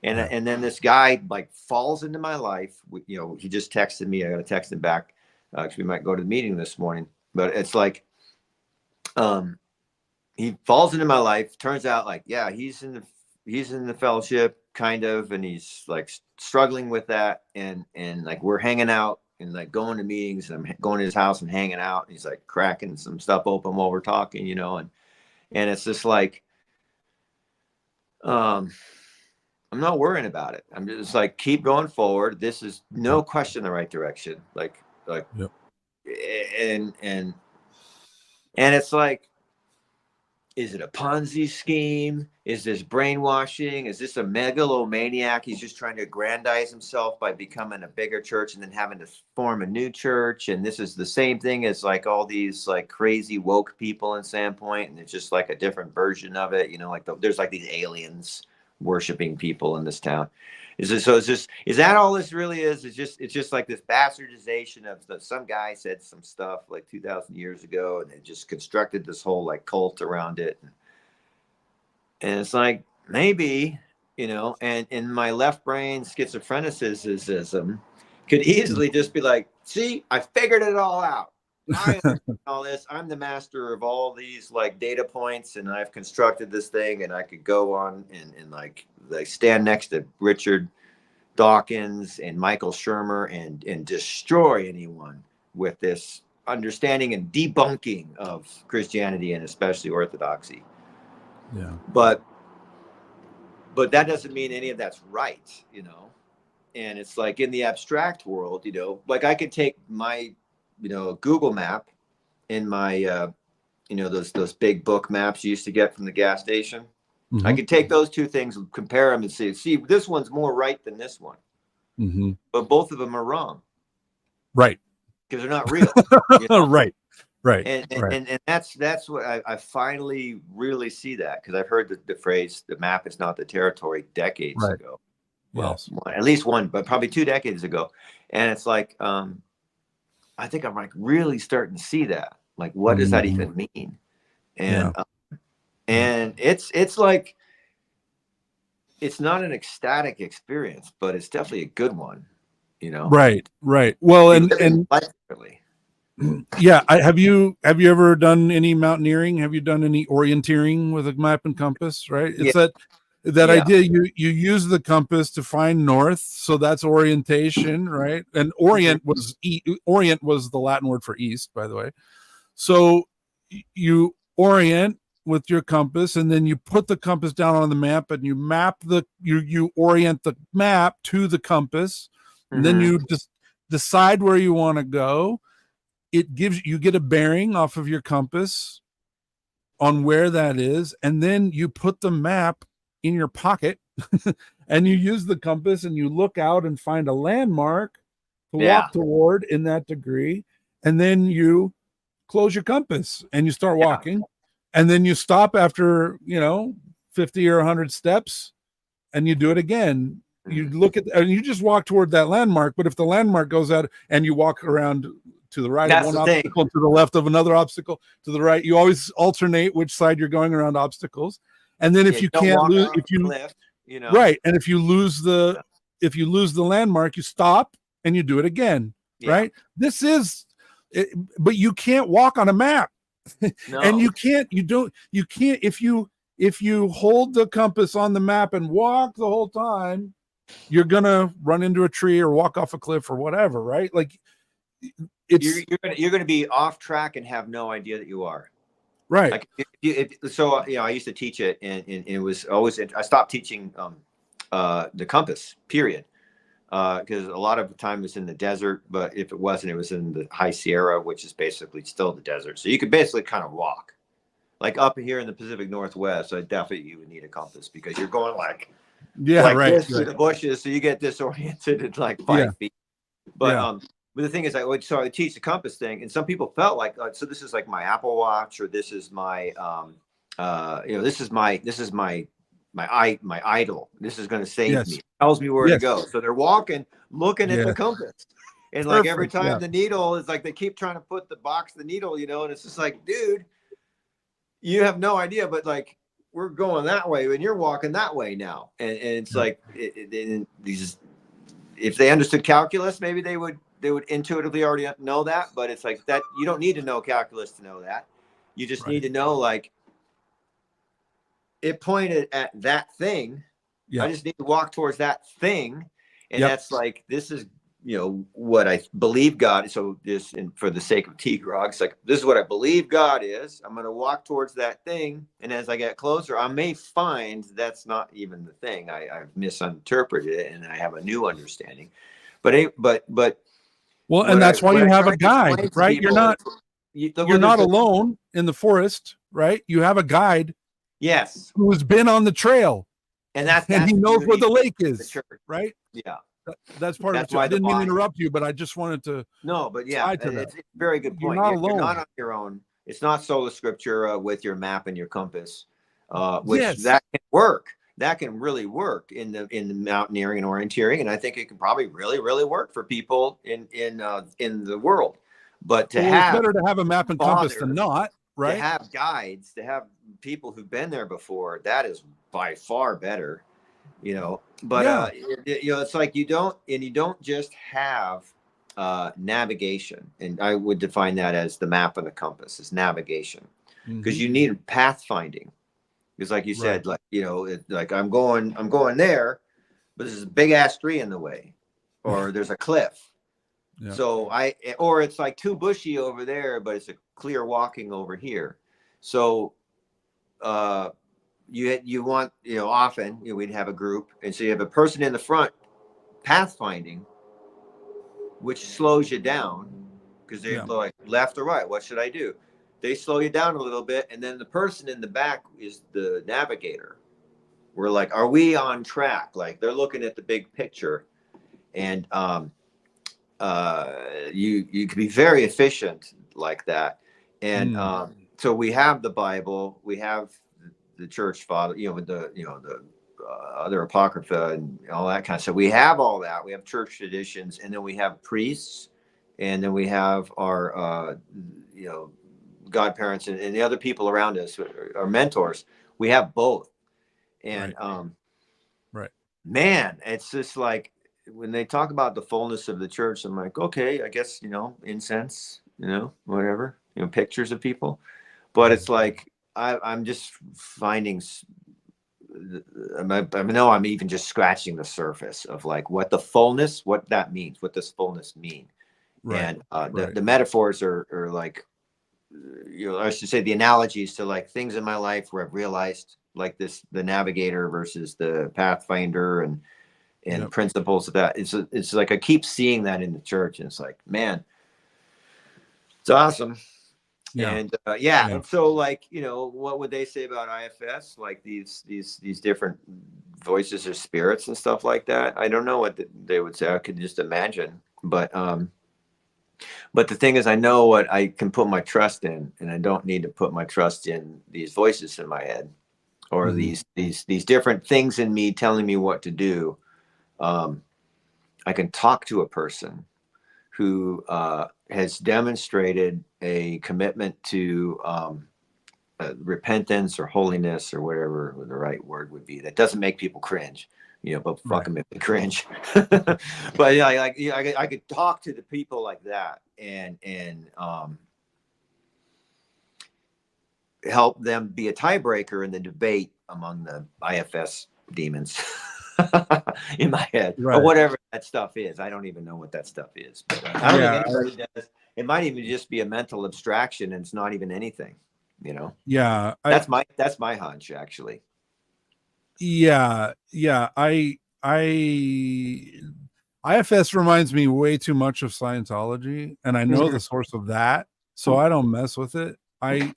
And then this guy like falls into my life. You know, he just texted me. I got to text him back because we might go to the meeting this morning. But it's like, he falls into my life. Turns out, like, yeah, he's in the fellowship kind of, and he's like struggling with that. And like we're hanging out and like going to meetings, and I'm going to his house and hanging out. And he's like cracking some stuff open while we're talking, you know, and it's just like, I'm not worrying about it. I'm just like, keep going forward. This is no question the right direction. Like, and it's like, is it a Ponzi scheme? Is this brainwashing? Is this a megalomaniac? He's just trying to aggrandize himself by becoming a bigger church and then having to form a new church. And this is the same thing as like all these like crazy woke people in Sandpoint. And it's just like a different version of it. You know, like there's like these aliens worshiping people in this town. Is that all this really is? It's just like this bastardization of some guy said some stuff like 2,000 years ago, and they just constructed this whole like cult around it. And it's like, maybe, you know, and in my left brain schizophrenicism could easily just be like, see, I figured it all out. I understand all this. I'm the master of all these like data points, and I've constructed this thing, and I could go on and like stand next to Richard Dawkins and Michael Shermer and destroy anyone with this understanding and debunking of Christianity and especially Orthodoxy. Yeah. But that doesn't mean any of that's right, you know. And it's like in the abstract world, you know, like I could take my, you know, Google map in my, you know, those big book maps you used to get from the gas station. Mm-hmm. I could take those two things and compare them and see, this one's more right than this one. Mm-hmm. But both of them are wrong. Right. Because they're not real. You know? Right. And that's what I finally really see that, because I've heard the phrase, the map is not the territory, decades ago. Well, yes. At least one, but probably 2 decades ago. And it's like, I think I'm like really starting to see that. Like, what does that even mean? And and it's like, it's not an ecstatic experience, but it's definitely a good one, you know? Right. Well, and yeah, have you ever done any mountaineering? Have you done any orienteering with a map and compass? Right. It's that idea. You use the compass to find north, so that's orientation, right? And orient was the Latin word for east, by the way. So you orient with your compass, and then you put the compass down on the map, and you map you orient the map to the compass, and then you just decide where you want to go. You get a bearing off of your compass on where that is, and then you put the map in your pocket and you use the compass, and you look out and find a landmark to walk toward in that degree, and then you close your compass and you start walking. and then you stop after 50 or 100 steps, and you do it again. You look at and you just walk toward that landmark. But if the landmark goes out and you walk around to the right of one obstacle, to the left of another obstacle, to the right, you always alternate which side you're going around obstacles. And then if you can't lose, right, and if you lose the landmark, you stop and you do it again. Right. This is, but you can't walk on a map. No. And you can't if you hold the compass on the map and walk the whole time, you're gonna run into a tree or walk off a cliff or whatever, right? Like you're gonna be off track and have no idea that you are. Right. Like I used to teach it, and it was always, I stopped teaching the compass, period. Because a lot of the time it's in the desert, but if it wasn't, it was in the High Sierra, which is basically still the desert. So you could basically kind of walk. Like up here in the Pacific Northwest, I definitely you would need a compass because you're going like this through the bushes, so you get disoriented at like 5 feet. But but the thing is, I teach the compass thing, and some people felt like so this is like my Apple Watch, or this is my this is my idol. This is going to save me. It tells me where to go. So they're walking, looking at the compass. And like every time the needle is like, they keep trying to put the needle, and it's just like, dude, you have no idea, but like, we're going that way and you're walking that way now. And it's like, if they understood calculus, maybe they would intuitively already know that, but it's like that, you don't need to know calculus to know that. You just need to know, like, it pointed at that thing. I just need to walk towards that thing. And that's like, this is, what I believe God. So this, and for the sake of tea grog, it's like, this is what I believe God is. I'm going to walk towards that thing. And as I get closer, I may find that's not even the thing. I've misinterpreted it and I have a new understanding. But well, and that's why you have a guide, right? You're not alone in the forest, right? You have a guide. Yes. Who's been on the trail. And he knows where the lake is, right? Yeah. That's part of it too. I didn't mean to interrupt you, but I just wanted to. No, but yeah, it's a very good point. You're not alone. You're not on your own. It's not sola scriptura with your map and your compass, which that can work. That can really work in the mountaineering and orienteering, and I think it can probably really, really work for people in the world. But it's better to have a map and compass than not. Right. To have guides, to have people who've been there before, that is by far better, but it's like you don't just have navigation, and I would define that as the map and the compass is navigation, because you need pathfinding, because like you said, like I'm going there, but there's a big ass tree in the way, or there's a cliff. So or it's like too bushy over there, but it's a clear walking over here. So you want, often we'd have a group, and so you have a person in the front pathfinding, which slows you down, because they're like, left or right, what should I do? They slow you down a little bit, and then the person in the back is the navigator. We're like, are we on track? Like, they're looking at the big picture, and you can be very efficient like that. And so we have the Bible, we have the church father, the other apocrypha and all that kind of stuff. We have all that. We have church traditions, and then we have priests, and then we have our godparents and the other people around us, our mentors. We have both. And man, it's just like, when they talk about the fullness of the church, I'm like, okay, I guess, incense, whatever, pictures of people. But it's like, I'm just finding, I know I'm even just scratching the surface of like what that means. What does fullness mean? And the metaphors are like, I should say the analogies to like things in my life where I've realized, like the navigator versus the pathfinder, and principles of that. It's like I keep seeing that in the church, and it's like, man, it's awesome. And and so like, what would they say about IFS, like these different voices or spirits and stuff like that? I don't know what they would say. I could just imagine, but But the thing is, I know what I can put my trust in, and I don't need to put my trust in these voices in my head, or Mm-hmm. these different things in me telling me what to do. I can talk to a person who has demonstrated a commitment to repentance or holiness or whatever the right word would be. That doesn't make people cringe, but fucking make me cringe. But yeah, I could talk to the people like that and help them be a tiebreaker in the debate among the IFS demons in my head, or whatever that stuff is. I don't even know what that stuff is. But I don't think anybody does. It might even just be a mental abstraction, and it's not even anything. Yeah, that's my hunch, actually. Yeah, IFS reminds me way too much of Scientology, and I know the source of that, so I don't mess with it. I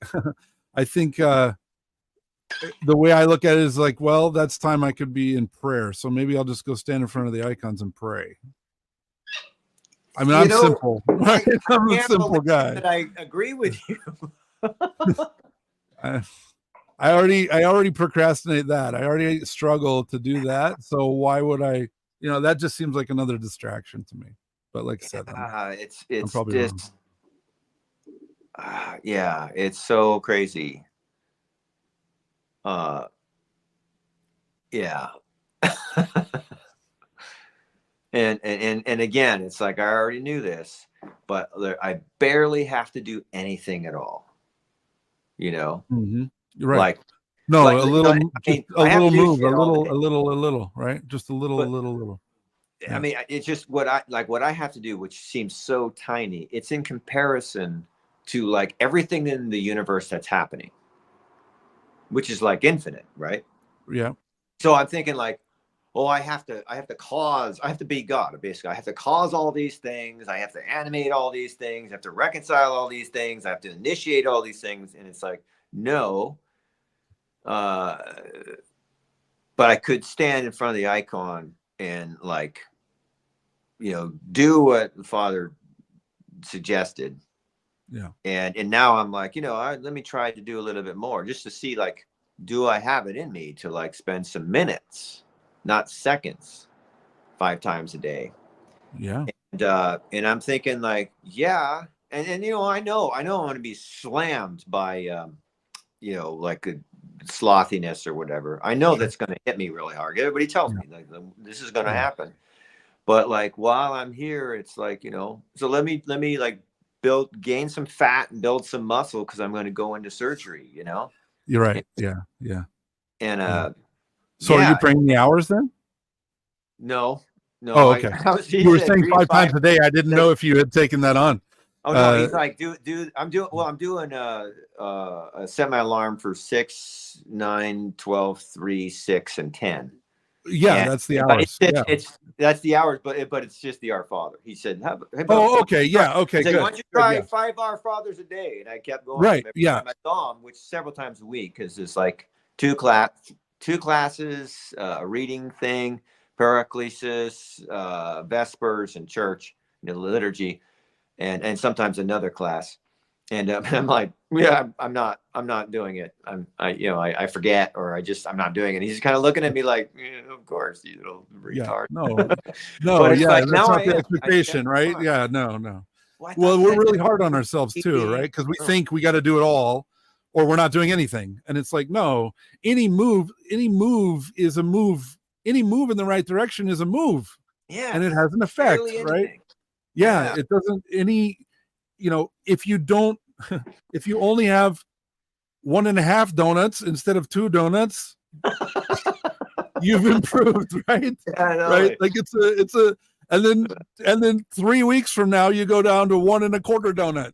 think the way I look at it is like, well, that's time I could be in prayer, so maybe I'll just go stand in front of the icons and pray. I mean, I'm simple. Right? I'm a simple guy. But I agree with you. I already procrastinate that. I already struggle to do that. So why would I? That just seems like another distraction to me. But like I said, it's probably just yeah, it's so crazy. Yeah. and again, it's like I already knew this, but I barely have to do anything at all. Mm-hmm. Right. Like no, like, a little, I mean, a little move, a little, right? Just a little. Yeah. I mean, it's just what I have to do, which seems so tiny. It's in comparison to like everything in the universe that's happening, which is like infinite, right? Yeah. So I'm thinking like, oh, I have to be God, basically. I have to cause all these things. I have to animate all these things. I have to reconcile all these things. I have to initiate all these things. And it's like, no. But I could stand in front of the icon and like, do what the Father suggested. Yeah. And now I'm like, let me try to do a little bit more just to see, like, do I have it in me to like spend some minutes, not seconds, 5 times a day. Yeah. And I'm thinking like, yeah. And I know I'm going to be slammed by, like a slothiness or whatever. I know that's going to hit me really hard. Everybody tells me like this is going to happen. But like while I'm here, it's like, so let me like gain some fat and build some muscle because I'm going to go into surgery, You're right. Yeah. And so are you praying the hours then? No. Oh, okay. You were saying 5 times a day. I didn't know if you had taken that on. Oh no, he's like, I'm doing a semi-alarm for 6, 9, 12, 3, 6, and 10. Yeah, and that's the hours. That's the hours, but it's just the Our Father. He said, okay, yeah, okay, he said, good. Why don't you try 5 Our Fathers a day? And I kept going. Right, every time I saw him, which several times a week, because it's like 2 classes, a reading thing, paraclesis, vespers, and church, liturgy, and sometimes another class. And I'm like, yeah, I'm not doing it. I forget, or I'm not doing it. He's just kind of looking at me like, of course, you little retard. No, but yeah, like, that's now not the expectation, right? Yeah, no. Well, we're really hard on ourselves too, right? Because we think we got to do it all, or we're not doing anything. And it's like, no, any move is a move. Any move in the right direction is a move. Yeah. And it has an effect, right? Yeah, it doesn't if you only have 1.5 donuts instead of 2 donuts, you've improved, right? Yeah, I know. Right? Like it's a and then 3 weeks from now you go down to 1 1/4 donut.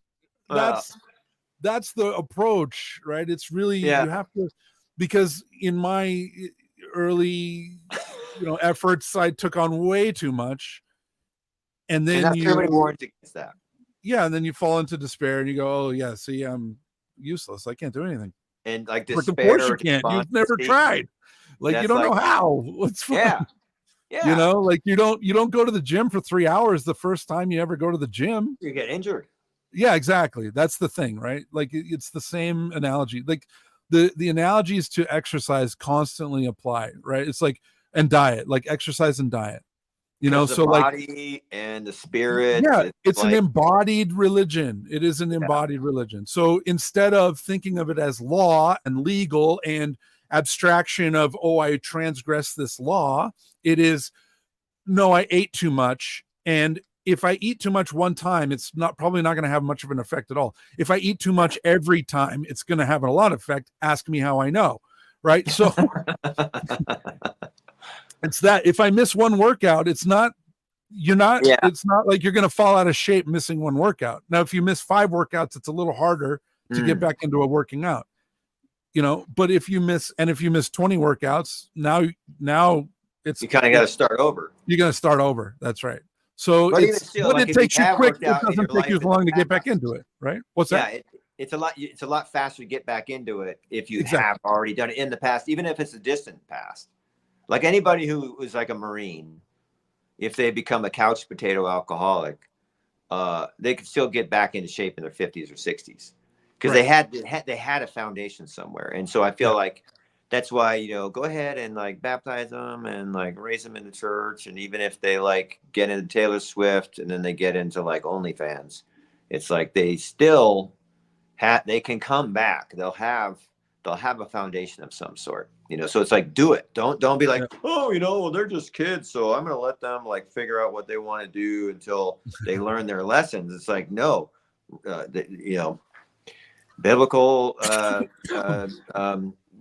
That's the approach, right? It's really you have to, because in my early efforts I took on way too much, and then everybody warns against that. Yeah, and then you fall into despair and you go, oh yeah, see, I'm useless. I can't do anything. And like despair, of course you can't. You've never tried. Like, you don't know how. What's fun? Yeah. Yeah. You know, like you don't go to the gym for 3 hours the first time you ever go to the gym. You get injured. Yeah, exactly. That's the thing, right? Like it's the same analogy. Like the analogies to exercise constantly apply, right? It's like, and diet, like exercise and diet. You know, The so like body and the spirit. yeah, it's like, an embodied religion. It is an embodied religion. So instead of thinking of it as law and legal and abstraction of, oh, I transgressed this law, it is, no, I ate too much. And if I eat too much one time, it's probably not going to have much of an effect at all. If I eat too much every time, it's going to have a lot of effect. Ask me how I know, right? So it's that if I miss one workout, it's not like you're going to fall out of shape missing one workout. Now, if you miss 5 workouts, it's a little harder to get back into a working out, you know, but if you miss 20 workouts, now it's, you kind of got to start over. You're going to start over. That's right. So but it's still, when like it takes you quick, it doesn't take you as long to get back past. into it, right? What's that? It's a lot faster to get back into it if you have already done it in the past, even if it's a distant past. Like anybody who was like a Marine, if they become a couch potato alcoholic, they could still get back into shape in their 50s or 60s because they had a foundation somewhere. And so I feel like that's why, you know, go ahead and like baptize them and like raise them in the church. And even if they like get into Taylor Swift and then they get into like OnlyFans, it's like they still they can come back. They'll have a foundation of some sort, you know. So it's like, do it. Don't be like, oh, you know, well, they're just kids, so I'm gonna let them like figure out what they want to do until they learn their lessons. It's like, no, you know, biblical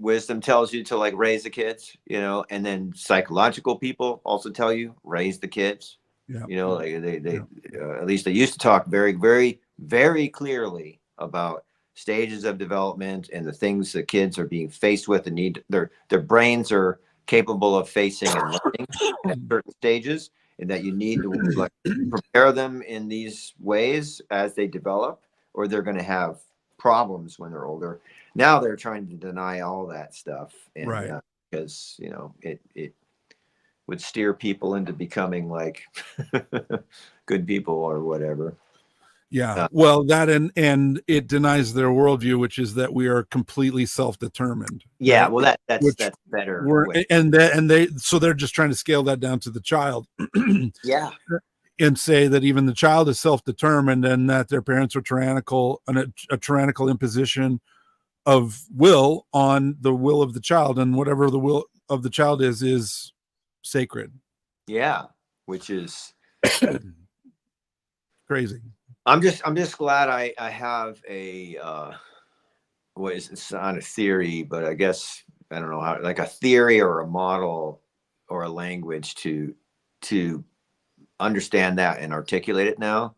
wisdom tells you to like raise the kids, you know, and then psychological people also tell you raise the kids. You know, like they at least they used to talk very, very, very clearly about stages of development and the things that kids are being faced with and need their brains are capable of facing and learning at certain stages, and that you need to like prepare them in these ways as they develop, or they're going to have problems when they're older. Now they're trying to deny all that stuff, and because you know it would steer people into becoming like good people or whatever. Well, that and it denies their worldview, which is that we are completely self-determined. Right? Well, that's better. So they're just trying to scale that down to the child. And say that even the child is self-determined and that their parents are tyrannical, and a tyrannical imposition of will on the will of the child, and whatever the will of the child is sacred. Which is crazy. I'm just glad I have a it's not a theory, but I guess I don't know how, like a theory or a model or a language to understand that and articulate it now.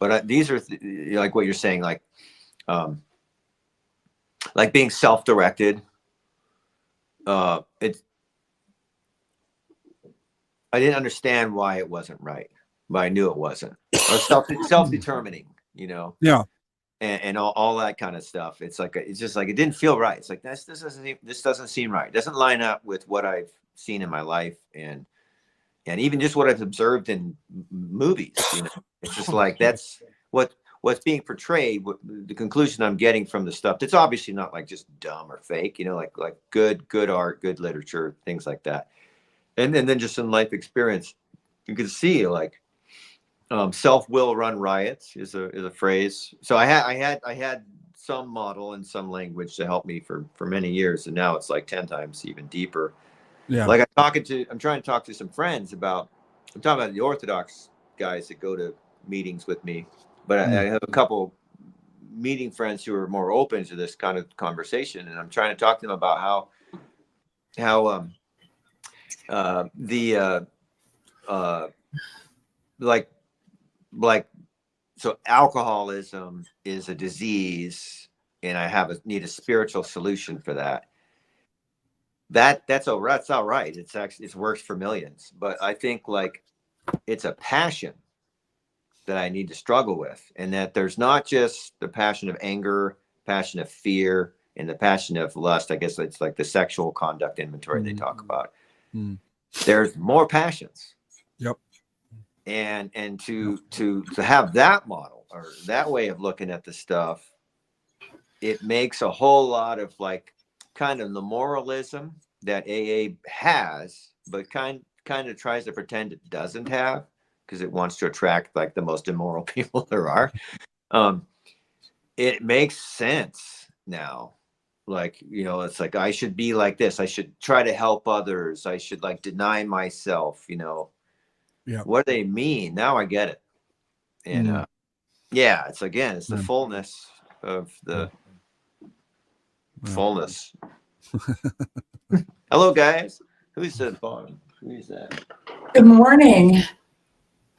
But these are like what you're saying, like being self-directed. I didn't understand why it wasn't right, but I knew it wasn't. Or self-determining, you know. And all that kind of stuff. It's like it's just like it didn't feel right. It's like this doesn't seem right. It doesn't line up with what I've seen in my life and even just what I've observed in movies. You know, it's just like that's what's being portrayed. The conclusion I'm getting from the stuff that's obviously not like just dumb or fake. You know, like good art, good literature, things like that. And then just in life experience, you can see like self-will run riots is a phrase. So I had some model and some language to help me for many years, and now it's like 10 times even deeper. Like I'm trying to talk to some friends I'm talking about the Orthodox guys that go to meetings with me, but I have a couple meeting friends who are more open to this kind of conversation, and I'm trying to talk to them about how so alcoholism is a disease, and I need a spiritual solution for that. That's all right. It works for millions, but I think like it's a passion that I need to struggle with, and that there's not just the passion of anger, passion of fear, and the passion of lust. I guess it's like the sexual conduct inventory they talk about. there's more passions. Yep. And to have that model or that way of looking at the stuff, it makes a whole lot of like kind of the moralism that AA has, but kind of tries to pretend it doesn't have, because it wants to attract like the most immoral people there are. It makes sense now. Like, you know, it's like, I should be like this. I should try to help others. I should like deny myself, you know. Yeah. What do they mean? Now I get it. And yeah, it's again, it's the fullness of the fullness. Hello, guys. Who's at the bottom? Who's that? Good morning.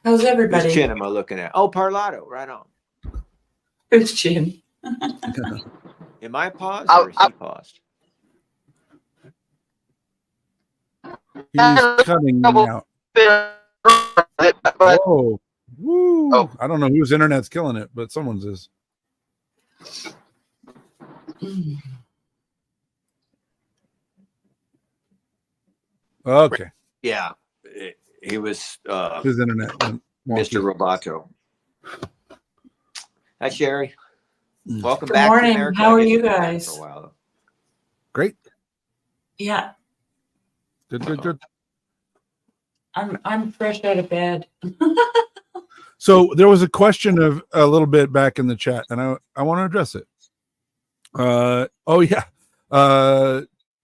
How's everybody? Whose chin am I looking at? Oh, Parlato, right on. Whose chin? Am I paused or is he paused? He's cutting out. Whoa. Woo. Oh. I don't know whose internet's killing it, but someone's is. Okay. Yeah. He was His internet. Mr. Roboto. Hi, Sherry. Welcome Good back morning. to America. How are I guess you you've been back guys? for a while, though. Great. Yeah, Good. I'm fresh out of bed. So there was a question of a little bit back in the chat, and I want to address it. Oh yeah.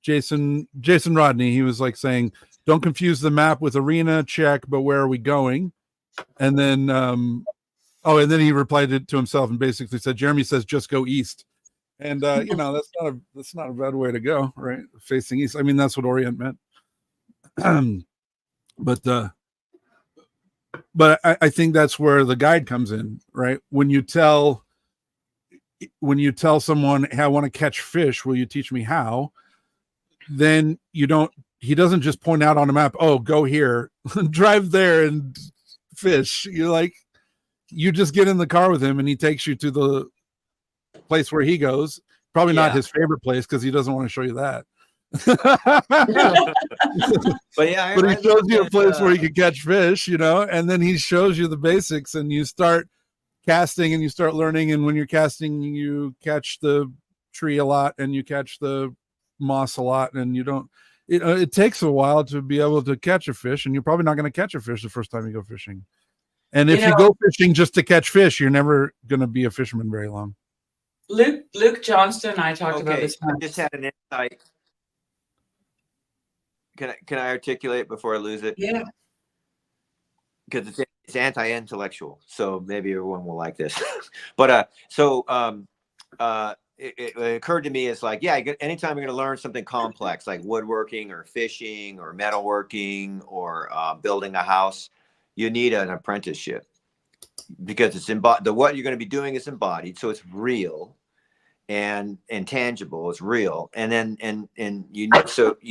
Jason Rodney, he was like saying, don't confuse the map with arena, check, but where are we going? And then and then he replied to himself and basically said, Jeremy says just go east. And you know, that's not a bad way to go, right? Facing east. I mean, that's what Orient meant. But I think that's where the guide comes in, right? When you tell someone, hey, I want to catch fish, will you teach me how? Then he doesn't just point out on a map, oh, go here, drive there and fish. You just get in the car with him and he takes you to the place where he goes. Probably not his favorite place because he doesn't want to show you that. But yeah, but he shows you a place where you can catch fish, you know, and then he shows you the basics and you start casting and you start learning. And when you're casting, you catch the tree a lot and you catch the moss a lot, and it takes a while to be able to catch a fish, and you're probably not going to catch a fish the first time you go fishing. And if you go fishing just to catch fish, you're never going to be a fisherman very long. Luke Johnston and I talked about this. I just had an insight. Can I articulate before I lose it? Yeah. Because it's anti-intellectual, so maybe everyone will like this. But it occurred to me as like, yeah, anytime you're going to learn something complex like woodworking or fishing or metalworking or building a house, you need an apprenticeship, because it's what you're going to be doing is embodied, so it's real and tangible. It's real, and then you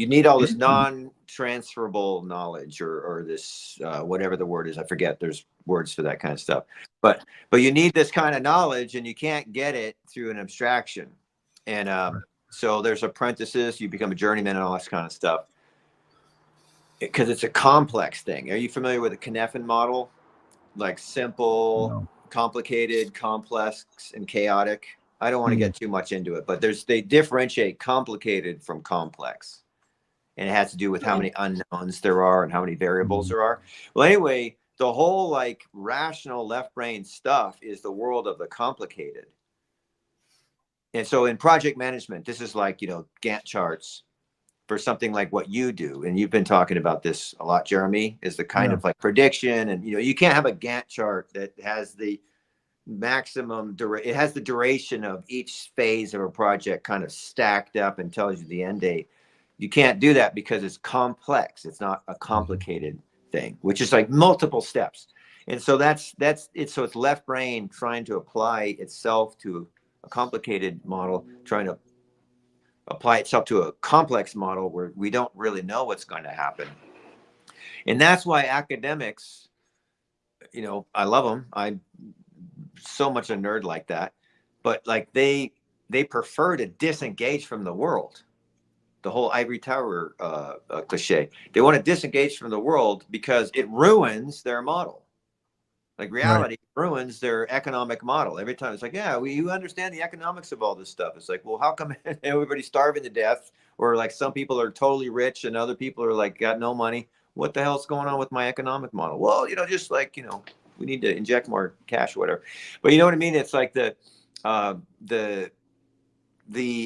need all this non-transferable knowledge or this whatever the word is, I forget. There's words for that kind of stuff, but you need this kind of knowledge, and you can't get it through an abstraction. And so there's apprentices, you become a journeyman and all this kind of stuff, because it's a complex thing. Are you familiar with the Cynefin model? Like simple, complicated, complex, and chaotic. I don't want to get too much into it, but they differentiate complicated from complex, and it has to do with how many unknowns there are and how many variables there are. Well, anyway, the whole like rational left brain stuff is the world of the complicated. And so in project management, this is like, you know, Gantt charts for something like what you do. And you've been talking about this a lot, Jeremy, is the kind of like prediction. And, you know, you can't have a Gantt chart that has the maximum it has the duration of each phase of a project kind of stacked up and tells you the end date. You can't do that because it's complex. It's not a complicated thing, which is like multiple steps. And so that's it. So it's left brain trying to apply itself to a complicated model, trying to apply itself to a complex model where we don't really know what's going to happen. And that's why academics, you know, I love them. I'm so much a nerd like that, but like they prefer to disengage from the world, the whole ivory tower cliche. They want to disengage from the world because it ruins their model. Like reality ruins their economic model. Every time it's like, yeah, you understand the economics of all this stuff. It's like, well, how come everybody's starving to death? Or like some people are totally rich and other people are like got no money. What the hell's going on with my economic model? Well, just like, we need to inject more cash or whatever. But you know what I mean? It's like the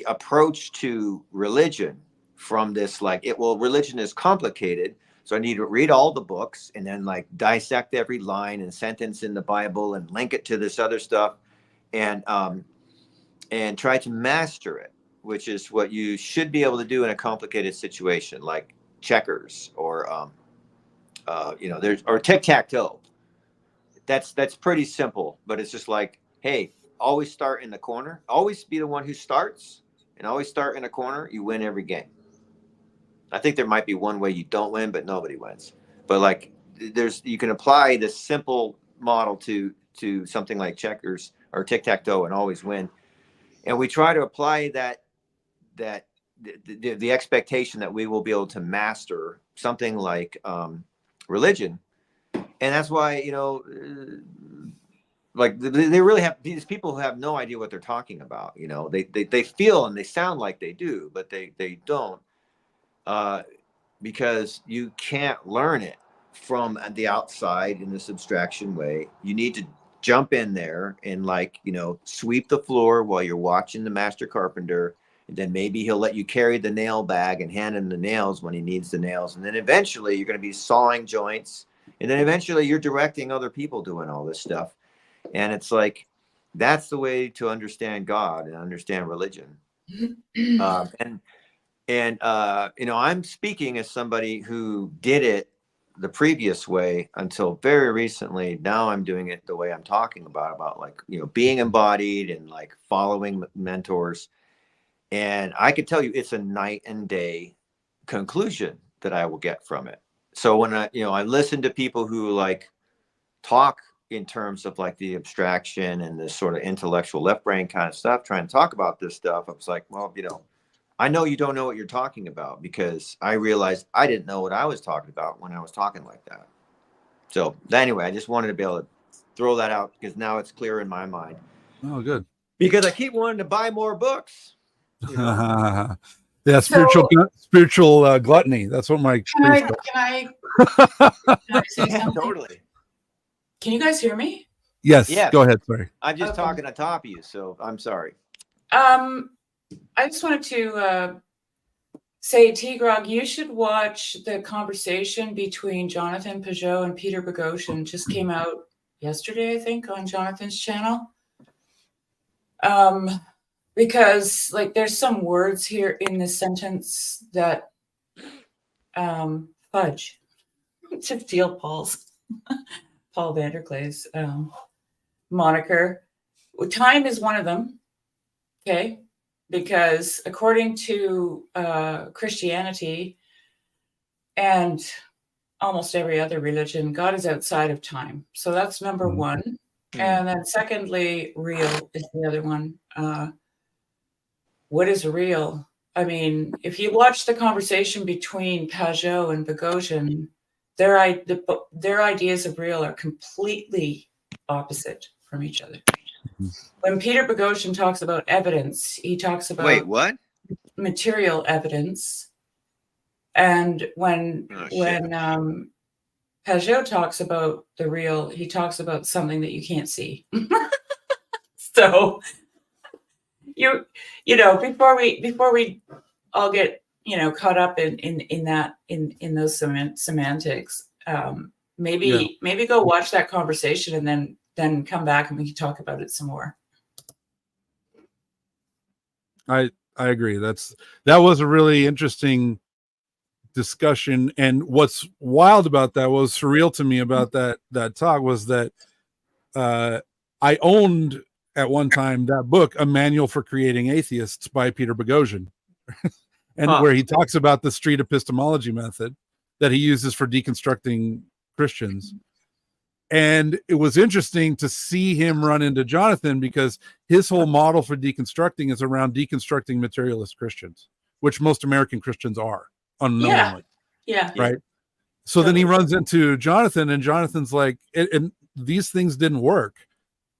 approach to religion from this, like, religion is complicated. So I need to read all the books and then like dissect every line and sentence in the Bible and link it to this other stuff and try to master it, which is what you should be able to do in a complicated situation like checkers or or tic-tac-toe. That's pretty simple, but it's just like, hey, always start in the corner. Always be the one who starts and always start in a corner. You win every game. I think there might be one way you don't win, but nobody wins. But like you can apply this simple model to something like checkers or tic-tac-toe and always win. And we try to apply that the expectation that we will be able to master something like religion. And that's why, like they really have these people who have no idea what they're talking about. They feel and they sound like they do, but they don't. Because you can't learn it from the outside in this abstraction way. You need to jump in there and sweep the floor while you're watching the master carpenter. And then maybe he'll let you carry the nail bag and hand him the nails when he needs the nails. And then eventually you're going to be sawing joints. And then eventually you're directing other people doing all this stuff. And it's like, that's the way to understand God and understand religion. And I'm speaking as somebody who did it the previous way until very recently. Now I'm doing it the way I'm talking about like, being embodied and like following mentors. And I can tell you it's a night and day conclusion that I will get from it. So when I listen to people who like talk in terms of like the abstraction and this sort of intellectual left brain kind of stuff, trying to talk about this stuff, I was like, well, I know you don't know what you're talking about because I realized I didn't know what I was talking about when I was talking like that. So anyway, I just wanted to be able to throw that out because now it's clear in my mind. Oh, good. Because I keep wanting to buy more books. Yeah, spiritual gluttony. That's what my Can I say something? Totally. Can you guys hear me? Yes. Go ahead. Sorry. I'm just talking on top of you, so I'm sorry. I just wanted to say, T-Grog, you should watch the conversation between Jonathan Peugeot and Peter Boghossian. Just came out yesterday, I think, on Jonathan's channel. Because like there's some words here in this sentence that fudge, to steal Paul Vanderklay's moniker. Time is one of them. Okay. Because according to Christianity and almost every other religion, God is outside of time. So that's number one. And then secondly, real is the other one. What is real? I mean, if you watch the conversation between Peugeot and Boghossian, their ideas of real are completely opposite from each other. When Peter Boghossian talks about evidence, he talks about material evidence. And when Peugeot talks about the real, he talks about something that you can't see. So before we all get caught up in those semantics, maybe go watch that conversation and then come back and we can talk about it some more. I agree. That was a really interesting discussion, and what's wild about that, was surreal to me about that talk, was that I owned at one time that book, A Manual for Creating Atheists by Peter Boghossian, and where he talks about the street epistemology method that he uses for deconstructing Christians. And it was interesting to see him run into Jonathan because his whole model for deconstructing is around deconstructing materialist Christians. which most American Christians are unknowingly. Yeah. Right. So then he runs into Jonathan, and Jonathan's like, and these things didn't work.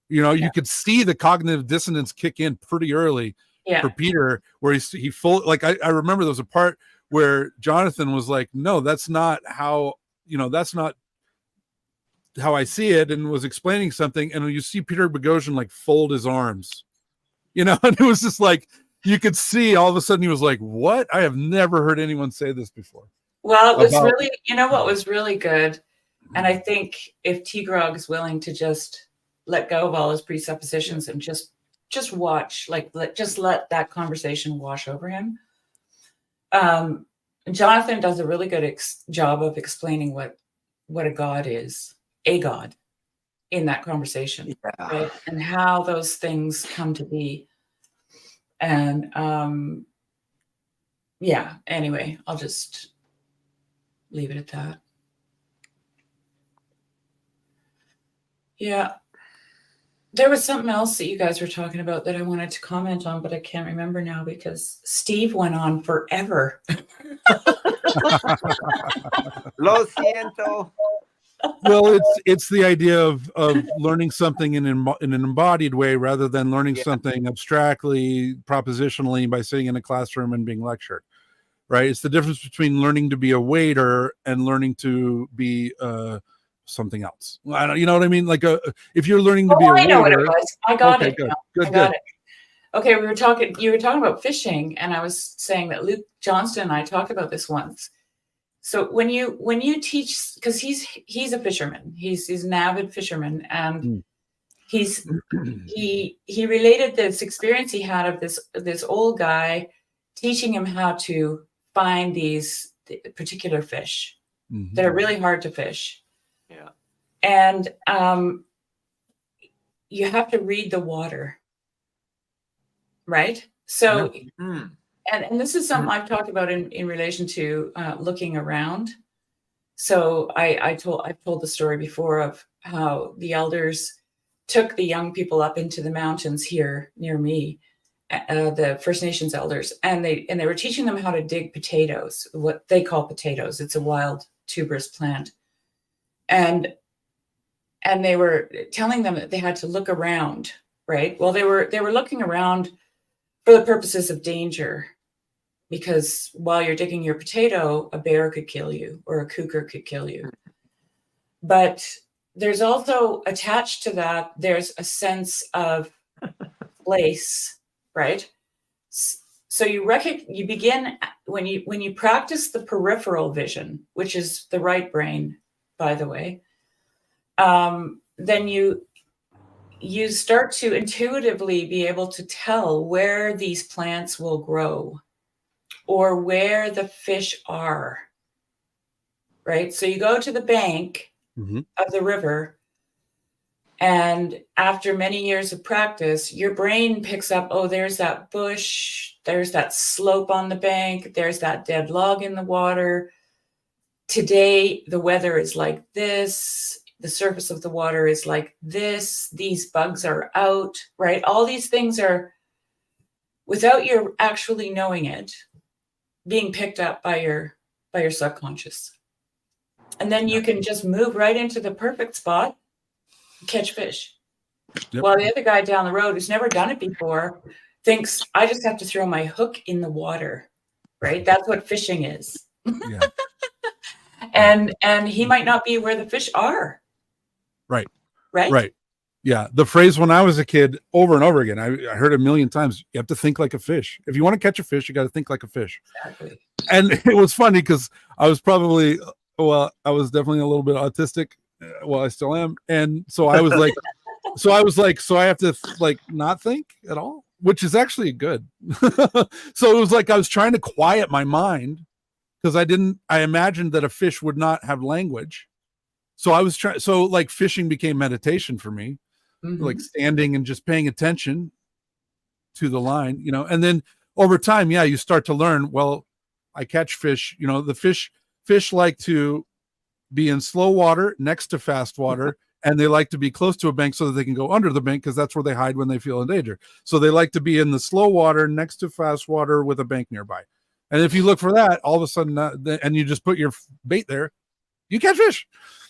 You know, you could see the cognitive dissonance kick in pretty early for Peter, where he full, like, I remember there was a part where Jonathan was like, no, that's not how, you know, that's not how I see it, and was explaining something. And you see Peter Boghossian like fold his arms, you know, and it was just like, you could see all of a sudden he was like, what? I have never heard anyone say this before. Well, it was really, you know what was really good? And I think if T-Grog is willing to just let go of all his presuppositions and just watch, like, just let that conversation wash over him. Jonathan does a really good job of explaining what a God is, a God, in that conversation, right? And how those things come to be. And anyway, I'll just leave it at that. Yeah. There was something else that you guys were talking about that I wanted to comment on, but I can't remember now because Steve went on forever. Lo siento. Well, it's the idea of learning something in an embodied way rather than learning something abstractly, propositionally by sitting in a classroom and being lectured. Right? It's the difference between learning to be a waiter and learning to be something else. I don't, you know what I mean? Like if you're learning to be a waiter. I know what it was. I got it. Good. I got it. Okay, you were talking about fishing, and I was saying that Luke Johnston and I talked about this once. So when you teach, because he's a fisherman, he's an avid fisherman, and he related this experience he had of this old guy teaching him how to find these particular fish that are really hard to fish. Yeah. And you have to read the water, right? So, and this is something I've talked about in relation to looking around. So I've told the story before of how the elders took the young people up into the mountains here near me, the First Nations elders, and they were teaching them how to dig potatoes, what they call potatoes. It's a wild tuberous plant. And they were telling them that they had to look around, right? Well, they were looking around for the purposes of danger, because while you're digging your potato, a bear could kill you or a cougar could kill you. But there's also attached to that, there's a sense of place, right? So you begin when you practice the peripheral vision, which is the right brain, by the way, then you start to intuitively be able to tell where these plants will grow or where the fish are, right? So you go to the bank of the river, and after many years of practice, your brain picks up, oh, there's that bush, there's that slope on the bank, there's that dead log in the water. Today, the weather is like this. The surface of the water is like this. These bugs are out, right? All these things are, without you actually knowing it, being picked up by your subconscious. And then you can just move right into the perfect spot, catch fish. Yep. While the other guy down the road who's never done it before thinks, I just have to throw my hook in the water, right? That's what fishing is. Yeah. And he might not be where the fish are. Right. Yeah. The phrase when I was a kid, over and over again, I heard a million times, you have to think like a fish. If you want to catch a fish, you got to think like a fish. Exactly. And it was funny because I was definitely a little bit autistic. Well, I still am. And so I was like, so I have to not think at all, which is actually good. So it was like I was trying to quiet my mind because I imagined that a fish would not have language. So I was fishing became meditation for me, like standing and just paying attention to the line, and then over time, you start to learn, well, I catch fish, the fish like to be in slow water next to fast water, and they like to be close to a bank so that they can go under the bank because that's where they hide when they feel in danger. So they like to be in the slow water next to fast water with a bank nearby. And if you look for that, all of a sudden, and you just put your bait there, you catch fish.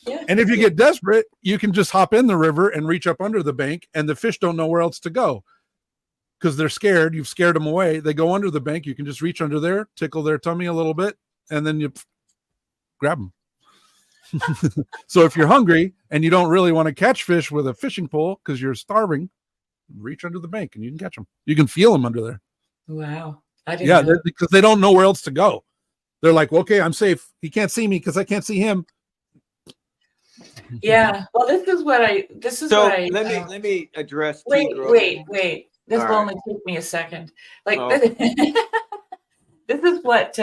Yeah. And if you get desperate, you can just hop in the river and reach up under the bank, and the fish don't know where else to go because they're scared. You've scared them away. They go under the bank. You can just reach under there, tickle their tummy a little bit, and then you grab them. So if you're hungry and you don't really want to catch fish with a fishing pole because you're starving, reach under the bank and you can catch them. You can feel them under there. Wow. I didn't know. Because they don't know where else to go. They're like, well, okay, I'm safe. He can't see me because I can't see him. Yeah. Well, this is what I. Let me address. Wait. This will only take me a second. Like this is what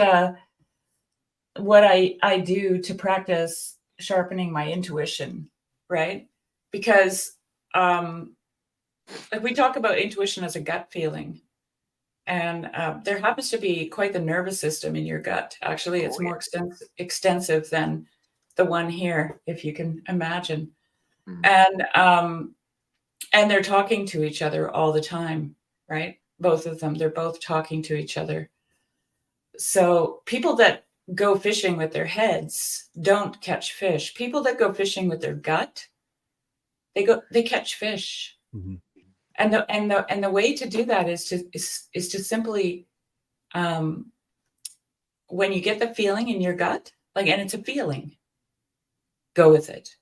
I do to practice sharpening my intuition, right? Because if we talk about intuition as a gut feeling, and there happens to be quite the nervous system in your gut. Actually, it's more extensive than the one here, if you can imagine. And they're talking to each other all the time, right? Both of them, they're both talking to each other. So people that go fishing with their heads don't catch fish. People that go fishing with their gut, they catch fish. Mm-hmm. And the way to do that is to simply, when you get the feeling in your gut, like, and it's a feeling, go with it.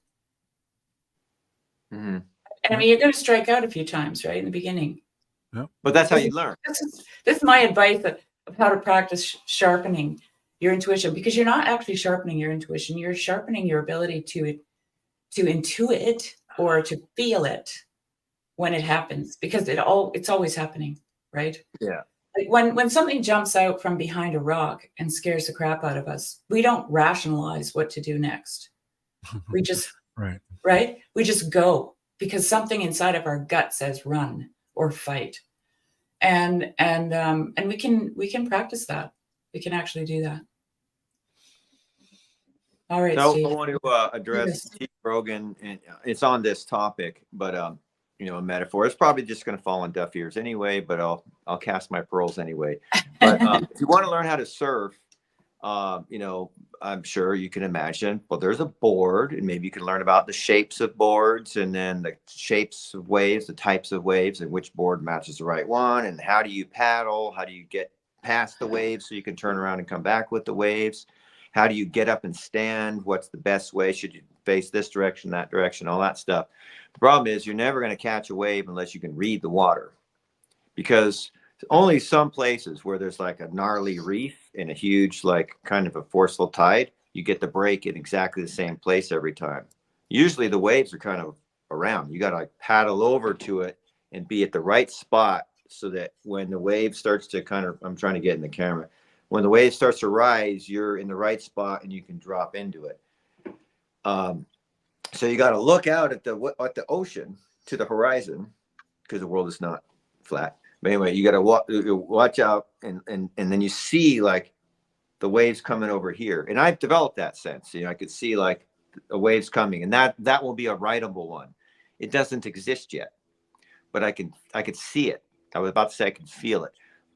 Mm-hmm. And I mean, you're going to strike out a few times, right, in the beginning. Yeah. But that's how you learn. This is my advice of how to practice sharpening your intuition, because you're not actually sharpening your intuition. You're sharpening your ability to intuit or to feel it when it happens, because it's always happening, right? Yeah. Like when something jumps out from behind a rock and scares the crap out of us, we don't rationalize what to do next. We just right? We just go, because something inside of our gut says run or fight. And we can practice that. We can actually do that. All right, so Steve. I want to address Steve Rogan, and it's on this topic, but a metaphor. It's probably just going to fall on deaf ears anyway, but I'll cast my pearls anyway. But if you want to learn how to surf, I'm sure you can imagine, well, there's a board, and maybe you can learn about the shapes of boards, and then the shapes of waves, the types of waves, and which board matches the right one, and how do you paddle, how do you get past the waves so you can turn around and come back with the waves, how do you get up and stand, what's the best way, should you face this direction, that direction, all that stuff. The problem is you're never going to catch a wave unless you can read the water, because only some places where there's like a gnarly reef and a huge, like kind of a forceful tide, you get the break in exactly the same place every time. Usually the waves are kind of around. You got to like paddle over to it and be at the right spot so that when the wave starts to I'm trying to get in the camera. When the wave starts to rise, you're in the right spot and you can drop into it. So you got to look out at the ocean to the horizon, because the world is not flat. But anyway, you got to watch out, and then you see like the waves coming over here. And I've developed that sense. I could see like the waves coming, and that will be a writable one. It doesn't exist yet, but I could see it. I was about to say I could feel it,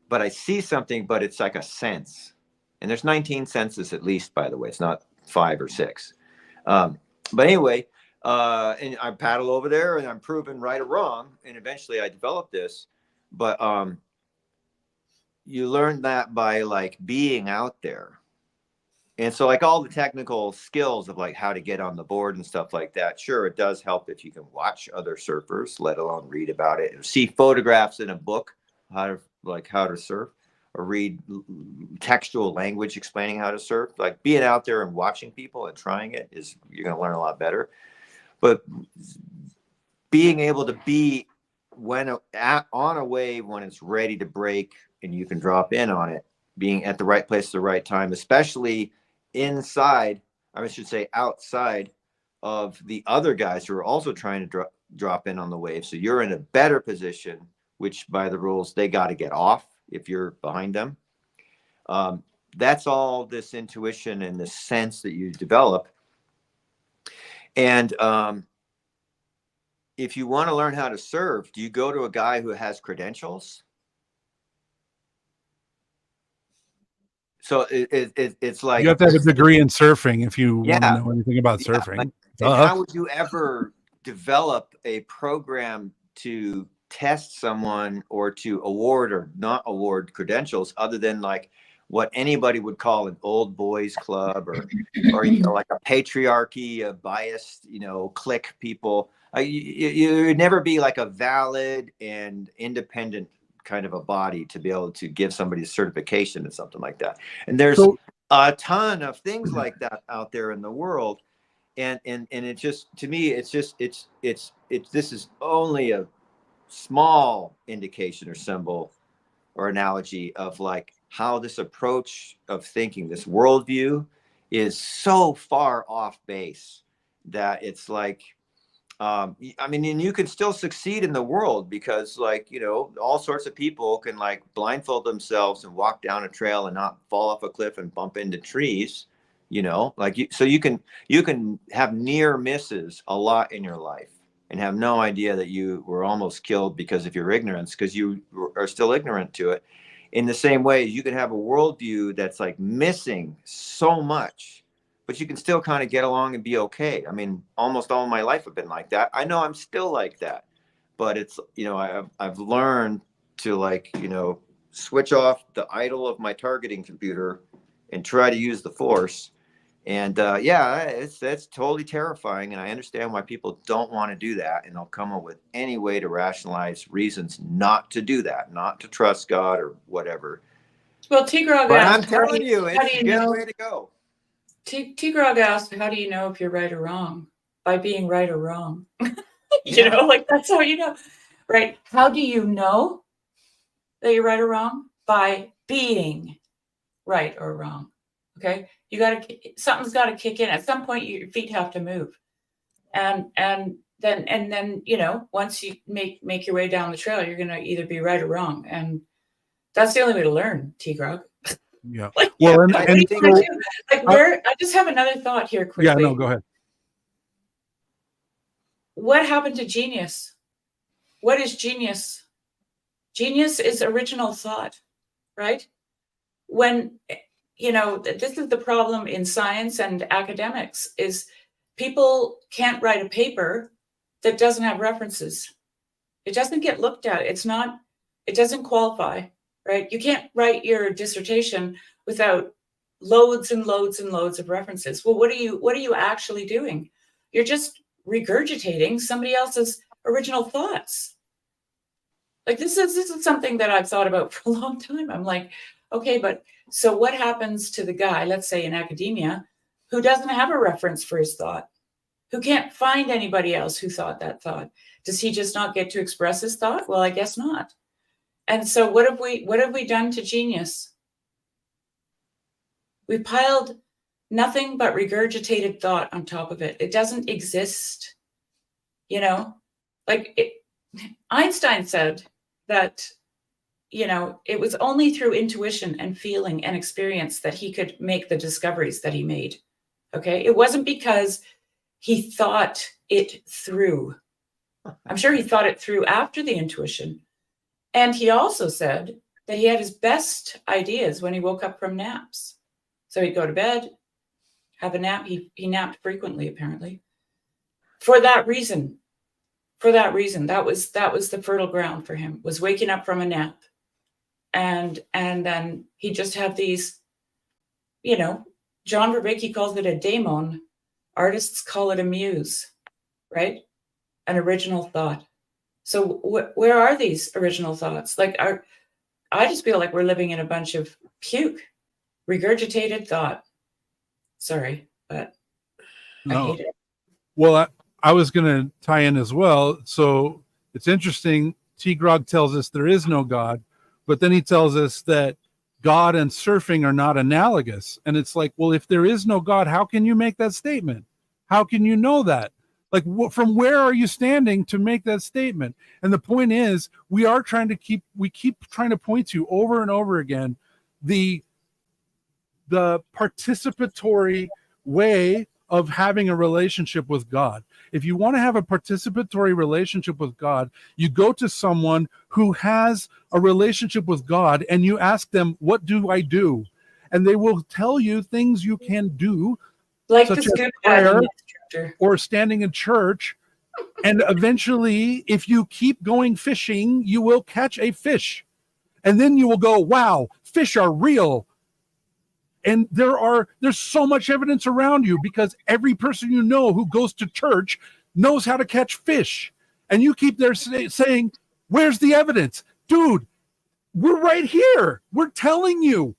but I see something, but it's like a sense. And there's 19 senses at least, by the way. It's not 5 or 6. But anyway, and I paddle over there, and I'm proven right or wrong, and eventually I developed this. But you learn that by like being out there. And so like all the technical skills of like how to get on the board and stuff like that, sure, it does help if you can watch other surfers, let alone read about it, or see photographs in a book, how to surf, or read textual language explaining how to surf. Like being out there and watching people and trying it you're going to learn a lot better. But being able to be on a wave when it's ready to break and you can drop in on it, being at the right place at the right time, especially outside of the other guys who are also trying to drop in on the wave. So you're in a better position, which by the rules, they got to get off if you're behind them. That's all this intuition and the sense that you develop. And if you want to learn how to surf, do you go to a guy who has credentials? So it's like, You have to have a degree in surfing if you want to yeah, know anything about yeah. surfing. And how would you ever develop a program to test someone or to award or not award credentials other than like what anybody would call an old boys club or you know, like a patriarchy, a biased, you know, clique people? You would never be like a valid and independent kind of a body to be able to give somebody a certification and something like that. And there's a ton of things like that out there in the world. And it just, to me, it's just, it's this is only a small indication or symbol or analogy of like how this approach of thinking, this worldview, is so far off base that it's like, I mean, and you can still succeed in the world because, like, you know, all sorts of people can like blindfold themselves and walk down a trail and not fall off a cliff and bump into trees, you know, like so you can have near misses a lot in your life and have no idea that you were almost killed because of your ignorance, because you are still ignorant to it. In the same way, you can have a worldview that's like missing so much, but you can still kind of get along and be okay. I mean, almost all my life I've been like that. I know I'm still like that, but it's, you know, I've learned to, like, you know, switch off the idle of my targeting computer and try to use the force. And yeah, that's totally terrifying. And I understand why people don't want to do that. And they'll come up with any way to rationalize reasons not to do that, not to trust God or whatever. Well, T-Grog But asked, I'm telling you, how do it's you a good know? way to go. T-Grog asked, how do you know if you're right or wrong? By being right or wrong. You Yeah. know, like that's how you know, right? How do you know that you're right or wrong? By being right or wrong. Okay, you got to, something's got to kick in at some point. Your feet have to move, and then you know, once you make your way down the trail, you're gonna either be right or wrong, and that's the only way to learn. T-Grog. Yeah. Like, Well, what are you gonna do? Like, where? I just have another thought here quickly. Yeah, no, go ahead. What happened to genius? What is genius? Genius is original thought, right? When, you know, this is the problem in science and academics, is people can't write a paper that doesn't have references. It doesn't get looked at. It doesn't qualify, right? You can't write your dissertation without loads and loads and loads of references. Well, what are you actually doing? You're just regurgitating somebody else's original thoughts. Like this is something that I've thought about for a long time. I'm like, okay, but so what happens to the guy, let's say in academia, who doesn't have a reference for his thought, who can't find anybody else who thought that thought? Does he just not get to express his thought? Well, I guess not. And so what have we done to genius? We piled nothing but regurgitated thought on top of it. It doesn't exist, you know, like Einstein said that, you know, it was only through intuition and feeling and experience that he could make the discoveries that he made. Okay. It wasn't because he thought it through. I'm sure he thought it through after the intuition. And he also said that he had his best ideas when he woke up from naps. So he'd go to bed, have a nap. He napped frequently, apparently. For that reason, that was the fertile ground for him, was waking up from a nap. And then he just have these, you know, John Vervaeke calls it a daemon. Artists call it a muse, right? An original thought. So where are these original thoughts? Like, I just feel like we're living in a bunch of puke, regurgitated thought. Sorry, but I hate it. Well, I was going to tie in as well. So it's interesting. T. Grog tells us there is no God, but then he tells us that God and surfing are not analogous. And it's like, well, if there is no God, how can you make that statement? How can you know that? Like, from where are you standing to make that statement? And the point is, we keep trying to point to over and over again the participatory way of having a relationship with God. If you want to have a participatory relationship with God, you go to someone who has a relationship with God and you ask them, what do I do? and they will tell you things you can do, Like such this as good prayer instructor. or standing in church. And eventually, if you keep going fishing, you will catch a fish. And then you will go, wow, fish are real. And there's so much evidence around you, because every person you know who goes to church knows how to catch fish. And you keep there saying, where's the evidence? Dude, we're right here. We're telling you.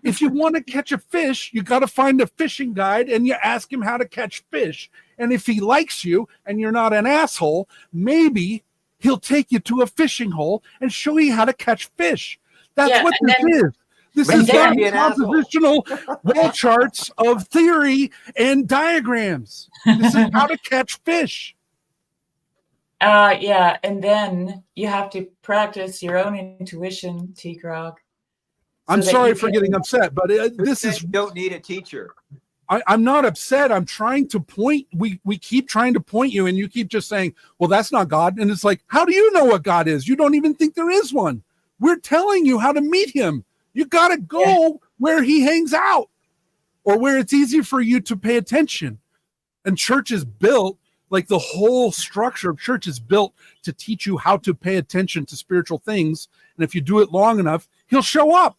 If you want to catch a fish, you got to find a fishing guide and you ask him how to catch fish. And if he likes you and you're not an asshole, maybe he'll take you to a fishing hole and show you how to catch fish. That's what this is. This is not compositional wall charts of theory and diagrams. This is how to catch fish. Yeah, and then you have to practice your own intuition, T-Grog. I'm sorry for getting upset, but this is... You don't need a teacher. I'm not upset. I'm trying to point. We keep trying to point you, and you keep just saying, well, that's not God. And it's like, how do you know what God is? You don't even think there is one. We're telling you how to meet him. You got to go where he hangs out, or where it's easy for you to pay attention. And church is built, like the whole structure of church is built to teach you how to pay attention to spiritual things. And if you do it long enough, he'll show up.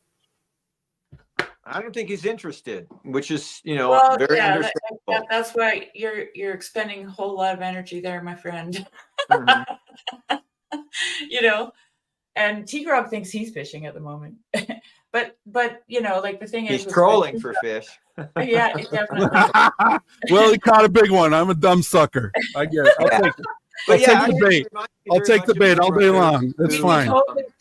I don't think he's interested, which is, Well, very yeah, understandable. that's why you're expending a whole lot of energy there, my friend. Mm-hmm. And T-Grog thinks he's fishing at the moment. but like the thing is, he's trolling for fish. Yeah, definitely. Well, he caught a big one. I'm a dumb sucker. I get it. I'll take it. I'll take the bait. I'll take the bait all day long. It's fine.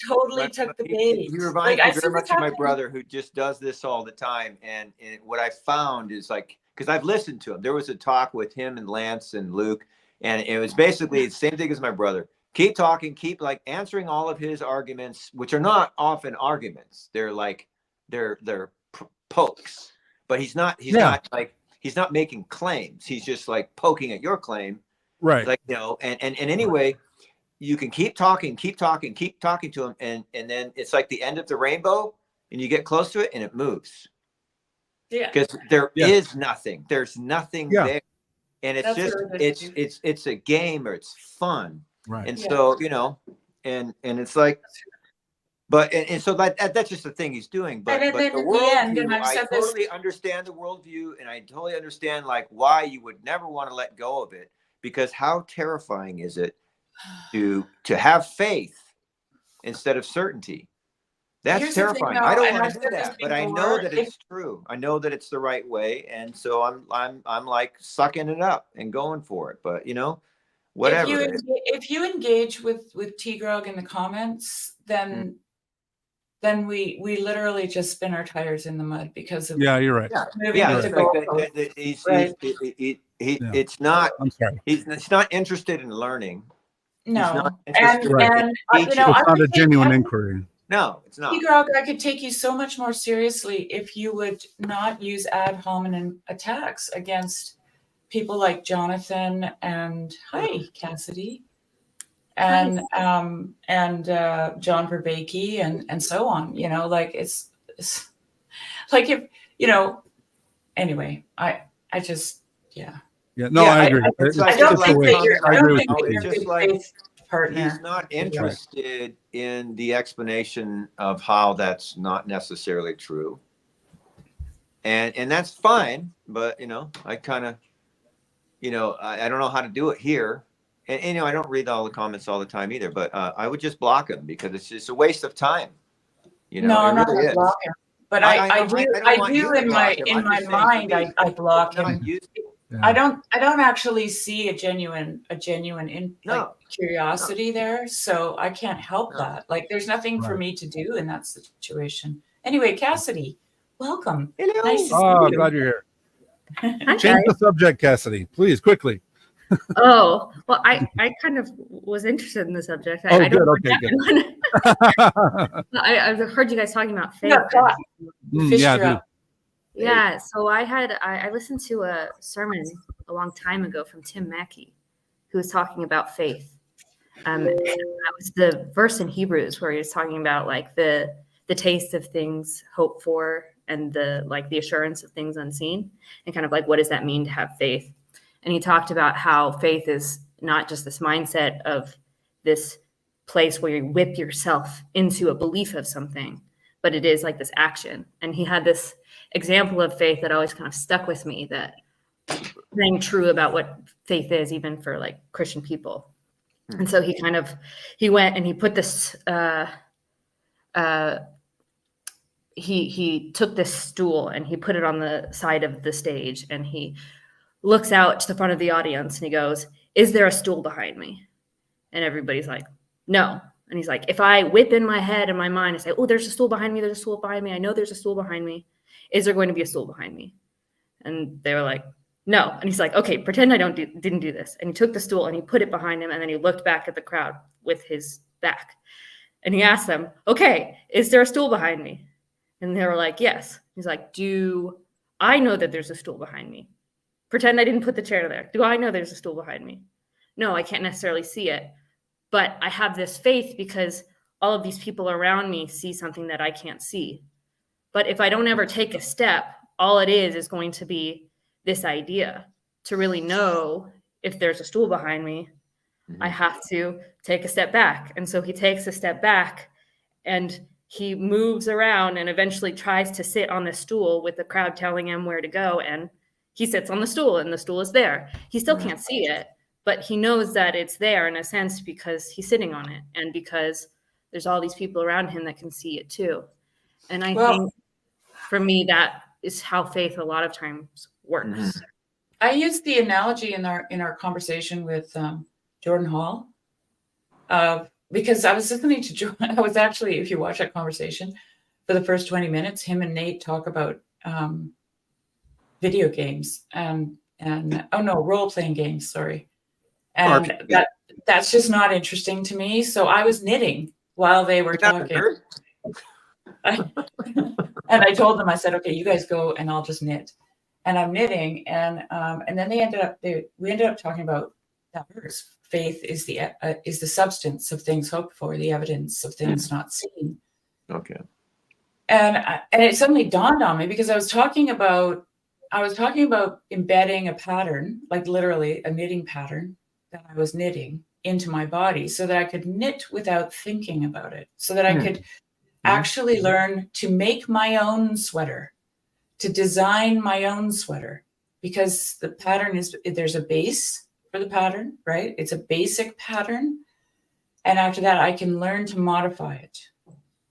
Totally took the bait. He reminds me very much of my brother, who just does this all the time. And what I found is, like, because I've listened to him. There was a talk with him and Lance and Luke, and it was basically the same thing as my brother. Keep talking, keep like answering all of his arguments, which are not often arguments. They're like they're pokes. But he's not making claims. He's just like poking at your claim. Right. Like, and anyway, you can keep talking to him. And then it's like the end of the rainbow, and you get close to it and it moves. Yeah. Because there is nothing. There's nothing there. And it's That's just, it's a game, or it's fun. Right. And so, and it's like, but and so that's just the thing he's doing. But the worldview, I totally understand the worldview, and I totally understand like why you would never want to let go of it, because how terrifying is it to have faith instead of certainty? That's terrifying. I don't want to do that, but I know that it's true. I know that it's the right way, and so I'm like sucking it up and going for it. But whatever. If you engage with T-Grog in the comments, then we literally just spin our tires in the mud because of you're right. It's not. I'm sorry. He's not interested in learning. No, and it's not a genuine inquiry. No, it's not. T-Grog, I could take you so much more seriously if you would not use ad hominem attacks against people like Jonathan and Cassidy and John Vervaeke and so on. Like it's like if anyway, I just I agree. I don't think that you're partner. He's not interested in the explanation of how that's not necessarily true, and that's fine. But I kind of, I don't know how to do it here, and I don't read all the comments all the time either. But I would just block him, because it's just a waste of time. No, I'm not going to block him, but I do in my mind. I block him. I don't actually see a genuine curiosity there, so I can't help that. Like, there's nothing for me to do in that situation. Anyway, Cassidy, welcome. Hello. Nice to see you. Glad you're here. Change the subject, Cassidy, please, quickly. Oh, well, I kind of was interested in the subject. I good. Okay, good. I've heard you guys talking about faith. Yeah, so I listened to a sermon a long time ago from Tim Mackey, who was talking about faith. And that was the verse in Hebrews where he was talking about like the taste of things hoped for and the assurance of things unseen, and kind of like, what does that mean to have faith? And he talked about how faith is not just this mindset of this place where you whip yourself into a belief of something, but it is like this action. And he had this example of faith that always kind of stuck with me, that rang true about what faith is, even for like Christian people. And so he went and he put this, he took this stool and he put it on the side of the stage, and he looks out to the front of the audience and he goes, "Is there a stool behind me?" And everybody's like, "No." And he's like, "If I whip in my head and my mind and say, oh, there's a stool behind me, there's a stool behind me, I know there's a stool behind me. Is there going to be a stool behind me?" And they were like, "No." And he's like, "Okay, pretend I didn't do this." And he took the stool and he put it behind him, and then he looked back at the crowd with his back. And he asked them, "Okay, is there a stool behind me?" And they were like, "Yes." He's like, "Do I know that there's a stool behind me? Pretend I didn't put the chair there. Do I know there's a stool behind me? No, I can't necessarily see it, but I have this faith because all of these people around me see something that I can't see. But if I don't ever take a step, all it is going to be this idea. To really know if there's a stool behind me, I have to take a step back." And so he takes a step back and he moves around and eventually tries to sit on the stool with the crowd telling him where to go. And he sits on the stool and the stool is there. He still can't see it, but he knows that it's there in a sense because he's sitting on it and because there's all these people around him that can see it too. And I think for me, that is how faith a lot of times works. I used the analogy in our conversation with Jordan Hall, because I was listening to Jordan. I was actually, if you watch that conversation, for the first 20 minutes, him and Nate talk about video games and role-playing games, sorry. And that's just not interesting to me. So I was knitting while they were talking. And I told them, I said, "Okay, you guys go and I'll just knit." And I'm knitting, and then we ended up talking about that verse. Faith is the substance of things hoped for, the evidence of things not seen. Okay. And it suddenly dawned on me, because I was talking about embedding a pattern, like literally a knitting pattern that I was knitting into my body, so that I could knit without thinking about it, so that I could actually learn to make my own sweater, to design my own sweater, because the pattern there's a base for the pattern, right? It's a basic pattern. And after that, I can learn to modify it.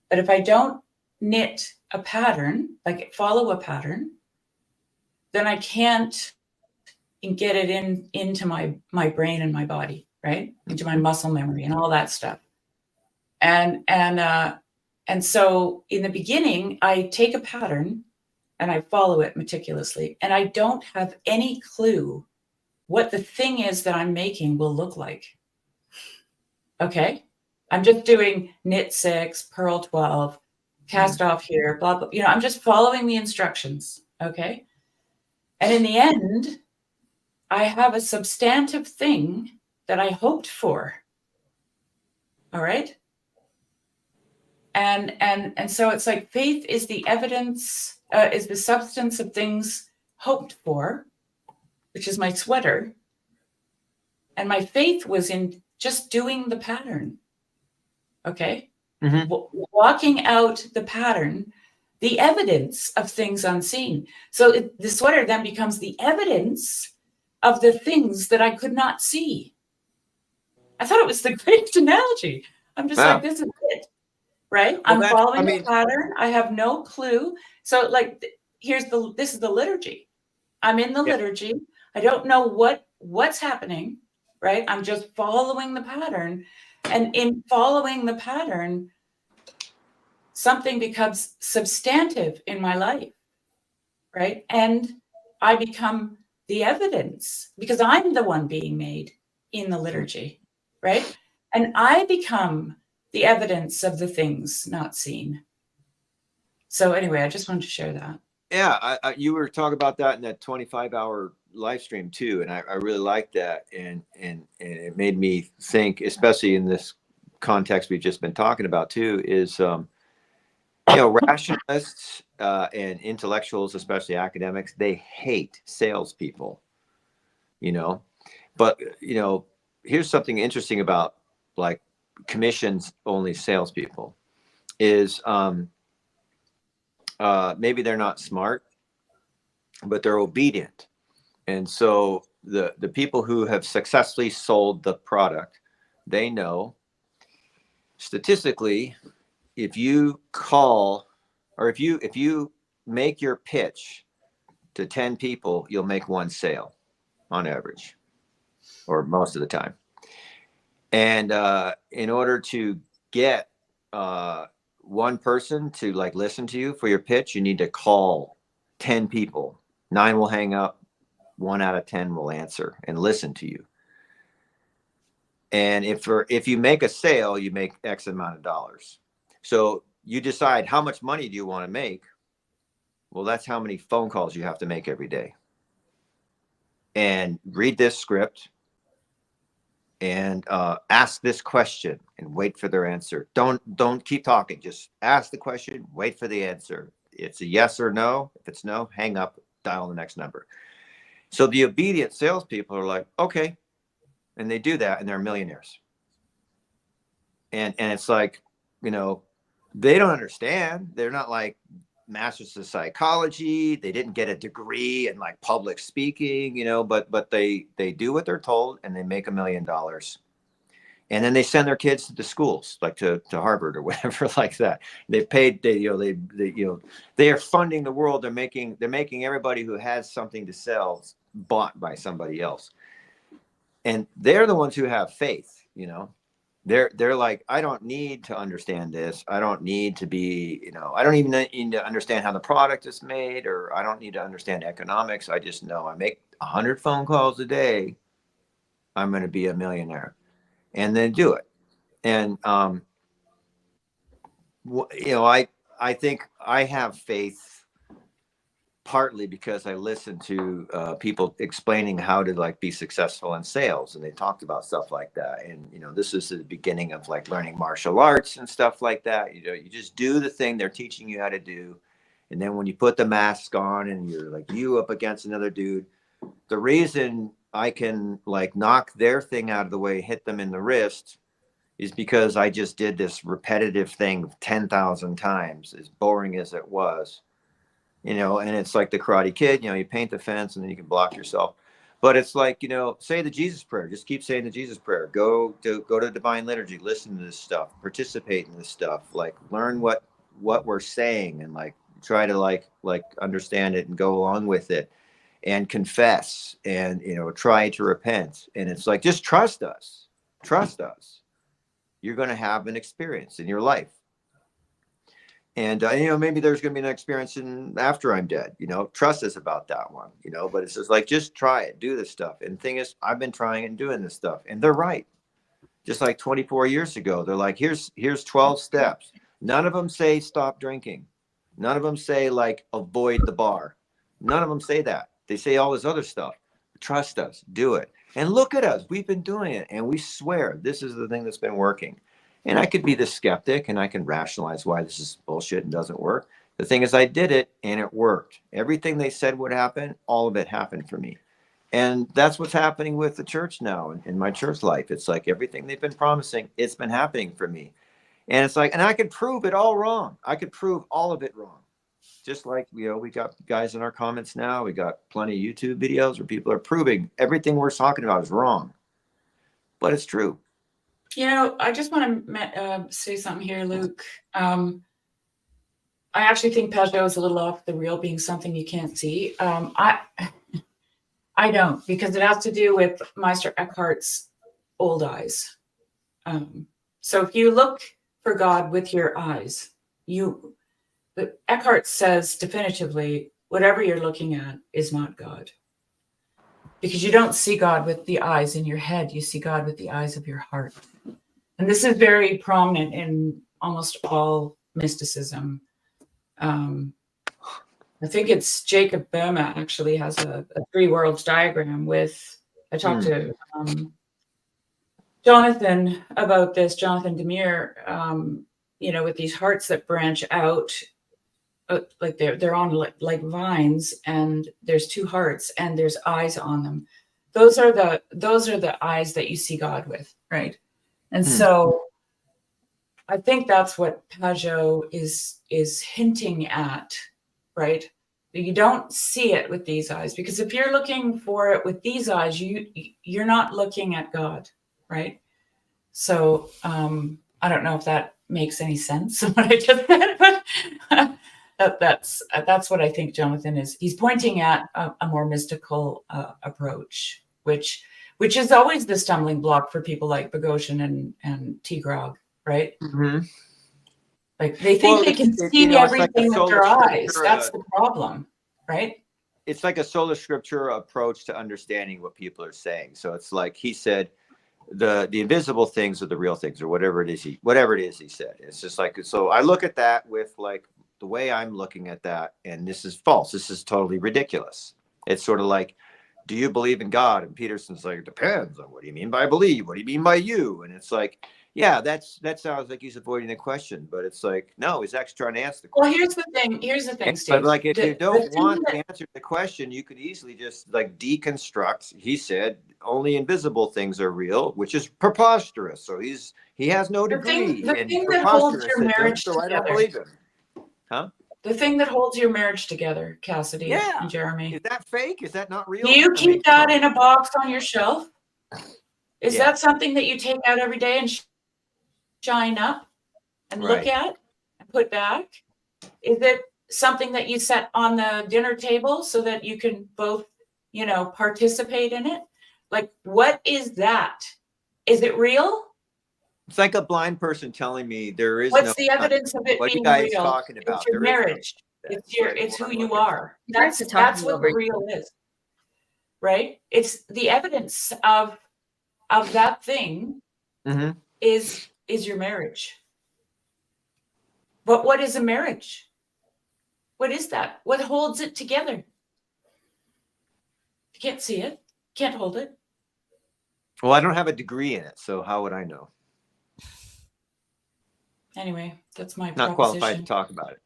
But if I don't knit a pattern, like follow a pattern, then I can't get it into my brain and my body, right? Into my muscle memory and all that stuff. And so in the beginning, I take a pattern and I follow it meticulously, and I don't have any clue what the thing is that I'm making will look like. Okay? I'm just doing knit 6, purl 12, cast off here, blah, blah. I'm just following the instructions. Okay? And in the end, I have a substantive thing that I hoped for. All right? And so it's like faith is the evidence, is the substance of things hoped for, which is my sweater. And my faith was in just doing the pattern. Okay? Walking out the pattern, the evidence of things unseen. So the sweater then becomes the evidence of the things that I could not see. I thought it was the greatest analogy. I'm just like, this is it. Right? Well, I'm following the pattern. I have no clue. So like, this is the liturgy. I'm in the liturgy. I don't know what's happening, right? I'm just following the pattern. And in following the pattern, something becomes substantive in my life, right? And I become the evidence, because I'm the one being made in the liturgy, right? And I become the evidence of the things not seen. So anyway, I just wanted to share that. Yeah, you were talking about that in that 25-hour live stream too, and I really liked that, and it made me think, especially in this context we've just been talking about too, is rationalists and intellectuals, especially academics, they hate salespeople, you know. But, you know, here's something interesting about like commissions only salespeople is maybe they're not smart, but they're obedient. And so the people who have successfully sold the product, they know statistically, if you call or if you make your pitch to 10 people, you'll make one sale on average, or most of the time. And in order to get one person to like listen to you for your pitch, you need to call 10 people. 9 will hang up, 1 out of 10 will answer and listen to you. And if you make a sale, you make X amount of dollars. So you decide how much money do you want to make? Well, that's how many phone calls you have to make every day. And read this script and ask this question and wait for their answer. Don't keep talking. Just ask the question, wait for the answer. It's a yes or no. If it's no, hang up, dial the next number. So the obedient salespeople are like, okay. And they do that and they're millionaires. And it's like, you know, they don't understand. They're not like masters of psychology. They didn't get a degree in like public speaking, you know, but they do what they're told and they make $1 million. And then they send their kids to the schools, like to Harvard or whatever like that. They've paid, they are funding the world. They're making everybody who has something to sell bought by somebody else. And they're the ones who have faith, you know. They're like, I don't need to understand this. I don't need to be, you know, I don't even need to understand how the product is made, or I don't need to understand economics. I just know I make 100 phone calls a day, I'm going to be a millionaire, and then do it. And you know, I think I have faith partly because I listened to people explaining how to like be successful in sales, and they talked about stuff like that. And you know, this is the beginning of like learning martial arts and stuff like that. You know, you just do the thing they're teaching you how to do, and then when you put the mask on and you're like you up against another dude, the reason I can like knock their thing out of the way, hit them in the wrist, is because I just did this repetitive thing 10,000 times, as boring as it was. You know, and it's like the Karate Kid, you know, you paint the fence and then you can block yourself. But it's like, you know, say the Jesus prayer, just keep saying the Jesus prayer, go to divine liturgy, listen to this stuff, participate in this stuff, like learn what we're saying and like try to like understand it and go along with it and confess and, you know, try to repent. And it's like, just trust us. You're going to have an experience in your life. And, you know, maybe there's going to be an experience after I'm dead, you know, trust us about that one, you know, but it's just like, just try it, do this stuff. And the thing is, I've been trying and doing this stuff, and they're right. Just like 24 years ago, they're like, here's 12 steps. None of them say stop drinking. None of them say like avoid the bar. None of them say that. They say all this other stuff. Trust us, do it. And look at us. We've been doing it. And we swear this is the thing that's been working. And I could be the skeptic and I can rationalize why this is bullshit and doesn't work. The thing is, I did it and it worked. Everything they said would happen, all of it happened for me. And that's what's happening with the church now in my church life. It's like everything they've been promising, it's been happening for me. And it's like, and I could prove it all wrong. I could prove all of it wrong. Just like, you know, we got guys in our comments now. We got plenty of YouTube videos where people are proving everything we're talking about is wrong. But it's true. You know, I just want to say something here, Luke. I actually think Peugeot is a little off the real, being something you can't see. I don't, because it has to do with Meister Eckhart's old eyes. So if you look for God with your eyes, Eckhart says definitively, whatever you're looking at is not God. Because you don't see God with the eyes in your head, you see God with the eyes of your heart. And this is very prominent in almost all mysticism. I think it's Jacob Boehme actually has a 3 worlds diagram with, I talked to Jonathan about this, Jonathan Demir, you know, with these hearts that branch out like they're on like vines, and there's two hearts and there's eyes on them. Those are the eyes that you see God with, right? And so I think that's what Pajot is hinting at, right? You don't see it with these eyes, because if you're looking for it with these eyes, you're not looking at God, right? So I don't know if that makes any sense what I just said, but that's what I think Jonathan is. He's pointing at a more mystical approach, which is always the stumbling block for people like Boghossian and T. Grog, right? Like they think they can see everything with their eyes. That's the problem, right? It's like a sola scriptura approach to understanding what people are saying. So it's like he said, the invisible things are the real things, or whatever it is he said. It's just like, so I look at that with like the way I'm looking at that, and this is false. This is totally ridiculous. It's sort of like, do you believe in God? And Peterson's like, it depends on what do you mean by believe? What do you mean by you? And it's like, yeah, that sounds like he's avoiding the question, but it's like, no, he's actually trying to answer the question. Well, here's the thing, Steve. But like, if you don't want to answer the question, you could easily just like deconstruct. He said only invisible things are real, which is preposterous. So he has no degree. The thing that holds your marriage together. I don't believe him. Huh? The thing that holds your marriage together, Cassidy and Jeremy. Is that fake? Is that not real? Do you keep that in a box on your shelf? Is that something that you take out every day and shine up and look at and put back? Is it something that you set on the dinner table so that you can both, participate in it? Like, what is that? Is it real? It's like a blind person telling me there is What's the evidence of it what being you guys real? talking about? It's your marriage. It's who you are. That's what the real is, right? It's the evidence of that thing is your marriage. But what is a marriage? What is that? What holds it together? You can't see it. Can't hold it. Well, I don't have a degree in it, so how would I know? Anyway, that's my not qualified to talk about it.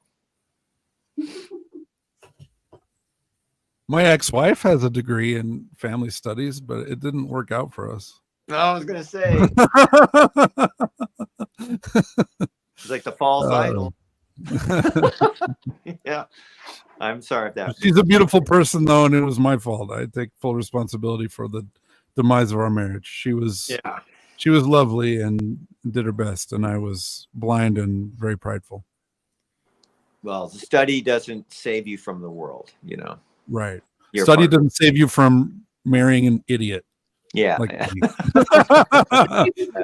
My ex-wife has a degree in family studies, but it didn't work out for us. No, I was gonna say it's like the false idol. Yeah, I'm sorry if that. She's a beautiful person, though, and it was my fault. I take full responsibility for the demise of our marriage. She was lovely and did her best, and I was blind and very prideful. Well, the study doesn't save you from the world, Right. Study doesn't save you from marrying an idiot. Yeah. Like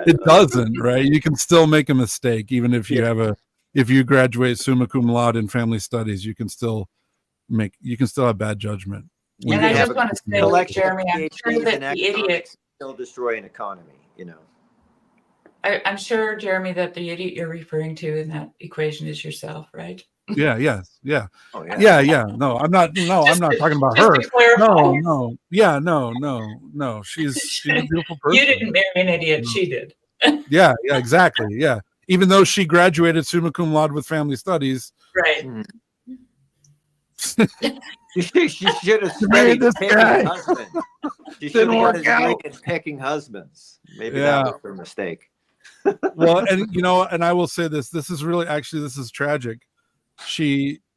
it doesn't, right? You can still make a mistake, even if you if you graduate summa cum laude in family studies, you can still have bad judgment. And I just want to say, Jeremy, I'm sure that the idiot still destroy an economy, I'm sure, Jeremy, that the idiot you're referring to in that equation is yourself, right? Yeah. Yes. Yeah. Oh, yeah. No, I'm not. No, I'm not talking about her. No. Yeah. No. She's a beautiful person. You didn't marry an idiot. She did. Yeah. Exactly. Yeah. Even though she graduated summa cum laude with family studies. Right. She should have studied picking husbands. She should have got his degree in picking husbands. Maybe that was her mistake. Well, and I will say this is really, actually, this is tragic.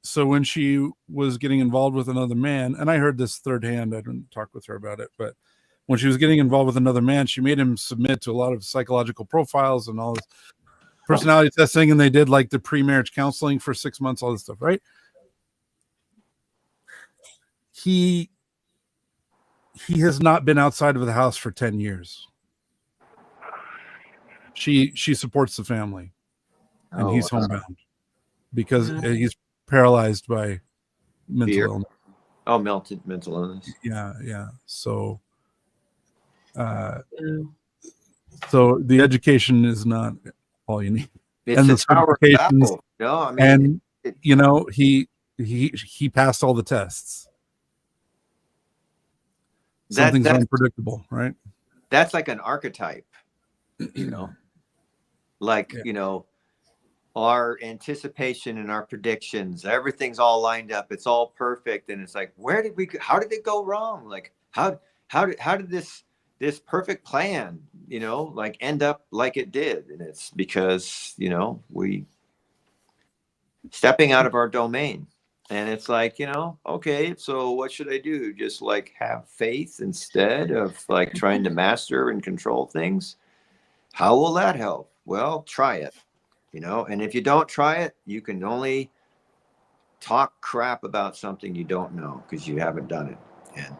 So when she was getting involved with another man, and I heard this third hand, I didn't talk with her about it, but when she was getting involved with another man, she made him submit to a lot of psychological profiles and all this personality testing, and they did like the pre-marriage counseling for 6 months, all this stuff, right? He has not been outside of the house for 10 years. She supports the family, and he's homebound because he's paralyzed by mental illness. Oh, mental illness. Yeah. So the education is not all you need. It's and the certifications. No, I mean, and he passed all the tests. Something's unpredictable, right? That's like an archetype, like our anticipation and our predictions, everything's all lined up, it's all perfect, and it's like, how did it go wrong? Like how did this perfect plan, like end up like it did? And it's because we stepping out of our domain. And it's like, okay, so what should I do? Just like have faith instead of like trying to master and control things? How will that help? Well, try it. And if you don't try it, you can only talk crap about something you don't know because you haven't done it. And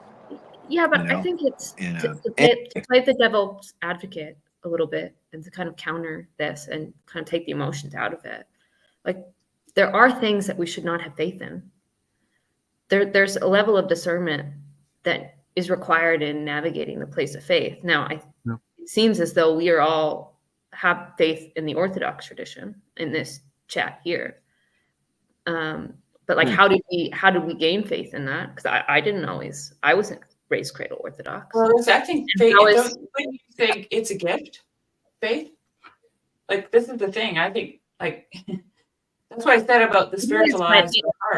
yeah, but I think it's to play the devil's advocate a little bit and to kind of counter this and kind of take the emotions out of it. Like, there are things that we should not have faith in. There's a level of discernment that is required in navigating the place of faith. Now, it seems as though we are all have faith in the Orthodox tradition in this chat here. But like, how did we gain faith in that? Because I wasn't raised cradle Orthodox. Well, I think faith, wouldn't you think it's a gift? Faith? Like, this is the thing. I think, like, that's what I said about the spiritual eyes.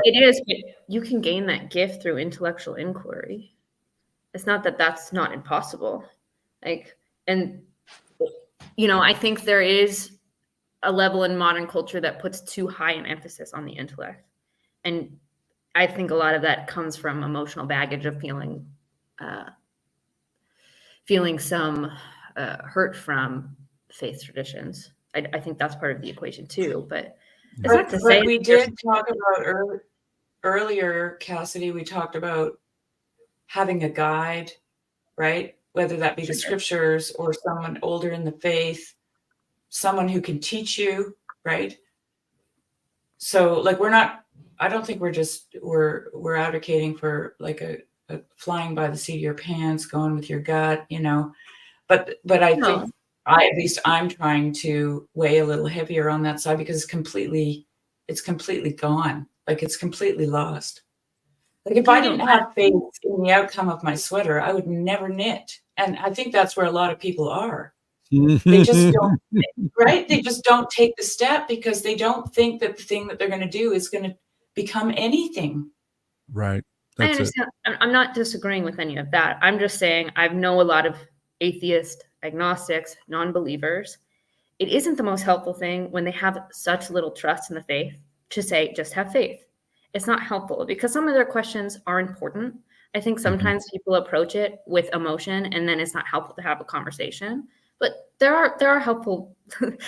It is, but you can gain that gift through intellectual inquiry. It's not that that's not impossible. Like, and I think there is a level in modern culture that puts too high an emphasis on the intellect. And I think a lot of that comes from emotional baggage of feeling some hurt from faith traditions. I think that's part of the equation too. But it's not to say we did talk about earlier, Cassidy, we talked about having a guide, right? Whether that be the scriptures or someone older in the faith, someone who can teach you, right? So like, I don't think we're advocating for like a flying by the seat of your pants, going with your gut, but I think at least I'm trying to weigh a little heavier on that side because it's completely gone. Like, it's completely lost. Like, if I didn't have faith in the outcome of my sweater, I would never knit. And I think that's where a lot of people are. They just don't, right? They just don't take the step because they don't think that the thing that they're going to do is going to become anything. Right. I understand. I'm not disagreeing with any of that. I'm just saying I know a lot of atheists, agnostics, non-believers. It isn't the most helpful thing when they have such little trust in the faith to say, just have faith. It's not helpful because some of their questions are important. I think sometimes people approach it with emotion and then it's not helpful to have a conversation. But there are helpful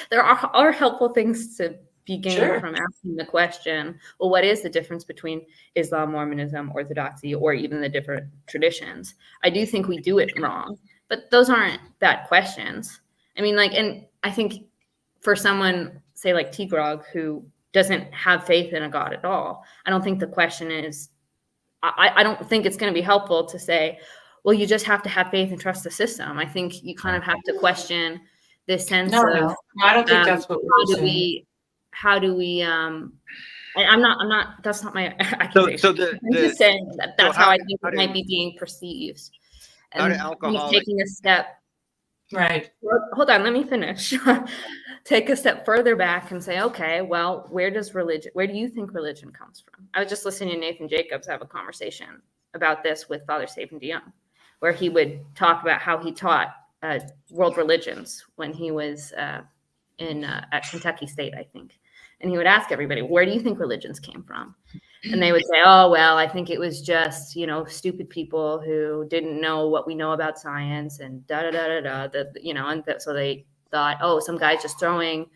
there are helpful things to be gained from asking the question, well, what is the difference between Islam, Mormonism, Orthodoxy, or even the different traditions? I do think we do it wrong, but those aren't bad questions. I mean, like, and I think for someone, say like T-Grog, who doesn't have faith in a God at all, I don't think the question is, I don't think it's going to be helpful to say, well, you just have to have faith and trust the system. I think you kind of have to question this sense of, no, I don't think that's what we're saying. How do we, I'm not, that's not my accusation. I'm just saying that's how I think it might be being perceived. And taking a step. Right. Hold on, let me finish. Take a step further back and say, okay, well, where do you think religion comes from? I was just listening to Nathan Jacobs have a conversation about this with Father Stephen DeYoung, where he would talk about how he taught world religions when he was at Kentucky State, I think. And he would ask everybody, where do you think religions came from? And they would say, oh, well, I think it was just, stupid people who didn't know what we know about science and so they thought, oh, some guy's just throwing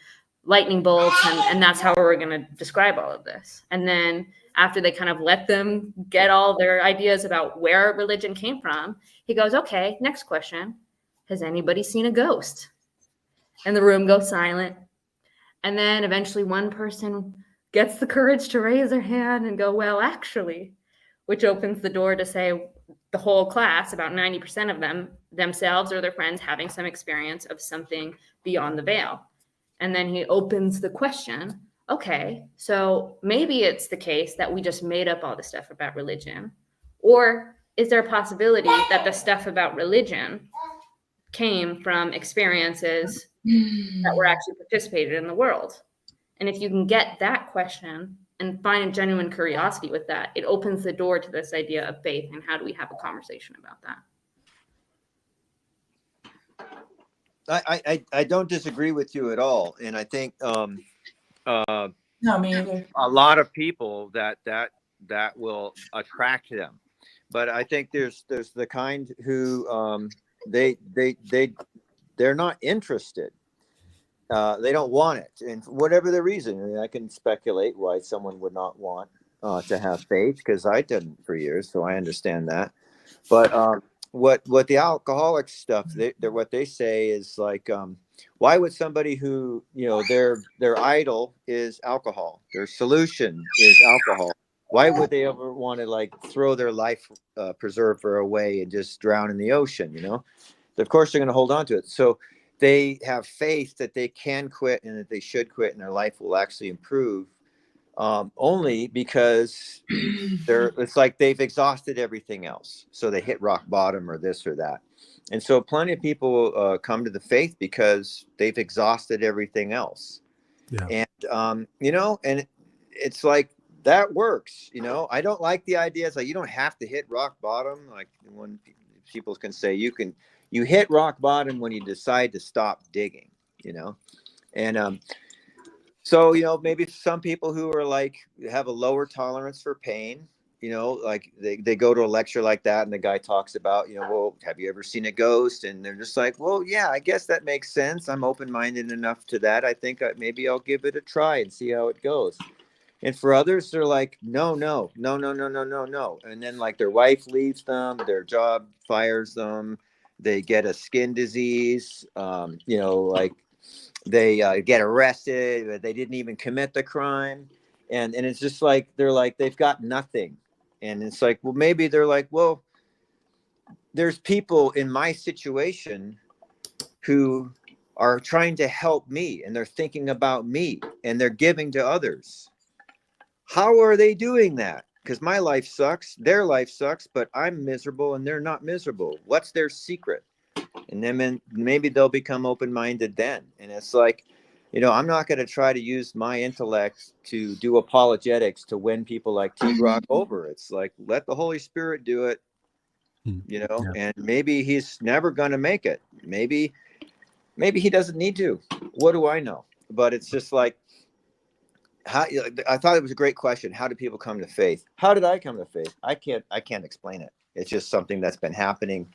lightning bolts and that's how we're going to describe all of this. And then after they kind of let them get all their ideas about where religion came from, he goes, okay, next question. Has anybody seen a ghost? And the room goes silent. And then eventually one person gets the courage to raise their hand and go, well, actually, which opens the door to say the whole class, about 90% of them, themselves or their friends, having some experience of something beyond the veil. And then he opens the question, okay, so maybe it's the case that we just made up all the stuff about religion. Or is there a possibility that the stuff about religion came from experiences that were actually participated in the world? And if you can get that question and find a genuine curiosity with that, it opens the door to this idea of faith and how do we have a conversation about that. I don't disagree with you at all, and I think No, me either. a lot of people that will attract them, but I think there's the kind who they're not interested. They don't want it, and for whatever the reason. I mean, I can speculate why someone would not want to have faith, because I didn't for years, so I understand that. But what the alcoholic stuff, what they say is like, why would somebody who, you know, their idol is alcohol, their solution is alcohol, why would they ever want to like throw their life preserver away and just drown in the ocean? You know, of course they're going to hold on to it. So they have faith that they can quit and that they should quit and their life will actually improve, only because it's like they've exhausted everything else. So they hit rock bottom or this or that. And so plenty of people come to the faith because they've exhausted everything else. Yeah. And, you know, and it's like, that works. You know, I don't like the idea. It's like, you don't have to hit rock bottom. Like when people can say you hit rock bottom when you decide to stop digging, you know? And, so, you know, maybe some people who are like, have a lower tolerance for pain, you know, like they go to a lecture like that and the guy talks about, you know, well, have you ever seen a ghost? And they're just like, well, yeah, I guess that makes sense. I'm open-minded enough to that. I think maybe I'll give it a try and see how it goes. And for others, they're like, no. And then like their wife leaves them, their job fires them, they get a skin disease, you know, like they get arrested, they didn't even commit the crime. And it's just like, they're like, they've got nothing. And it's like, well, maybe they're like, well, there's people in my situation who are trying to help me and they're thinking about me and they're giving to others. How are they doing that? Because my life sucks, their life sucks, but I'm miserable and they're not miserable. What's their secret? And then maybe they'll become open-minded then. And it's like, you know, I'm not going to try to use my intellect to do apologetics to win people like T-Rock over. It's like, let the Holy Spirit do it, you know, and maybe he's never going to make it. Maybe he doesn't need to. What do I know? But it's just like, I thought it was a great question. How do people come to faith? How did I come to faith? I can't explain it. It's just something that's been happening.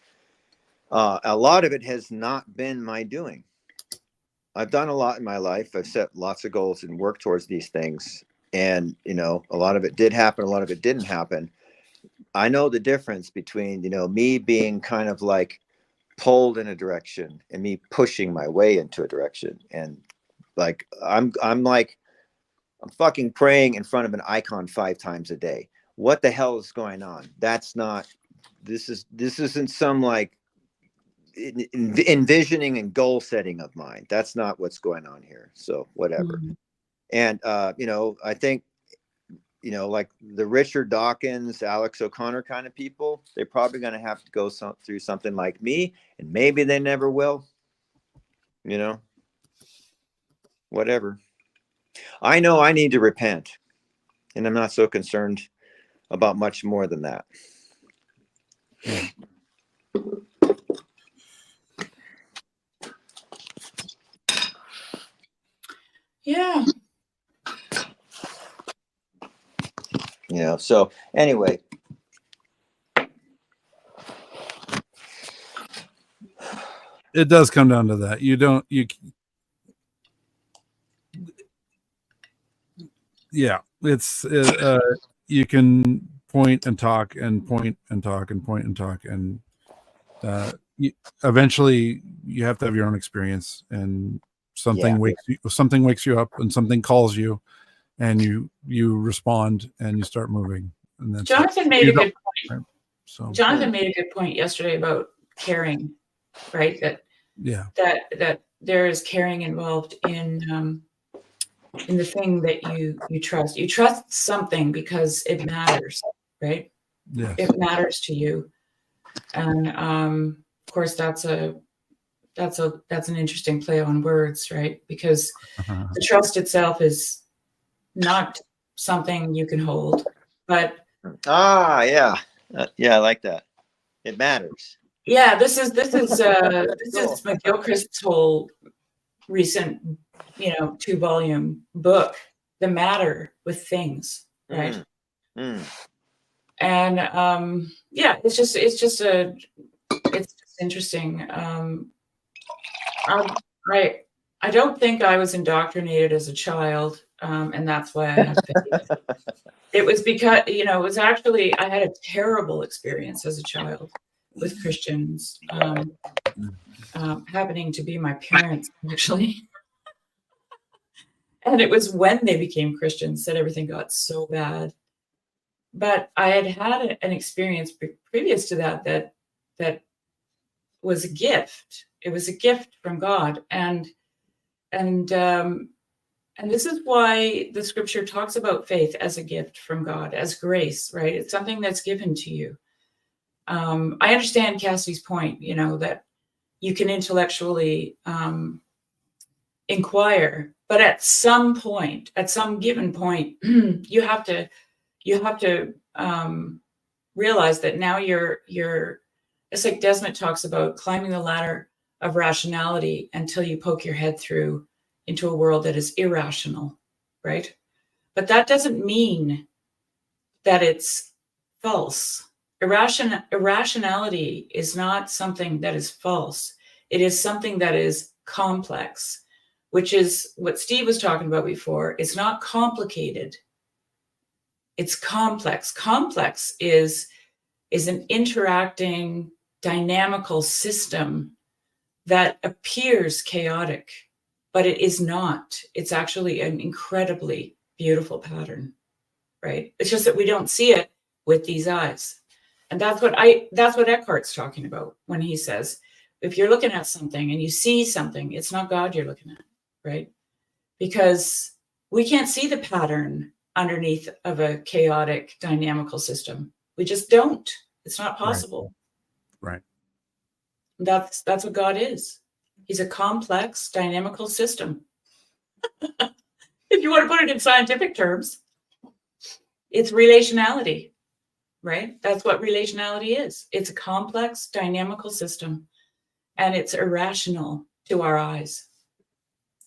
A lot of it has not been my doing. I've done a lot in my life. I've set lots of goals and worked towards these things. And, you know, a lot of it did happen. A lot of it didn't happen. I know the difference between, you know, me being kind of like pulled in a direction and me pushing my way into a direction. And like, I'm fucking praying in front of an icon 5 times a day. What the hell is going on? That's not, this isn't some like envisioning and goal setting of mine. That's not what's going on here. So whatever. And, you know, I think, you know, like the Richard Dawkins, Alex O'Connor kind of people, they're probably going to have to go through something like me, and maybe they never will, you know, whatever. I know I need to repent, and I'm not so concerned about much more than that. Yeah. You know, so anyway. It does come down to that. Yeah, it's you can point and talk and point and talk and point and talk, and eventually you have to have your own experience, and something wakes you up, and something calls you, and you respond and you start moving. And that's Jonathan made a good point. Right? So Jonathan made a good point yesterday about caring, right? That there is caring involved in the thing that you trust. You trust something because it matters, right? Yes. It matters to you. And of course that's a that's an interesting play on words, right? Because the trust itself is not something you can hold, but yeah, I like that. It matters. yeah, this is McGilchrist's whole recent, 2-volume book, The Matter with Things, right? And it's just interesting. I don't think I was indoctrinated as a child, and that's why I have faith. It was because, it was actually, I had a terrible experience as a child with Christians, happening to be my parents, actually. And it was when they became Christians that everything got so bad. But I had an experience previous to that was a gift. It was a gift from God, and this is why the scripture talks about faith as a gift from God, as grace, right? It's something that's given to you. I understand Cassie's point, that you can intellectually inquire, but at some point, at some given point, you have to realize that now you're. It's like Desmond talks about climbing the ladder of rationality until you poke your head through into a world that is irrational, right? But that doesn't mean that it's false. Irrationality is not something that is false. It is something that is complex, which is what Steve was talking about before. It's not complicated. It's complex. Complex is an interacting, dynamical system that appears chaotic, but it is not. It's actually an incredibly beautiful pattern, right? It's just that we don't see it with these eyes. And that's what Eckhart's talking about when he says, if you're looking at something and you see something, it's not God you're looking at, right? Because we can't see the pattern underneath of a chaotic, dynamical system. We just don't. It's not possible. Right. That's what God is. He's a complex, dynamical system. If you want to put it in scientific terms, it's relationality, right? That's what relationality is. It's a complex, dynamical system, and it's irrational to our eyes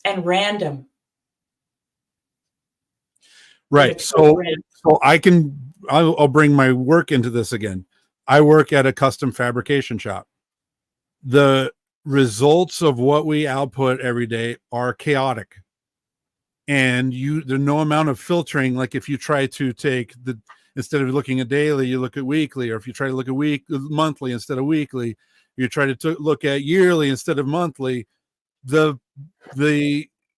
and random. Right. So I'll bring my work into this again. I work at a custom fabrication shop. The results of what we output every day are chaotic. And there's no amount of filtering. Like if you try to take instead of looking at daily, you look at weekly, or if you try to look at monthly instead of weekly, you try to look at yearly instead of monthly, the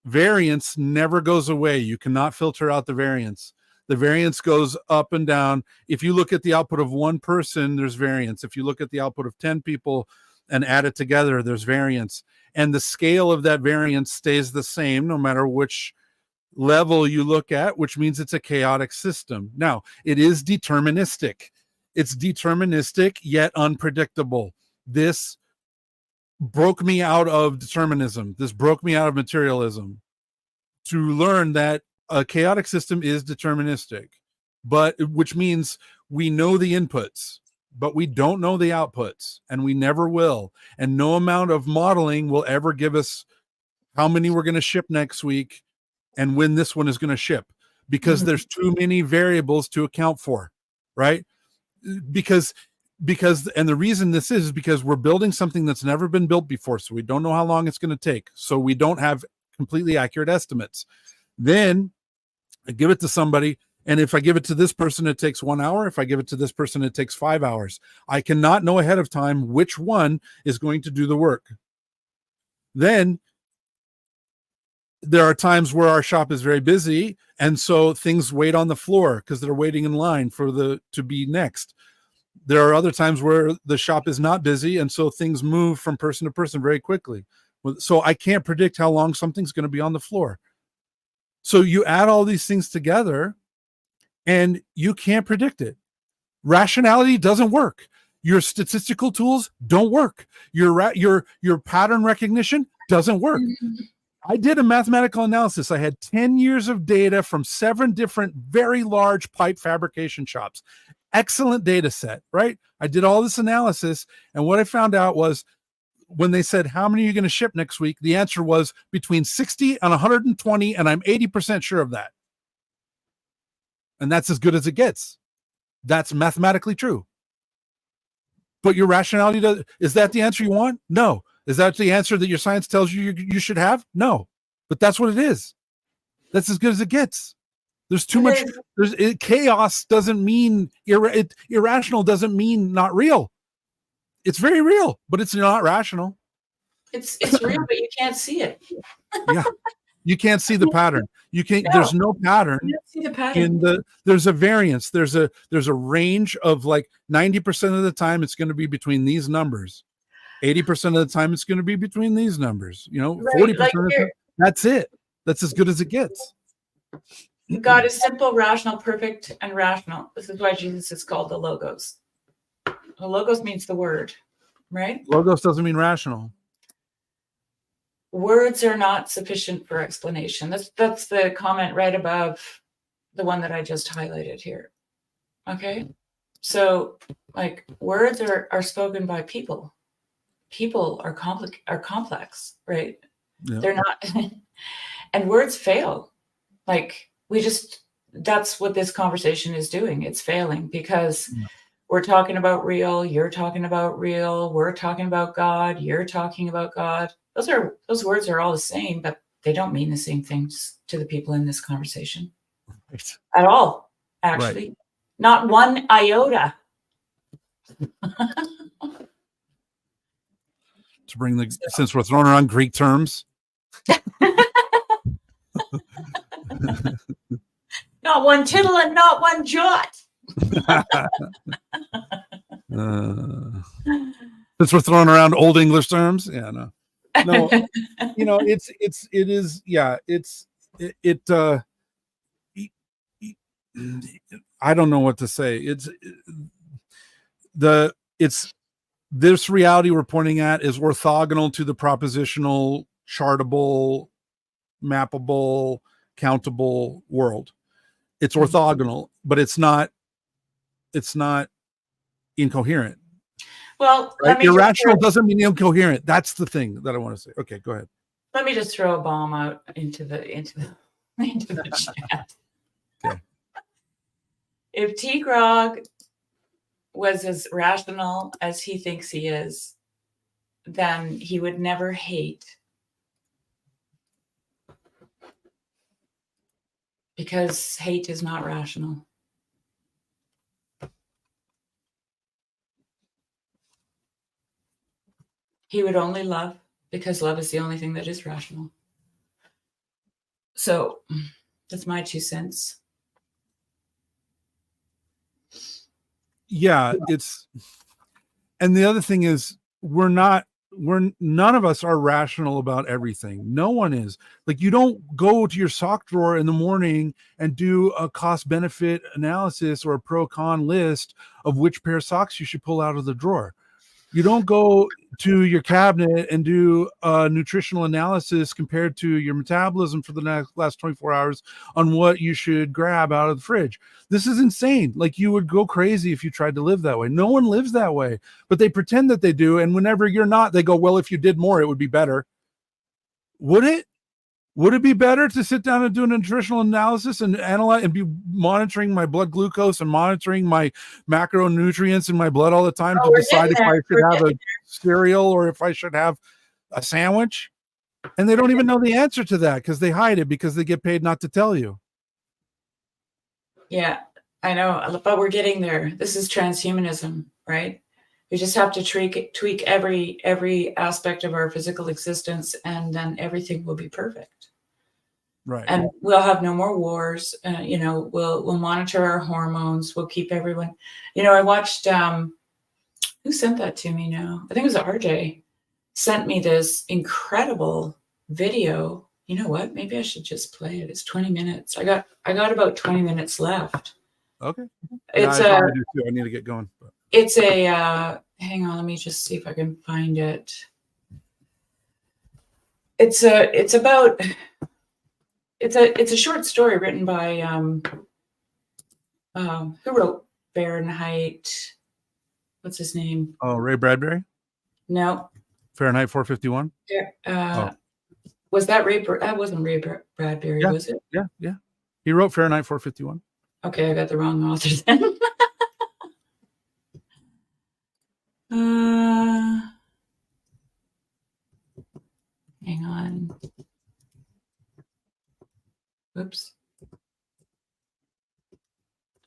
variance never goes away. You cannot filter out the variance. The variance goes up and down. If you look at the output of one person, there's variance. If you look at the output of 10 people and add it together, there's variance. And the scale of that variance stays the same no matter which level you look at, which means it's a chaotic system. Now, it is deterministic. It's deterministic yet unpredictable. This broke me out of determinism. This broke me out of materialism to learn that a chaotic system is deterministic, but which means we know the inputs, but we don't know the outputs, and we never will. And no amount of modeling will ever give us how many we're going to ship next week and when this one is going to ship, because there's too many variables to account for, right? Because and the reason this is because we're building something that's never been built before, so we don't know how long it's going to take, so we don't have completely accurate estimates. Then I give it to somebody, and if I give it to this person, it takes 1 hour. If I give it to this person, it takes 5 hours. I cannot know ahead of time which one is going to do the work. Then there are times where our shop is very busy, and so things wait on the floor because they're waiting in line to be next. There are other times where the shop is not busy, and so things move from person to person very quickly. So I can't predict how long something's going to be on the floor. So you add all these things together, and you can't predict it. Rationality doesn't work. Your statistical tools don't work. Your pattern recognition doesn't work. I did a mathematical analysis. I had 10 years of data from 7 different very large pipe fabrication shops. Excellent data set, right? I did all this analysis, and what I found out was when they said, how many are you going to ship next week? The answer was between 60 and 120, and I'm 80% sure of that. And that's as good as it gets. That's mathematically true. But your rationality, is that the answer you want? No. Is that the answer that your science tells you should have? No. But that's what it is. That's as good as it gets. There's too much. Chaos doesn't mean irrational, doesn't mean not real. It's very real, but it's not rational. It's real, but you can't see it. Yeah. You can't see the pattern. You can't. No. There's no pattern. You don't see the pattern. There's a variance. There's a range of like 90% of the time it's going to be between these numbers. 80% of the time it's going to be between these numbers. 40% of the time, that's it. That's as good as it gets. God is simple, rational, perfect, and rational. This is why Jesus is called the Logos. The Logos means the word, right? Logos doesn't mean rational. Words are not sufficient for explanation. That's the comment right above the one that I just highlighted here. Okay, so like words are spoken by people. People are complex, right? Yeah. They're not, and words fail. Like that's what this conversation is doing. It's failing because we're talking about real. You're talking about real. We're talking about God. You're talking about God. Those words are all the same, but they don't mean the same things to the people in this conversation at all. Actually, not one iota. To bring since we're throwing around Greek terms, not one tittle and not one jot. Since we're throwing around Old English terms, no, I don't know what to say. This reality we're pointing at is orthogonal to the propositional, chartable, mappable, countable world. It's orthogonal, but it's not incoherent. Well, right? Irrational doesn't mean incoherent. That's the thing that I want to say. Okay, go ahead. Let me just throw a bomb out into the chat. Okay. If T. Grog was as rational as he thinks he is, then he would never hate. Because hate is not rational. He would only love because love is the only thing that is rational. So that's my 2 cents. Yeah, and the other thing is none of us are rational about everything. No one is. Like, you don't go to your sock drawer in the morning and do a cost benefit analysis or a pro con list of which pair of socks you should pull out of the drawer. You don't go to your cabinet and do a nutritional analysis compared to your metabolism for the last 24 hours on what you should grab out of the fridge. This is insane. Like, you would go crazy if you tried to live that way. No one lives that way, but they pretend that they do. And whenever you're not, they go, well, if you did more, it would be better. Would it? Would it be better to sit down and do a nutritional analysis and analyze and be monitoring my blood glucose and monitoring my macronutrients in my blood all the time to decide if I should have a cereal or if I should have a sandwich? And they don't even know the answer to that because they hide it because they get paid not to tell you. Yeah, I know, but we're getting there. This is transhumanism, right? We just have to tweak every aspect of our physical existence, and then everything will be perfect. Right. And we'll have no more wars. We'll monitor our hormones. We'll keep everyone. I watched. Who sent that to me now? I think it was RJ. Sent me this incredible video. You know what? Maybe I should just play it. It's 20 minutes. I got about 20 minutes left. Okay. It's I do too. I need to get going. But. It's a hang on, let me just see if I can find it. It's a short story written by who wrote Fahrenheit? What's his name? Oh, Ray Bradbury? No. Fahrenheit 451? Was that Ray? That wasn't Ray Bradbury, was it? Yeah. He wrote Fahrenheit 451. Okay, I got the wrong author then. Hang on. Whoops.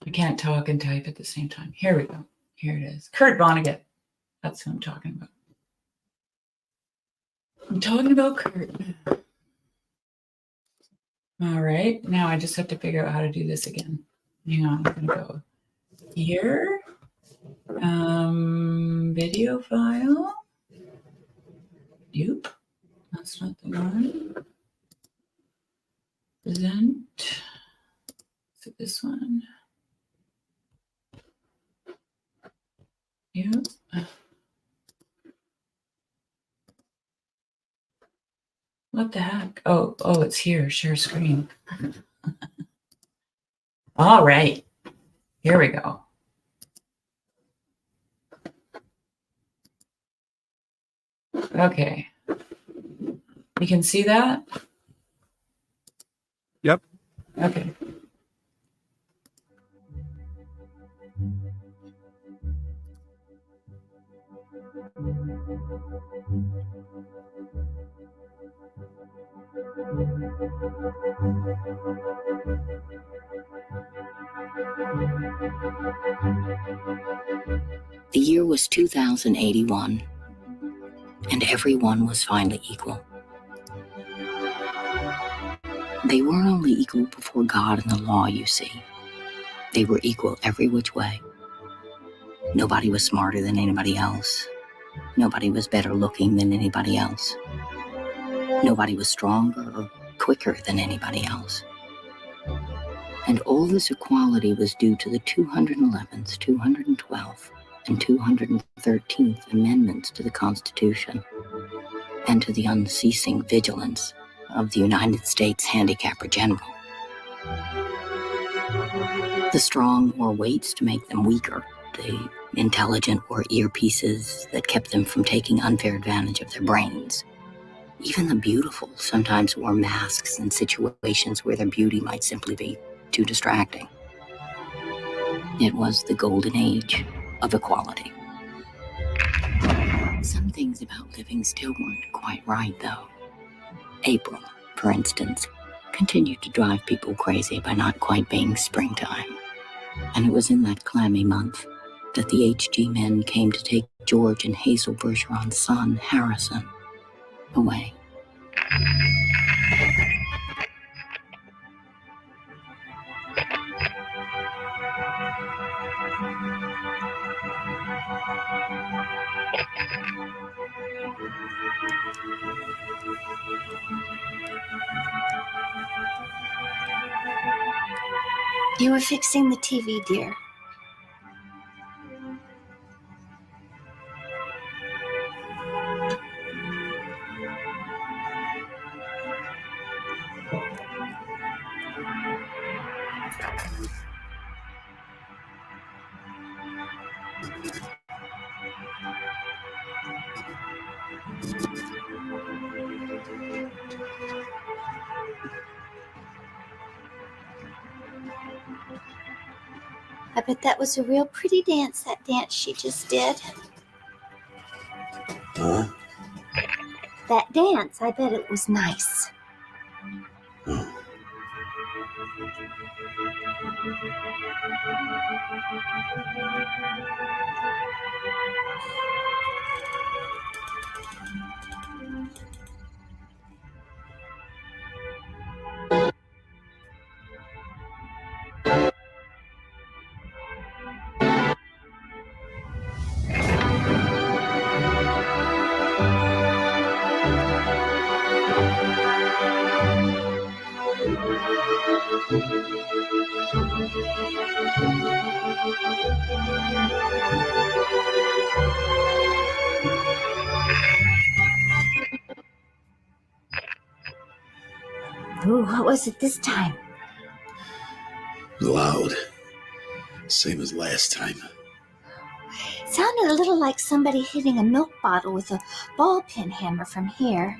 I can't talk and type at the same time. Here we go. Here it is. Kurt Vonnegut. That's who I'm talking about. I'm talking about Kurt. All right. Now I just have to figure out how to do this again. Hang on. I'm going to go here. Video file. Yep. That's not the one. Present. Is it this one? Yep. What the heck? Oh, it's here. Share screen. All right. Here we go. Okay. You can see that? Yep. Okay. The year was 2081, and everyone was finally equal. They weren't only equal before God and the law, you see. They were equal every which way. Nobody was smarter than anybody else. Nobody was better looking than anybody else. Nobody was stronger or quicker than anybody else. And all this equality was due to the 211th, 212th, and 213th Amendments to the Constitution, and to the unceasing vigilance of the United States Handicapper General. The strong wore weights to make them weaker. The intelligent wore earpieces that kept them from taking unfair advantage of their brains. Even the beautiful sometimes wore masks in situations where their beauty might simply be too distracting. It was the golden age of equality. Some things about living still weren't quite right, though. April, for instance, continued to drive people crazy by not quite being springtime. And it was in that clammy month that the HG men came to take George and Hazel Bergeron's son, Harrison, away. You were fixing the TV, dear. I bet that was a real pretty dance, that dance she just did. Huh? That dance, I bet it was nice. Ooh, what was it this time? Loud. Same as last time. Sounded a little like somebody hitting a milk bottle with a ball peen hammer from here.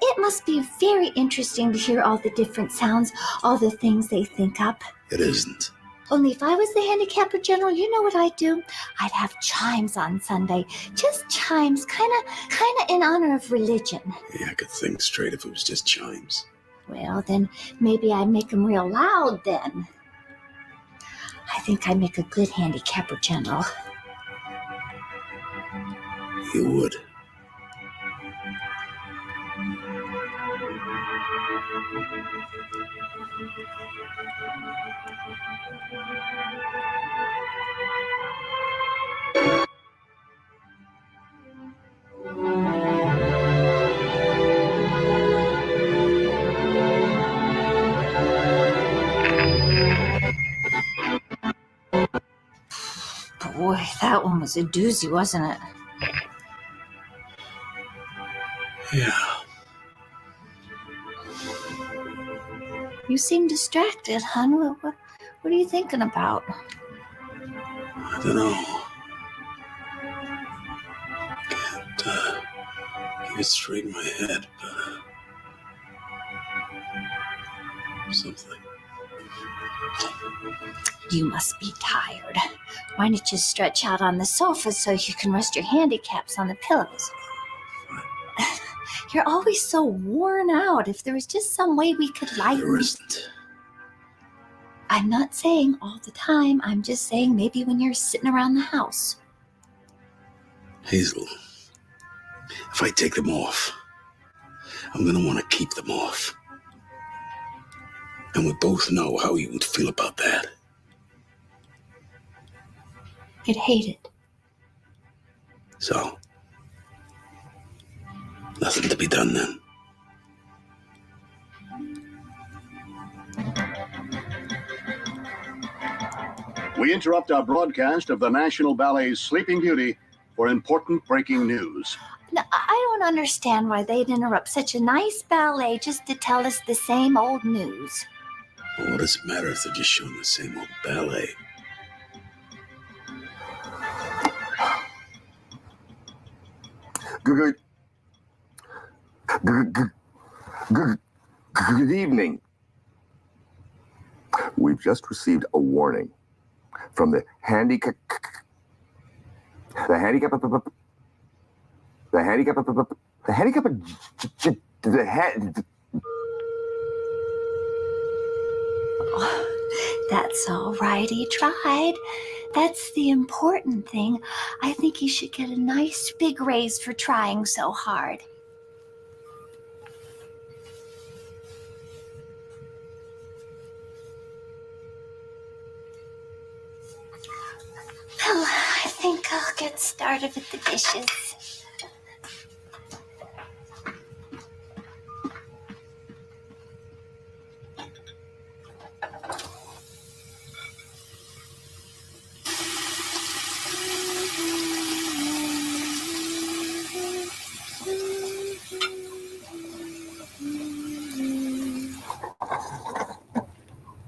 It must be very interesting to hear all the different sounds, all the things they think up. It isn't. Only if I was the handicapper general, you know what I'd do? I'd have chimes on Sunday. Just chimes, kind of in honor of religion. Yeah, I could think straight if it was just chimes. Well, then maybe I'd make them real loud then. I think I'd make a good handicapper general. You would. Boy, that one was a doozy, wasn't it? Yeah. You seem distracted, hon. What are you thinking about? I don't know. Can't get it straight in my head, but something. You must be tired. Why don't you stretch out on the sofa so you can rest your handicaps on the pillows? You're always so worn out. If there was just some way we could lighten... There isn't. I'm not saying all the time. I'm just saying maybe when you're sitting around the house. Hazel, if I take them off, I'm going to want to keep them off. And we both know how you would feel about that. You'd hate it. So, nothing to be done then. We interrupt our broadcast of the National Ballet's Sleeping Beauty for important breaking news. No, I don't understand why they'd interrupt such a nice ballet just to tell us the same old news. Well, what does it matter if they're just showing the same old ballet? Good evening. We've just received a warning from the handicap. That's all right, he tried. That's the important thing. I think he should get a nice big raise for trying so hard. Well, I think I'll get started with the dishes.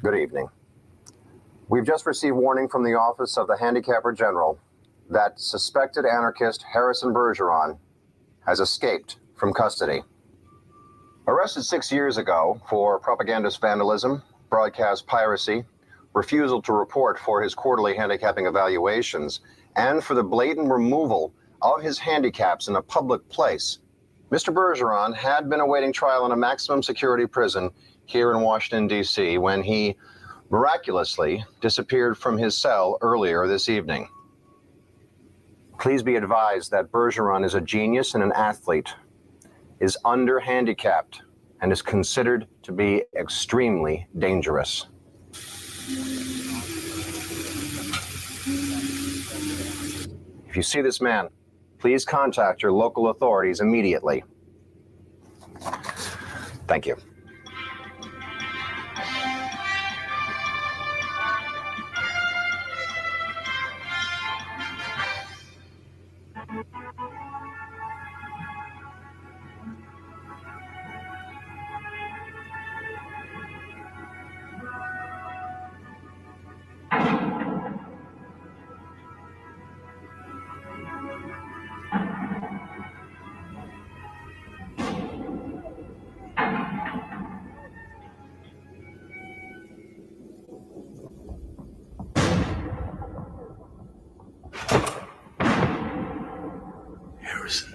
Good evening. We've just received warning from the Office of the Handicapper General that suspected anarchist Harrison Bergeron has escaped from custody. Arrested 6 years ago for propagandist vandalism, broadcast piracy, refusal to report for his quarterly handicapping evaluations, and for the blatant removal of his handicaps in a public place, Mr. Bergeron had been awaiting trial in a maximum security prison here in Washington, D.C., when he miraculously disappeared from his cell earlier this evening. Please be advised that Bergeron is a genius and an athlete, is under-handicapped, and is considered to be extremely dangerous. If you see this man, please contact your local authorities immediately. Thank you. Harrison.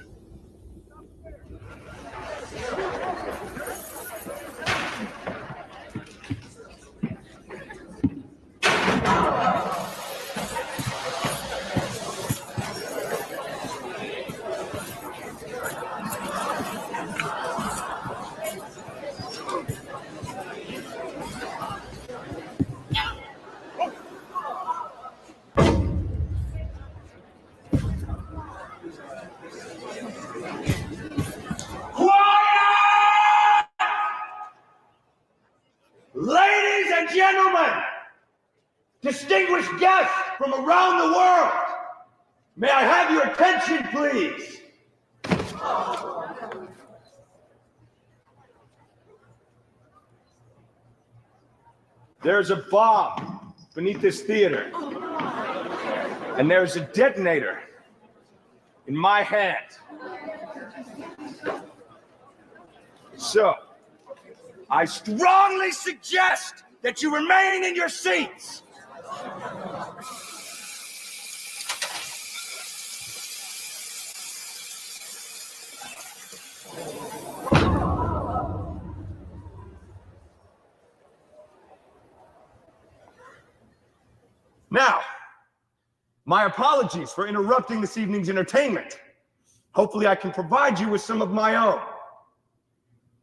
Ladies and gentlemen, distinguished guests from around the world, may I have your attention, please? There's a bomb beneath this theater, and there's a detonator in my hand. So, I strongly suggest that you remain in your seats. Now, my apologies for interrupting this evening's entertainment. Hopefully I can provide you with some of my own.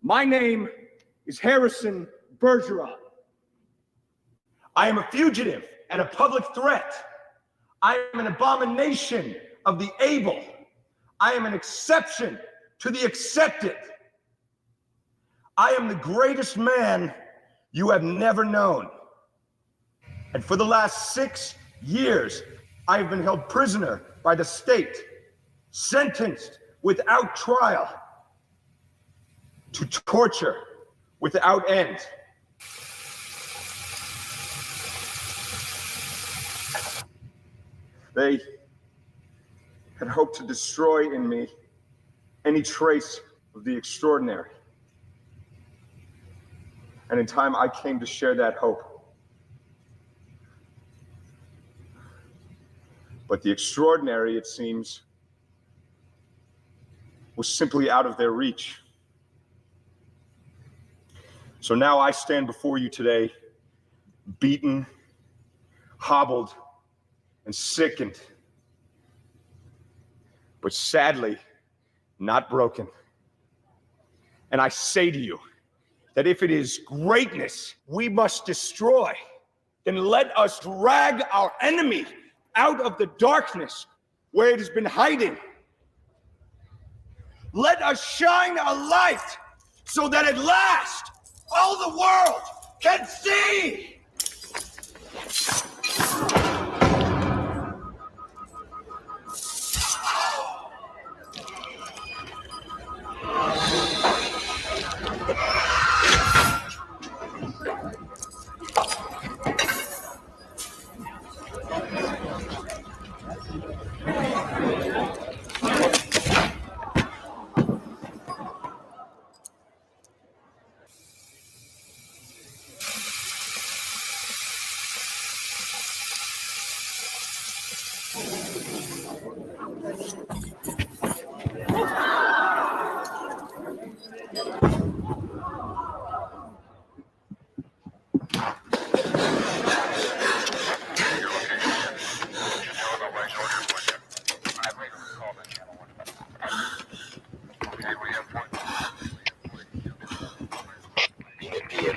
My name is Harrison Bergeron. I am a fugitive and a public threat. I am an abomination of the able. I am an exception to the accepted. I am the greatest man you have never known. And for the last 6 years, I have been held prisoner by the state, sentenced without trial to torture without end. They had hoped to destroy in me any trace of the extraordinary. And in time, I came to share that hope. But the extraordinary, it seems, was simply out of their reach. So now I stand before you today, beaten, hobbled, and sickened, but sadly, not broken. And I say to you that if it is greatness we must destroy, then let us drag our enemy out of the darkness where it has been hiding. Let us shine a light so that at last all the world can see.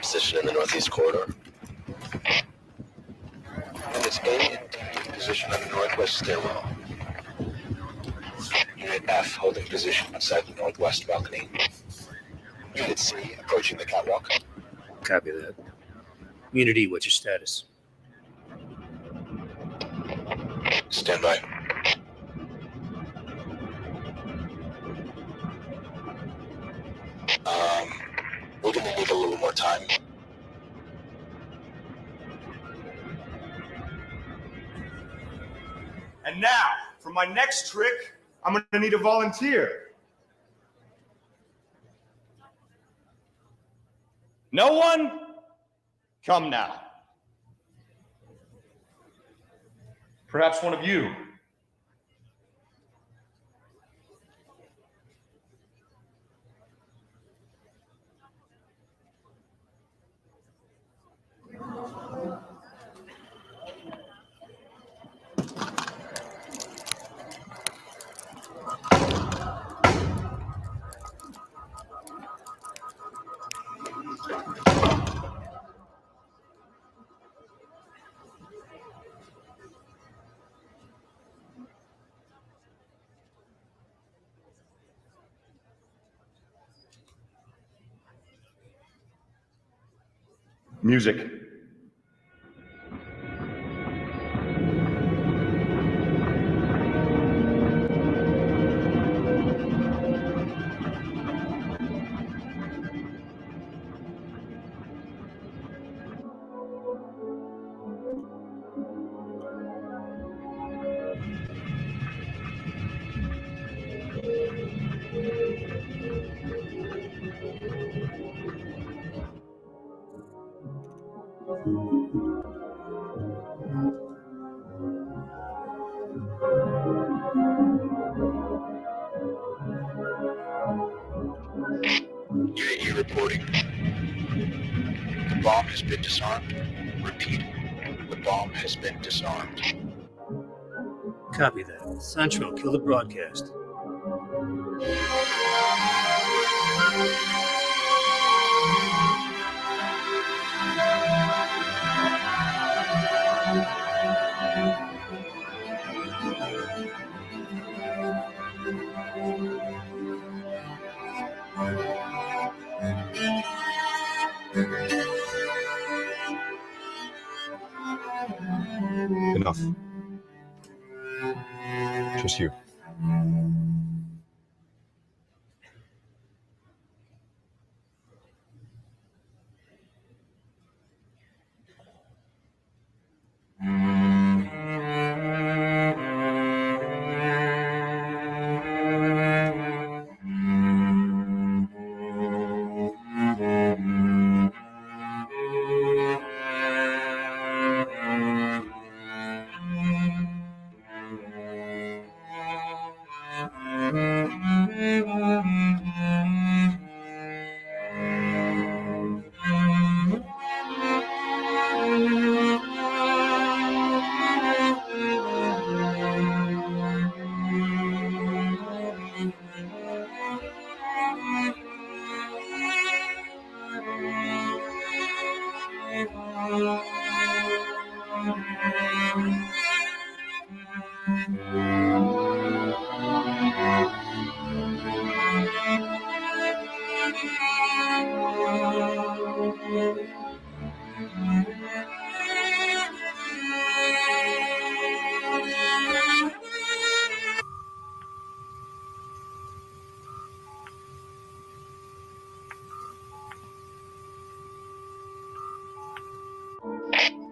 Position in the northeast corridor. Units A and D, position on the northwest stairwell. Unit F, holding position outside the northwest balcony. Unit C, approaching the catwalk. Copy that. Unit E, what's your status? Stand by. We're gonna need a little more time. And now, for my next trick, I'm gonna need a volunteer. No one? Come now. Perhaps one of you. Music. UAE reporting. The bomb has been disarmed. Repeat. The bomb has been disarmed. Copy that. Sancho, kill the broadcast. Enough. Just you.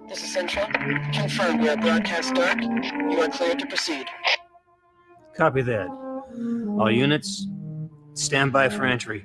This is Central. Confirmed, we are broadcast dark. You are cleared to proceed. Copy that. All units, stand by for entry.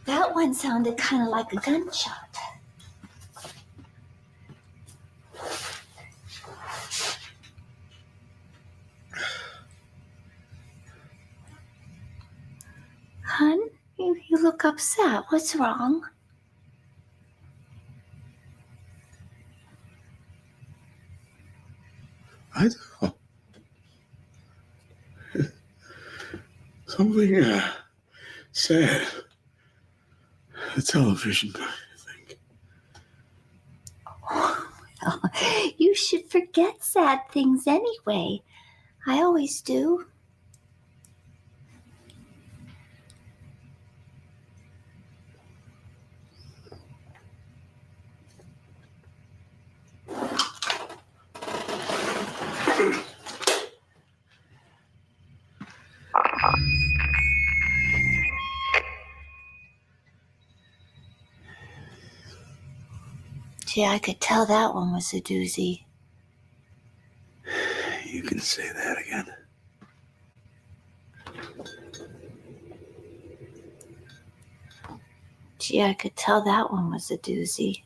That one sounded kind of like a gunshot. Hun, you look upset. What's wrong? I don't know. Something sad. The television. Well, you should forget sad things anyway. I always do. Gee, I could tell that one was a doozy. You can say that again. Gee, I could tell that one was a doozy.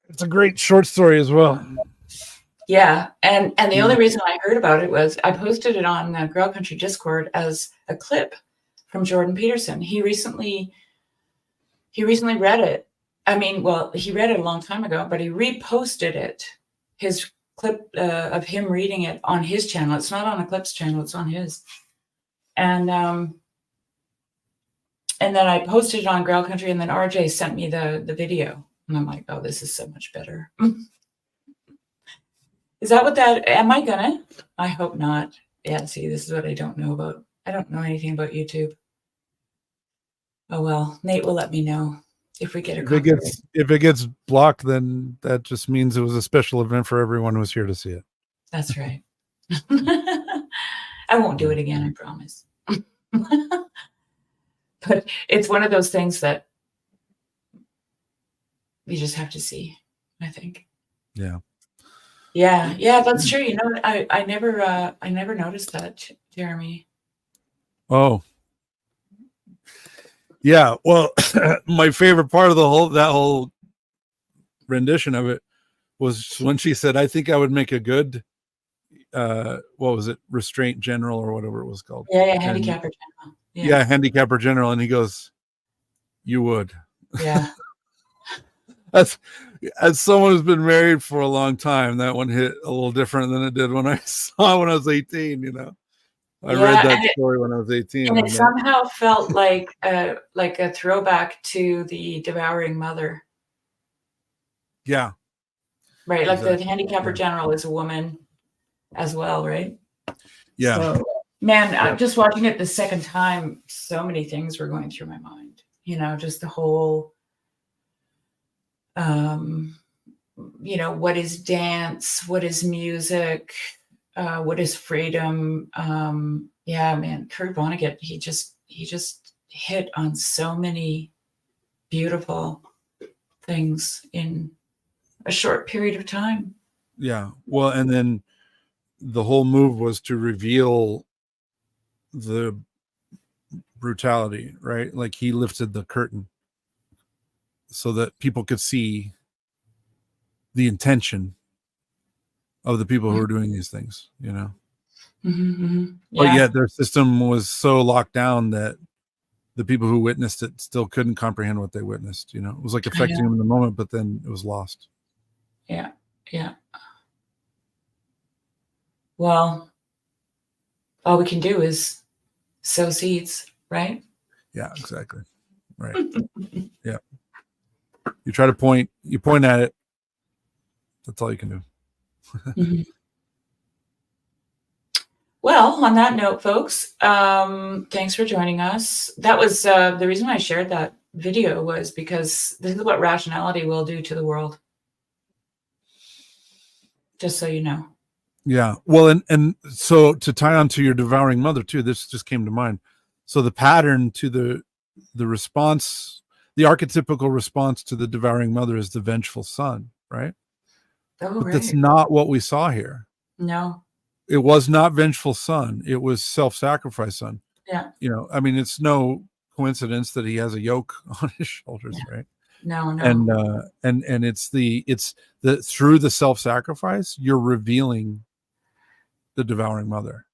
It's a great short story as well. Yeah, and the only reason I heard about it was I posted it on the Girl Country Discord as a clip from Jordan Peterson. He recently read it. I mean, well, he read it a long time ago, but he reposted it, his clip of him reading it on his channel. It's not on Eclipse channel, it's on his. And then I posted it on Grail Country, and then RJ sent me the video. And I'm like, oh, this is so much better. Is that what that, am I gonna? I hope not. Yeah, see, this is what I don't know about. I don't know anything about YouTube. Oh, well, Nate will let me know if we get a copy. If it gets blocked, then that just means it was a special event for everyone who was here to see it. That's right. I won't do it again, I promise. But it's one of those things that you just have to see, I think. Yeah. Yeah, that's true. You know, I never noticed that, Jeremy. Oh. Yeah, well, my favorite part of that whole rendition of it was when she said, I think I would make a good what was it, restraint general or whatever it was called. Yeah, handicapper general. Yeah, handicapper general. And he goes, you would. Yeah. As someone who's been married for a long time, that one hit a little different than it did when I saw when I was 18, you know. I read that story when I was 18. And it somehow felt like a throwback to the Devouring Mother. Yeah. Right, like the handicapper general is a woman as well, right? Yeah. So, man, I'm just watching it the second time, so many things were going through my mind. You know, just the whole, you know, what is dance? What is music? What is freedom? Yeah, man, Kurt Vonnegut, he just hit on so many beautiful things in a short period of time. Yeah. Well, and then the whole move was to reveal the brutality, right? Like he lifted the curtain so that people could see the intention of the people who are doing these things, you know. But yet their system was so locked down that the people who witnessed it still couldn't comprehend what they witnessed, you know. It was like affecting them in the moment, but then it was lost. Yeah. Well, all we can do is sow seeds, right? Yeah, exactly. Right. Yeah. You try to point at it. That's all you can do. Well, on that note, folks, thanks for joining us. That was the reason why I shared that video, was because this is what rationality will do to the world. Just so you know. Yeah. Well, and so to tie on to your devouring mother too, this just came to mind. So the pattern to the response, the archetypical response to the devouring mother is the vengeful son, right? Oh, but that's not what we saw here. No. It was not vengeful son. It was self-sacrifice son. Yeah. You know, I mean, it's no coincidence that he has a yoke on his shoulders, right? No. And it's the through the self-sacrifice, you're revealing the devouring mother.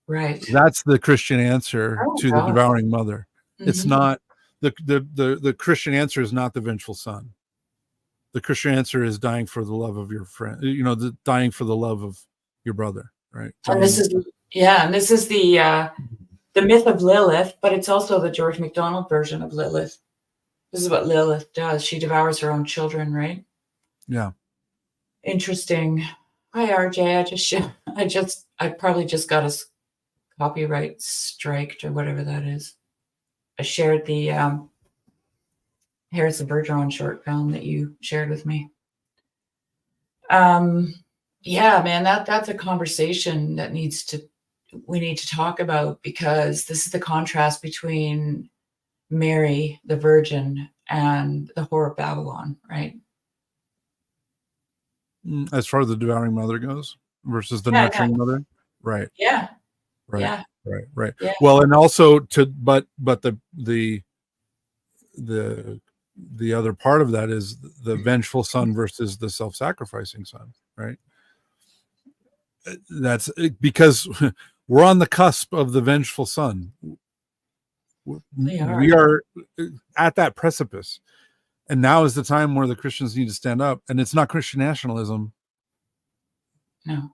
Right. That's the Christian answer to the devouring mother. It's not the Christian answer is not the vengeful son. The Christian answer is dying for the love of your friend, you know, dying for the love of your brother, right? And this is the myth of Lilith, but it's also the George MacDonald version of Lilith. This is what Lilith does. She devours her own children, right? Yeah. Interesting. Hi, RJ. I probably just got us copyright striked or whatever that is. I shared the Harrison Bergeron short film that you shared with me. Yeah, man, that's a conversation that we need to talk about, because this is the contrast between Mary, the Virgin, and the whore of Babylon, right? As far as the devouring mother goes versus the Yeah, nurturing mother, right? Yeah. Right. Yeah. Right. Yeah. Well, and also but the other part of that is the vengeful son versus the self-sacrificing son, right? That's because we're on the cusp of the vengeful son. We are at that precipice, and now is the time where the Christians need to stand up. And it's not Christian nationalism. No.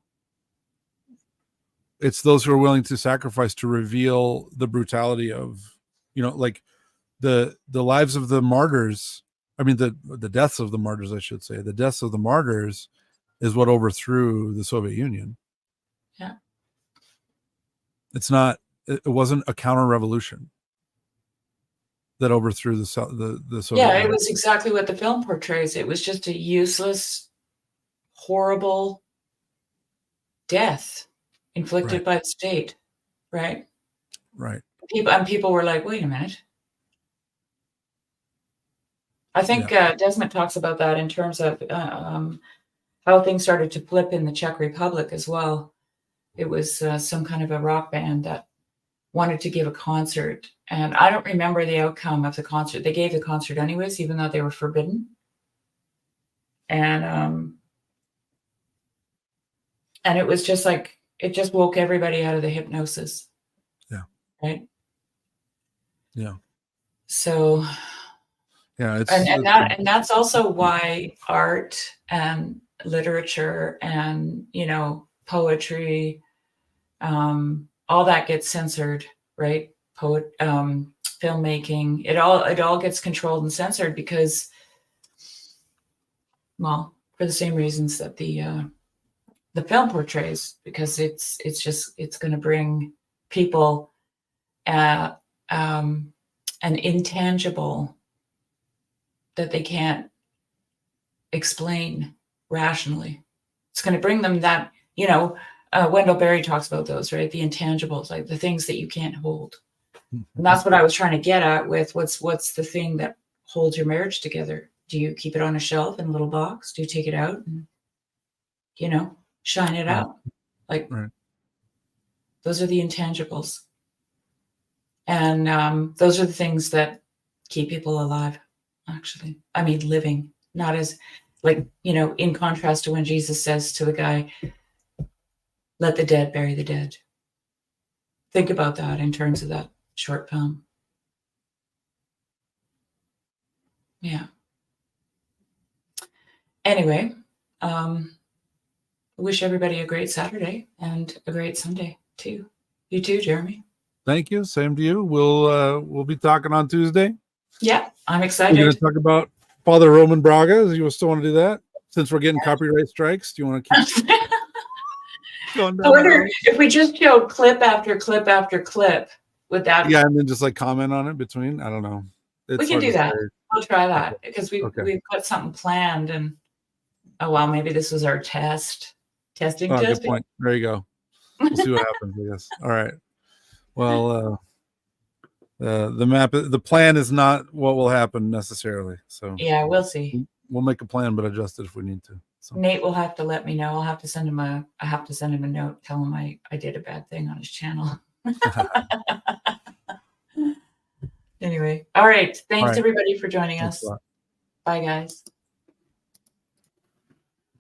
It's those who are willing to sacrifice to reveal the brutality of, you know, like the lives of the martyrs. I mean, the deaths of the martyrs, I should say. The deaths of the martyrs is what overthrew the Soviet Union. Yeah. It wasn't a counter-revolution that overthrew the Soviet Yeah, Union. it was exactly what the film portrays. It was just a useless, horrible death inflicted by the state, right? Right. People were like, wait a minute. I think Desmond talks about that in terms of how things started to flip in the Czech Republic as well. It was some kind of a rock band that wanted to give a concert, and I don't remember the outcome of the concert. They gave the concert anyways, even though they were forbidden. And it was just like, it just woke everybody out of the hypnosis. Yeah. Right. Yeah. So. Yeah. And that's also why art and literature and, you know, poetry, all that gets censored, right? Filmmaking, it all gets controlled and censored because, well, for the same reasons that the film portrays, because it's going to bring people an intangible that they can't explain rationally. It's going to bring them that, you know, Wendell Berry talks about those, right? The intangibles, like the things that you can't hold. And that's what I was trying to get at with what's the thing that holds your marriage together? Do you keep it on a shelf in a little box? Do you take it out and, shine it out? Like, those are the intangibles. And those are the things that keep people alive, actually. I mean, living, not as like, in contrast to when Jesus says to the guy, let the dead bury the dead. Think about that in terms of that short film. Yeah. Anyway, wish everybody a great Saturday and a great Sunday too. You too, Jeremy. Thank you. Same to you. We'll be talking on Tuesday. Yeah, I'm excited. We're going to talk about Father Roman Braga. You still want to do that? Since we're getting copyright strikes, do you want to keep going down? I wonder if we just showed clip after clip after clip, would that? Yeah, and then just like comment on it between. I don't know. We can do that. We'll try that because we've got something planned. And maybe this was our testing. Good point. There you go. We'll see what happens, I guess. All right. Well, the plan is not what will happen necessarily. So yeah, we'll see. We'll make a plan, but adjust it if we need to. So. Nate will have to let me know. I'll have to send him a note, tell him I did a bad thing on his channel. Anyway, all right. Thanks everybody for joining us. Bye, guys.